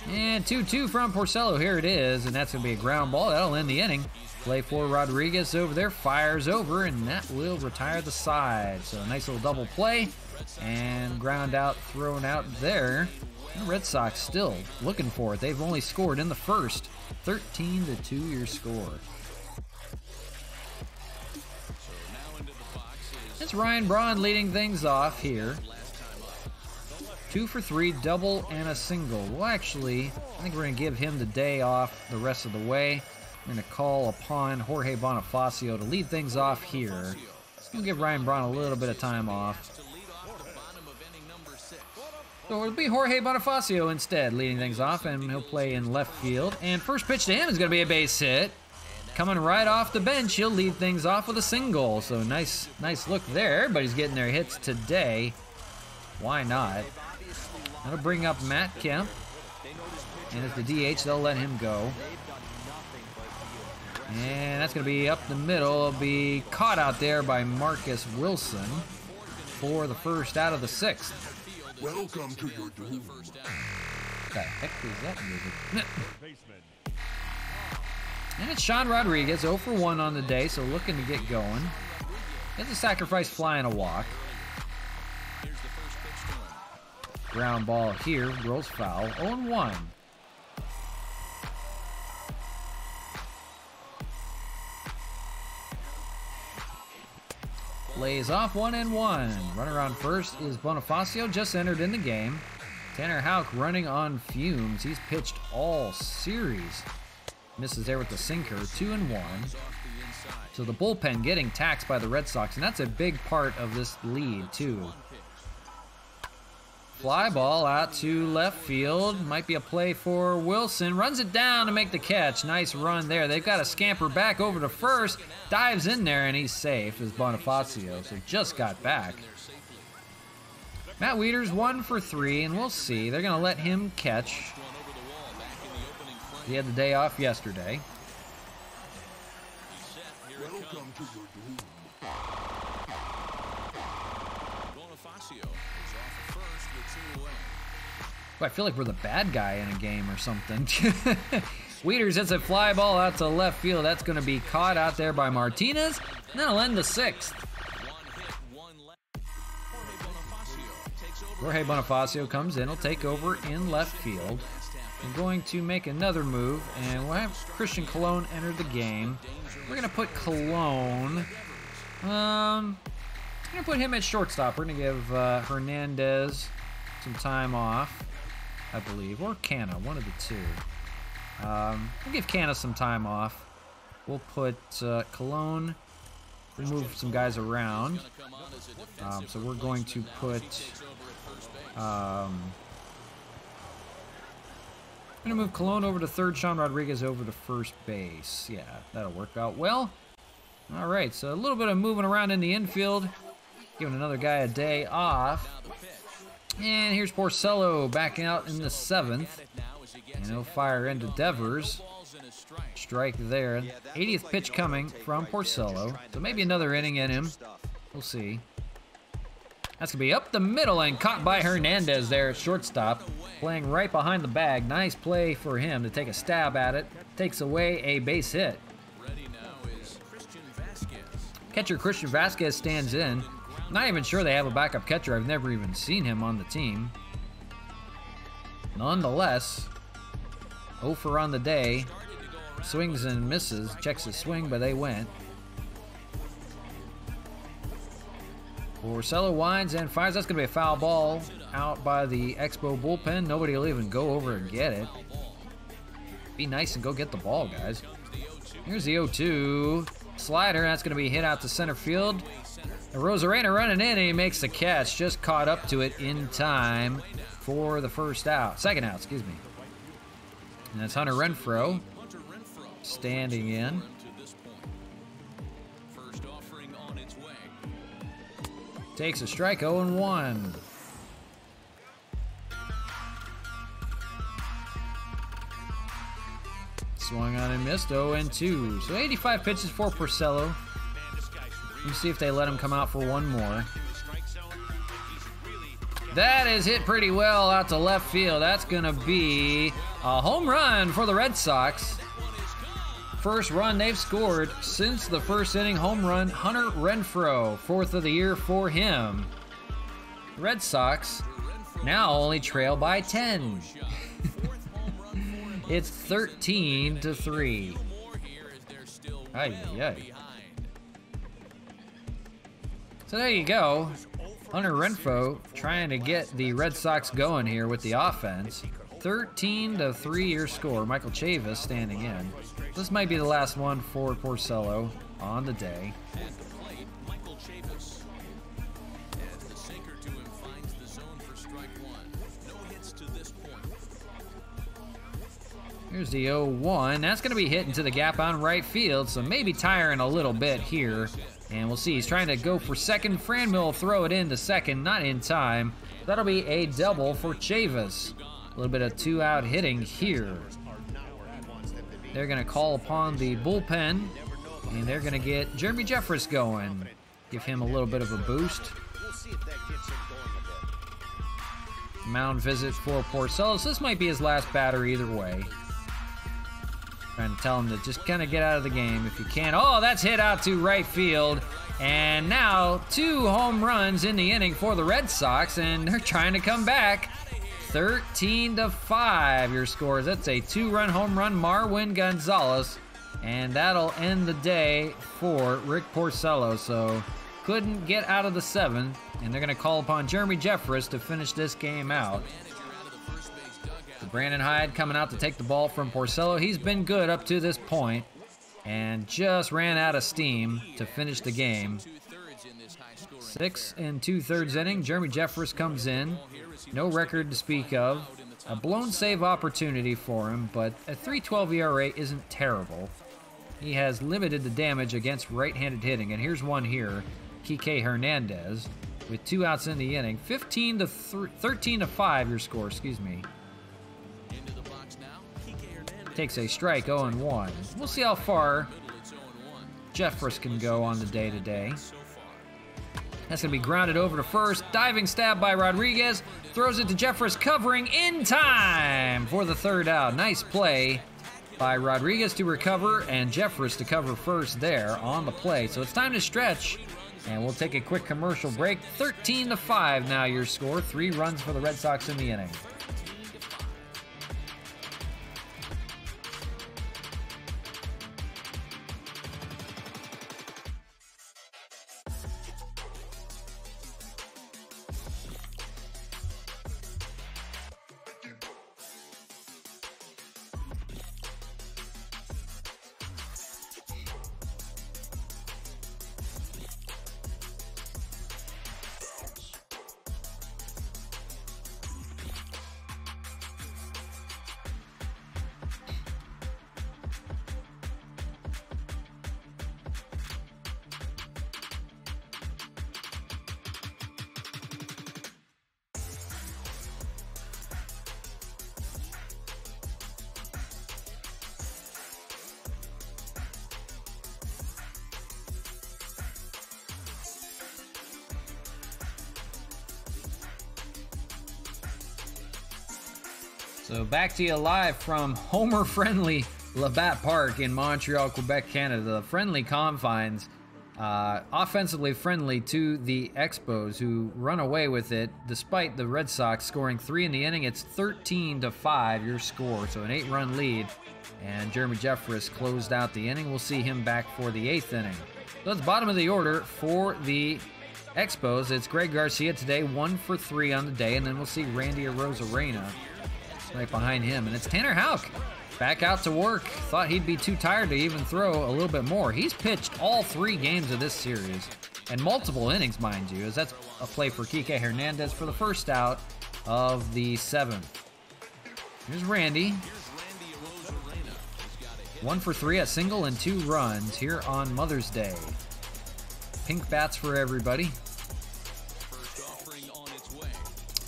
And 2-2 from Porcello. Here it is, and that's going to be a ground ball. That'll end the inning. Play for Rodriguez over there. Fires over, and that will retire the side. So a nice little double play. And ground out, thrown out there. The Red Sox still looking for it. They've only scored in the first. 13-2 your score. It's Ryan Braun leading things off here. 2 for 3, double and a single. Well, actually, I think we're going to give him the day off the rest of the way. We're going to call upon Jorge Bonifacio to lead things off here. We'll give Ryan Braun a little bit of time off. So it'll be Jorge Bonifacio instead leading things off, and he'll play in left field. And first pitch to him is going to be a base hit. Coming right off the bench, he'll lead things off with a single. So nice look there. Everybody's getting their hits today. Why not? That'll bring up Matt Kemp. And as the DH, they'll let him go. And that's going to be up the middle. It'll be caught out there by Marcus Wilson for the first out of the 6th. Welcome to your doom. What the heck is that music? And it's Sean Rodriguez, 0 for 1 on the day, so looking to get going. Gets a sacrifice fly and a walk. Ground ball here, rolls foul, 0-1. Lays off 1-1. Runner on first is Bonifacio, just entered in the game. Tanner Houck running on fumes. He's pitched all series. Misses there with the sinker, 2-1. So the bullpen getting taxed by the Red Sox, and that's a big part of this lead, too. Fly ball out to left field. Might be a play for Wilson. Runs it down to make the catch. Nice run there. They've got to scamper back over to first. Dives in there, and he's safe as Bonifacio. So just got back. Matt Wieters 1 for 3, and we'll see. They're going to let him catch. He had the day off yesterday. Welcome to your doom. I feel like we're the bad guy in a game or something. Wieters hits a fly ball out to left field. That's going to be caught out there by Martinez. And that'll end the 6th. Jorge Bonifacio comes in. He'll take over in left field. We're going to make another move, and we'll have Christian Colon enter the game. We're going to put Colon. I'm going to put him at shortstop. We're going to give Hernandez some time off, I believe, or Canna, one of the two. We'll give Canna some time off. We'll put Cologne. We'll move some guys around. So we're going to put... I'm going to move Cologne over to third, Sean Rodriguez over to first base. Yeah, that'll work out well. All right, so a little bit of moving around in the infield. Giving another guy a day off. And here's Porcello back out in the 7th. And he'll fire into Devers. Strike there. 80th pitch coming from Porcello. So maybe another inning in him. We'll see. That's going to be up the middle and caught by Hernandez there at shortstop. Playing right behind the bag. Nice play for him to take a stab at it. Takes away a base hit. Catcher Christian Vasquez stands in. Not even sure they have a backup catcher. I've never even seen him on the team. Nonetheless, 0 for on the day. Swings and misses. Checks his swing, but they went. Porcello winds and fires. That's going to be a foul ball out by the Expo bullpen. Nobody will even go over and get it. Be nice and go get the ball, guys. Here's the 0-2. Slider. That's going to be hit out to center field. Rosarena running in, and he makes the catch. Just caught up to it in time for the second out, excuse me. And that's Hunter Renfroe standing in. Takes a strike, 0-1. Swung on and missed, 0-2. So 85 pitches for Porcello. Let's see if they let him come out for one more. That is hit pretty well out to left field. That's going to be a home run for the Red Sox. First run they've scored since the first inning. Home run, Hunter Renfroe. 4th of the year for him. Red Sox now only trail by 10. It's 13-3. Ay, ay. So there you go. Hunter Renfroe trying to get the Red Sox going here with the offense. 13-3 your score. Michael Chavis standing in. This might be the last one for Porcello on the day. Here's the 0-1. That's going to be hit into the gap on right field, so maybe tiring a little bit here. And we'll see. He's trying to go for second. Franmil will throw it into second, not in time. That'll be a double for Chavis. A little bit of two-out hitting here. They're going to call upon the bullpen, and they're going to get Jeremy Jeffress going. Give him a little bit of a boost. Mound visit for Porcello. So this might be his last batter either way. Trying to tell him to just kind of get out of the game if you can. Oh, that's hit out to right field. And now 2 home runs in the inning for the Red Sox, and they're trying to come back. 13-5 your scores. That's a 2-run home run, Marwin Gonzalez. And that'll end the day for Rick Porcello. So couldn't get out of the 7th, and they're going to call upon Jeremy Jeffress to finish this game out. Brandon Hyde coming out to take the ball from Porcello. He's been good up to this point and just ran out of steam to finish the game. 6 2/3 inning. Jeremy Jeffress comes in. No record to speak of. A blown save opportunity for him, but a 3.12 ERA isn't terrible. He has limited the damage against right-handed hitting, and here's one here. Kike Hernandez with 2 outs in the inning. 13-5 your score, excuse me. Takes a strike, 0-1. We'll see how far Jeffress can go on the day today. That's going to be grounded over to first. Diving stab by Rodriguez. Throws it to Jeffress, covering in time for the 3rd out. Nice play by Rodriguez to recover and Jeffress to cover first there on the play. So it's time to stretch, and we'll take a quick commercial break. 13-5 now your score. 3 runs for the Red Sox in the inning. So back to you live from Homer-friendly LABATT Park in Montreal, Quebec, Canada. The friendly confines, offensively friendly to the Expos, who run away with it despite the Red Sox scoring 3 in the inning. It's 13-5 your score, so an 8-run lead. And Jeremy Jeffress closed out the inning. We'll see him back for the 8th inning. So it's bottom of the order for the Expos. It's Greg Garcia today, 1 for 3 on the day, and then we'll see Randy Arozarena right behind him. And it's Tanner Houck back out to work. Thought he'd be too tired to even throw a little bit more. He's pitched all 3 games of this series, and multiple innings, mind you, as that's a play for Kike Hernandez for the first out of the 7th. Here's Randy. 1 for 3, a single and 2 runs here on Mother's Day. Pink bats for everybody.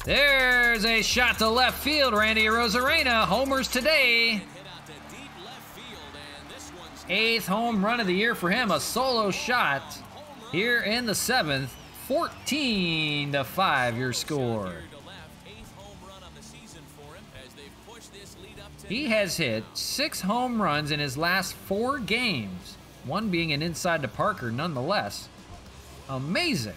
There's a shot to left field. Randy Arozarena homers today. 8th home run of the year for him. A solo shot here in the 7th. 14-5 your score. He has hit 6 home runs in his last 4 games. One being an inside to Parker nonetheless. Amazing.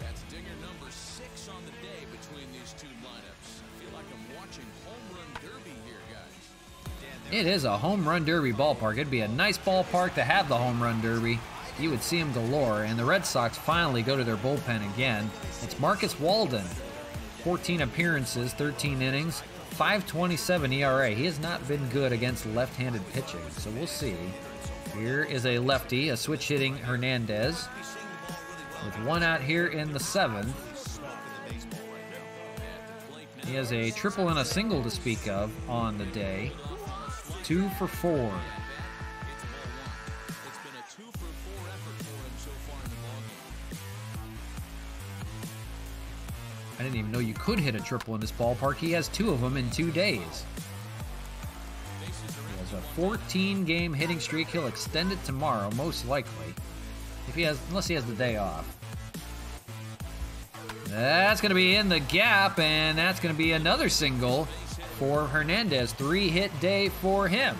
That's dinger number 6 on the day between these two lineups. I feel like I'm watching home run derby here, guys. It is a home run derby ballpark. It'd be a nice ballpark to have the home run derby. You would see them galore. And the Red Sox finally go to their bullpen again. It's Marcus Walden. 14 appearances, 13 innings, 5.27 ERA. He has not been good against left-handed pitching, so we'll see. Here is a lefty, a switch-hitting Hernandez, with 1 out here in the 7th. He has a triple and a single to speak of on the day. 2 for 4. It's been a 2 for 4 effort for him so far in the ballgame. I didn't even know you could hit a triple in this ballpark. He has 2 of them in 2 days. He has a 14-game hitting streak. He'll extend it tomorrow, most likely, unless he has the day off. That's going to be in the gap, and that's going to be another single for Hernandez. 3-hit day for him.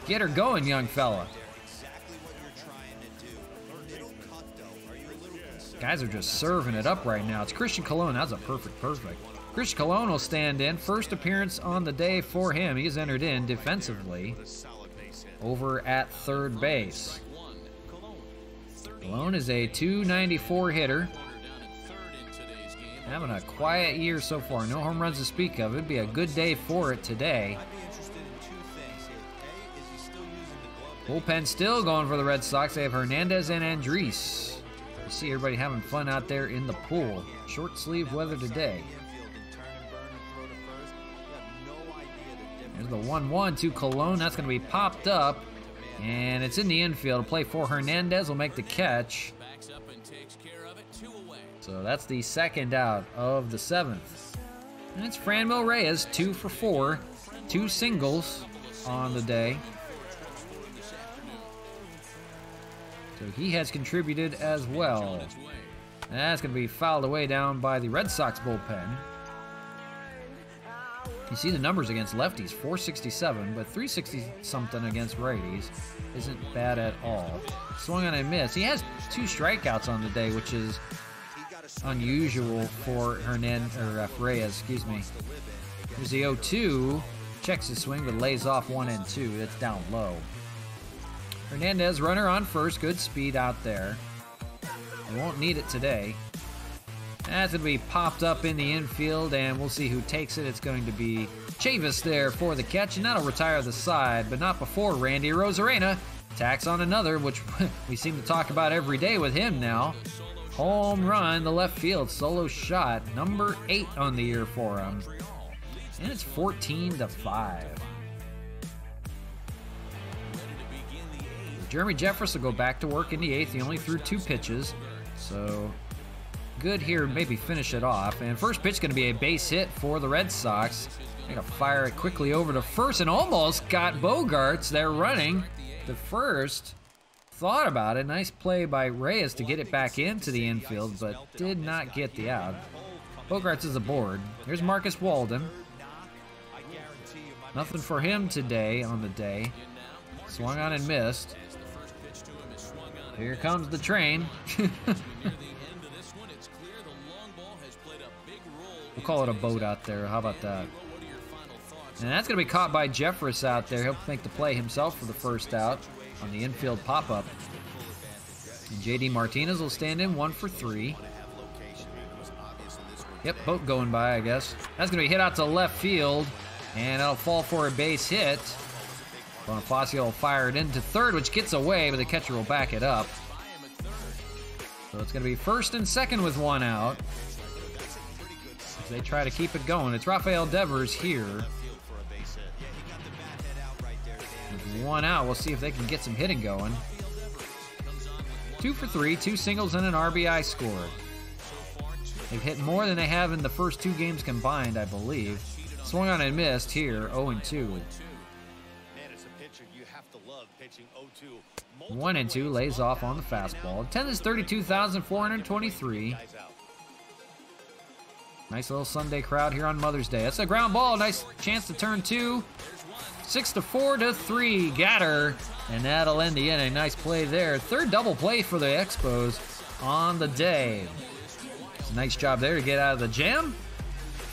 Get her going, young fella. Guys are just serving it up right now. It's Christian Colon. That's a perfect. Christian Colon will stand in. First appearance on the day for him. He's entered in defensively over at third base. Colon is a .294 hitter. Having a quiet year so far. No home runs to speak of. It'd be a good day for it today. Bullpen still going for the Red Sox. They have Hernandez and Andres. You see everybody having fun out there in the pool. Short sleeve weather today. There's the 1-1 to Colon. That's going to be popped up. And it's in the infield. A play for Hernandez will make the catch. So that's the 2nd out of the 7th. And it's Franmil Reyes, 2 for 4. 2 singles on the day. So he has contributed as well. That's going to be fouled away down by the Red Sox bullpen. You see the numbers against lefties, 467, but 360-something against righties isn't bad at all. Swung on a miss. He has 2 strikeouts on the day, which is unusual for Reyes, excuse me. Here's the 0-2. Checks his swing, but lays off 1 and 2. That's down low. Hernandez, runner on first. Good speed out there. They won't need it today. That's going to be popped up in the infield, and we'll see who takes it. It's going to be Chavis there for the catch, and that'll retire the side, but not before Randy Arozarena tacks on another, which we seem to talk about every day with him now. Home run, the left field solo shot, number 8 on the year for him. And it's 14-5. Jeremy Jeffress will go back to work in the 8th. He only threw 2 pitches, so good here, maybe finish it off. And first pitch going to be a base hit for the Red Sox. They're going to fire it quickly over to first and almost got Bogarts. They're running to first. Thought about it. Nice play by Reyes to get it back into the infield, but did not get the out. Bogarts is aboard. Here's Marcus Walden. Nothing for him today on the day. Swung on and missed. Here comes the train. We'll call it a boat out there. How about that? And that's going to be caught by Jeffress out there. He'll make the play himself for the first out on the infield pop-up. And J.D. Martinez will stand in 1 for 3. Yep, boat going by, I guess. That's going to be hit out to left field, and it'll fall for a base hit. Bonifacio will fire it into third, which gets away, but the catcher will back it up. So it's going to be first and second with 1 out. As they try to keep it going. It's Rafael Devers here. With 1 out, we'll see if they can get some hitting going. 2 for 3, 2 singles and an RBI scored. They've hit more than they have in the first 2 games combined, I believe. Swung on and missed here, 0-2. 1-2, lays off on the fastball. Attendance 32,423. Nice little Sunday crowd here on Mother's Day. That's a ground ball, nice chance to turn 2. 6-4-3, Gatter, and that'll end the inning. Nice play there. Third double play for the Expos on the day. It's a nice job there to get out of the jam.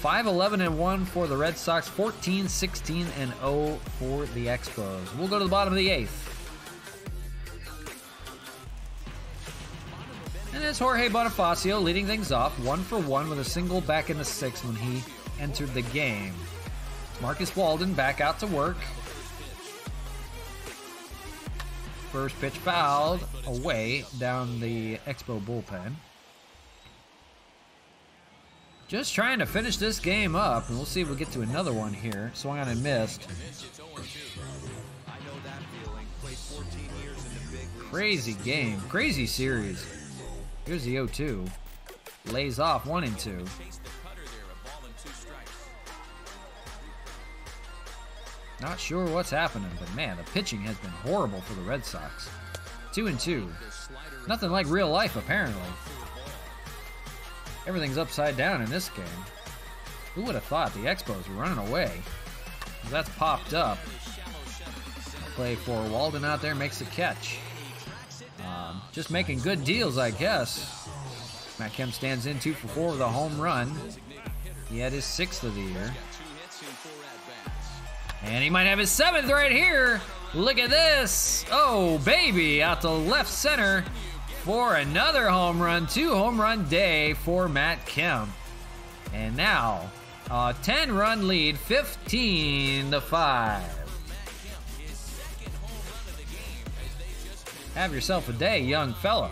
5-11-1 for the Red Sox, 14-16-0 for the Expos. We'll go to the bottom of the 8th. And it's Jorge Bonifacio leading things off, 1 for 1 with a single back in the 6th when he entered the game. Marcus Walden back out to work. First pitch fouled away down the Expo bullpen. Just trying to finish this game up, and we'll see if we get to another one here. Swung on and missed. Crazy game, crazy series. Here's the 0-2. Lays off 1-2. Not sure what's happening, but man, the pitching has been horrible for the Red Sox. 2-2. Nothing like real life, apparently. Everything's upside down in this game. Who would have thought the Expos were running away? That's popped up. Play for Walden out there, makes the catch. Just making good deals, I guess. Matt Kemp stands in 2 for 4 with a home run. He had his 6th of the year. And he might have his 7th right here. Look at this. Oh, baby, out to left center for another home run. 2 home run day for Matt Kemp. And now, a 10-run lead, 15-5. Have yourself a day, young fella.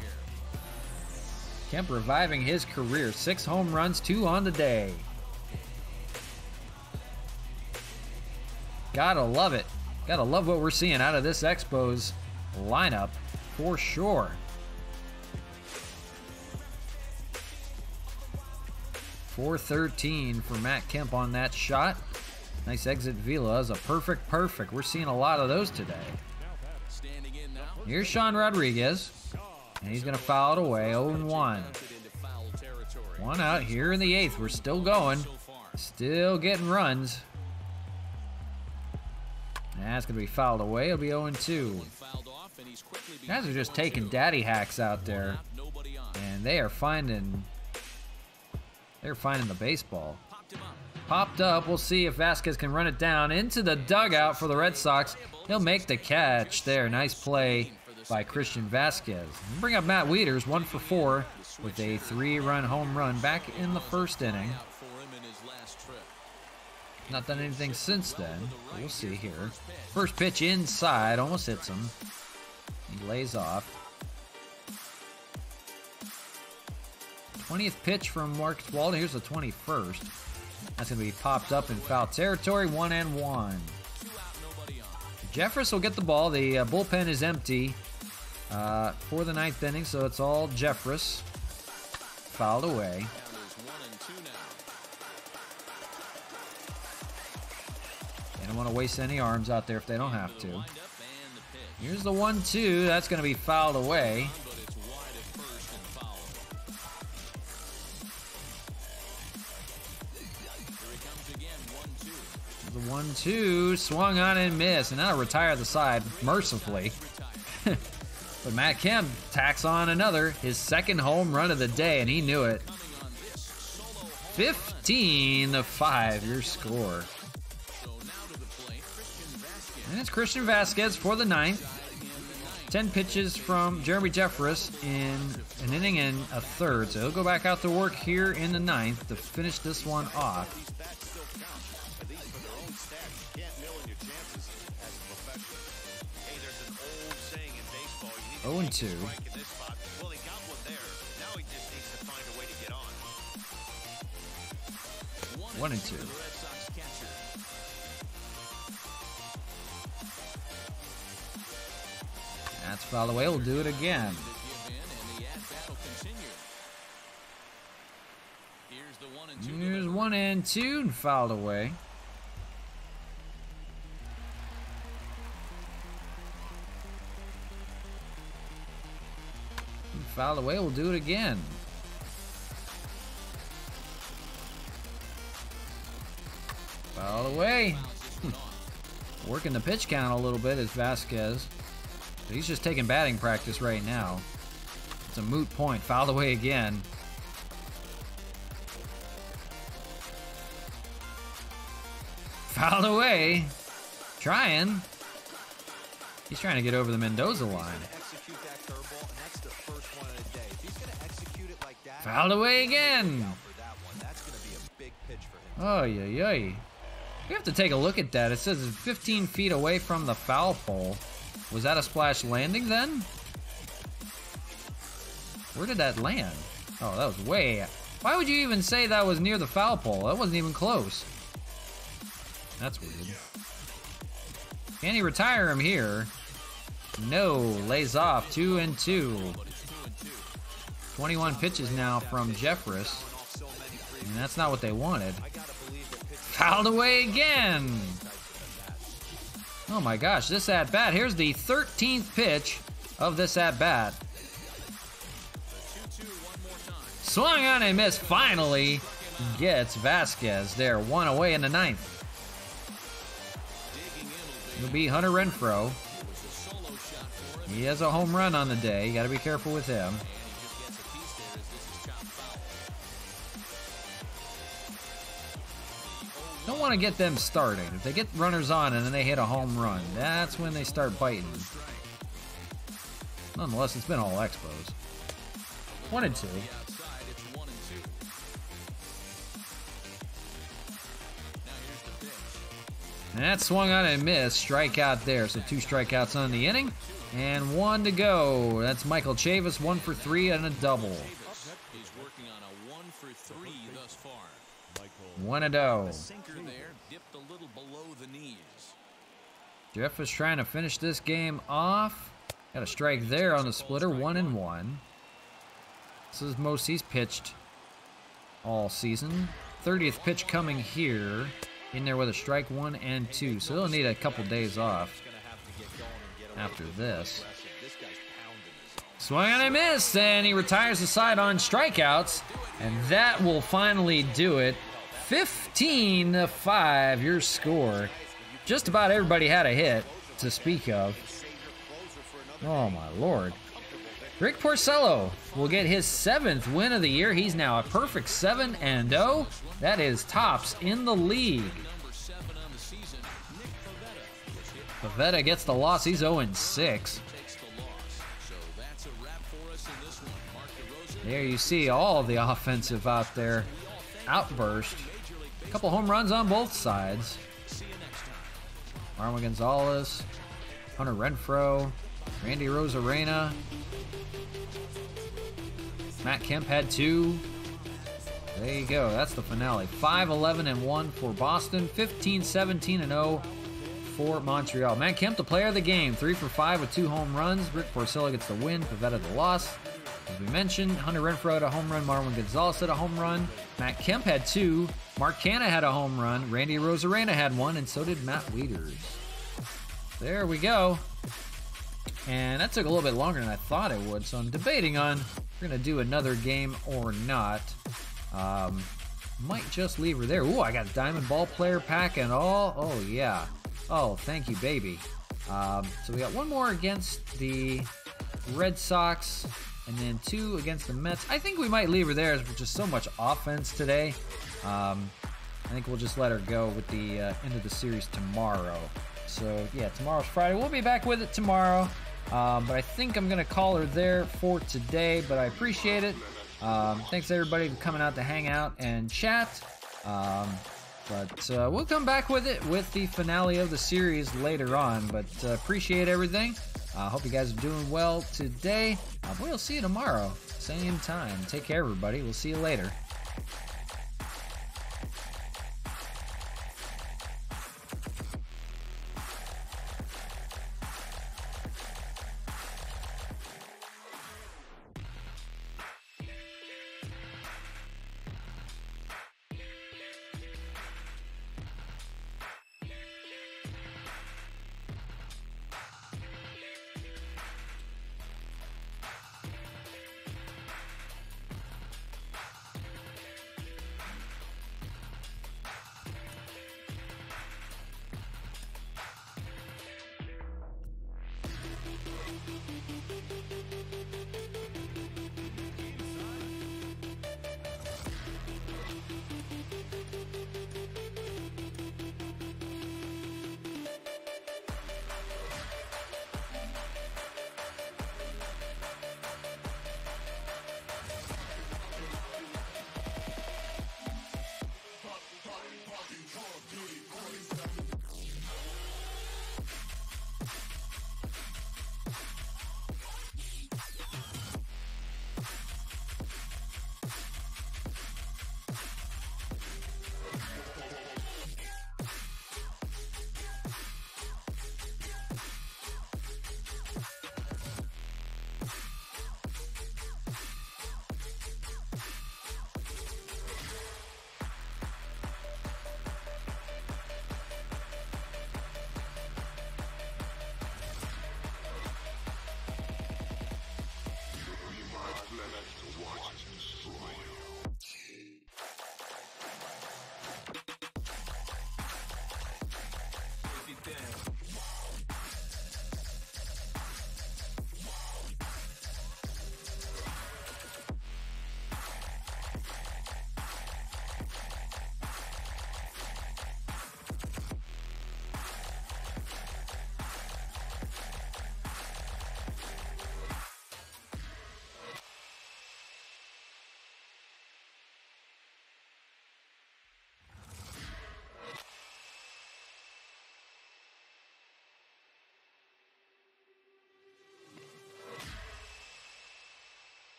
Kemp reviving his career. 6 home runs, 2 on the day. Gotta love it. Gotta love what we're seeing out of this Expos lineup, for sure. .413 for Matt Kemp on that shot. Nice exit velo. That's a perfect. We're seeing a lot of those today. Here's Sean Rodriguez, and he's going to foul it away, 0-1. 1 out here in the 8th. We're still going. Still getting runs. That's going to be fouled away. It'll be 0-2. Guys are just taking daddy hacks out there, and they are finding... They're finding the baseball. Popped up. We'll see if Vasquez can run it down into the dugout for the Red Sox. He'll make the catch there. Nice play by Christian Vasquez. We'll bring up Matt Wieters, 1 for 4 with a 3-run home run back in the first inning. Not done anything since then. But we'll see here. First pitch inside. Almost hits him. He lays off. 20th pitch from Marcus Walden. Here's the 21st. That's going to be popped up in foul territory. 1-1. Jeffress will get the ball. The bullpen is empty for the 9th inning, so it's all Jeffress. Fouled away. They don't want to waste any arms out there if they don't have to. Here's the 1-2. That's going to be fouled away. The 1-2, swung on and missed, and that'll retire the side mercifully. But Matt Kemp tacks on another, his second home run of the day, and he knew it. 15-5, your score. And it's Christian Vasquez for the ninth. 10 pitches from Jeremy Jeffress in an inning and a third. So he'll go back out to work here in the ninth to finish this one off. 0-2. Well, he got one there. Now he just needs to find a way to get on. 1-2. That's fouled away. We'll do it again. Here's 1-2 and fouled away. Fouled away. We'll do it again. Fouled away. Working the pitch count a little bit is Vasquez. But he's just taking batting practice right now. It's a moot point. Fouled away again. Fouled away. Trying. He's trying to get over the Mendoza line. Fouled away again. Oh, yeah. We have to take a look at that. It says it's 15 feet away from the foul pole. Was that a splash landing then? Where did that land? Oh, that was way... Why would you even say that was near the foul pole? That wasn't even close. That's weird. Can he retire him here? No. Lays off. 2-2. 21 pitches now from Jeffress. And that's not what they wanted. Fouled away again. Oh my gosh, this at-bat. Here's the 13th pitch of this at-bat. Swung on and missed. Finally gets Vasquez there. One away in the ninth. It'll be Hunter Renfroe. He has a home run on the day. You got to be careful with him. Don't want to get them started. If they get runners on and then they hit a home run, that's when they start biting. Nonetheless, it's been all Expos. 1-2. And that swung on and missed. Strikeout there. So 2 strikeouts on the inning. And 1 to go. That's Michael Chavis, 1 for 3 and a double. He's working on a 1 for 3 thus far. 1-0. Sinker there, dipped a little below the knees. Jeff is trying to finish this game off. Got a strike there on the splitter, 1-1. This is the most he's pitched all season. 30th pitch coming here. In there with a strike, 1 and 2. So he'll need a couple days off after this. Swung on and missed, and he retires the side on strikeouts. And that will finally do it. 15-5, your score. Just about everybody had a hit to speak of. Oh my lord. Rick Porcello will get his 7th win of the year. He's now a perfect 7-0. That is tops in the league. Pavetta gets the loss. He's 0-6. There you see all the offensive out there. Outburst. A couple home runs on both sides. Marwin Gonzalez, Hunter Renfroe, Randy Rosarena. Matt Kemp had 2. There you go. That's the finale. 5-11-1 for Boston. 15-17-0 for Montreal. Matt Kemp, the player of the game. 3 for 5 with 2 home runs. Rick Porcello gets the win. Pavetta the loss. As we mentioned, Hunter Renfroe had a home run. Marwin Gonzalez had a home run. Matt Kemp had 2. Mark Canha had a home run. Randy Rosarena had 1, and so did Matt Wieters. There we go. And that took a little bit longer than I thought it would, so I'm debating on if we're going to do another game or not. Might just leave her there. Ooh, I got a Diamond Ball player pack and all. Oh, yeah. Oh, thank you, baby. So we got one more against the Red Sox and then 2 against the Mets. I think we might leave her there. There's just so much offense today. I think we'll just let her go with the end of the series tomorrow. So, yeah, tomorrow's Friday. We'll be back with it tomorrow. But I think I'm going to call her there for today. But I appreciate it. Thanks, everybody, for coming out to hang out and chat. But we'll come back with it with the finale of the series later on. But appreciate everything. Hope you guys are doing well today. We'll see you tomorrow. Same time. Take care, everybody. We'll see you later.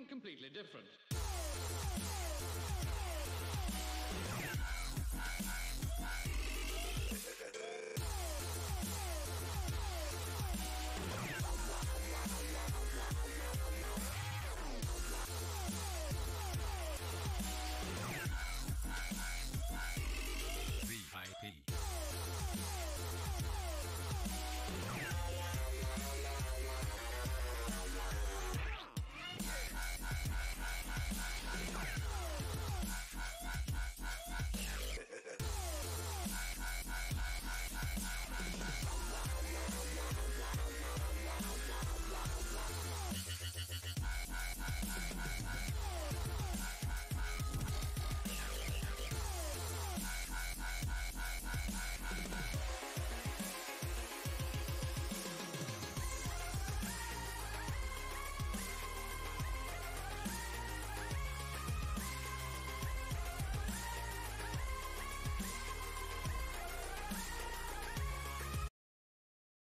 Completely different.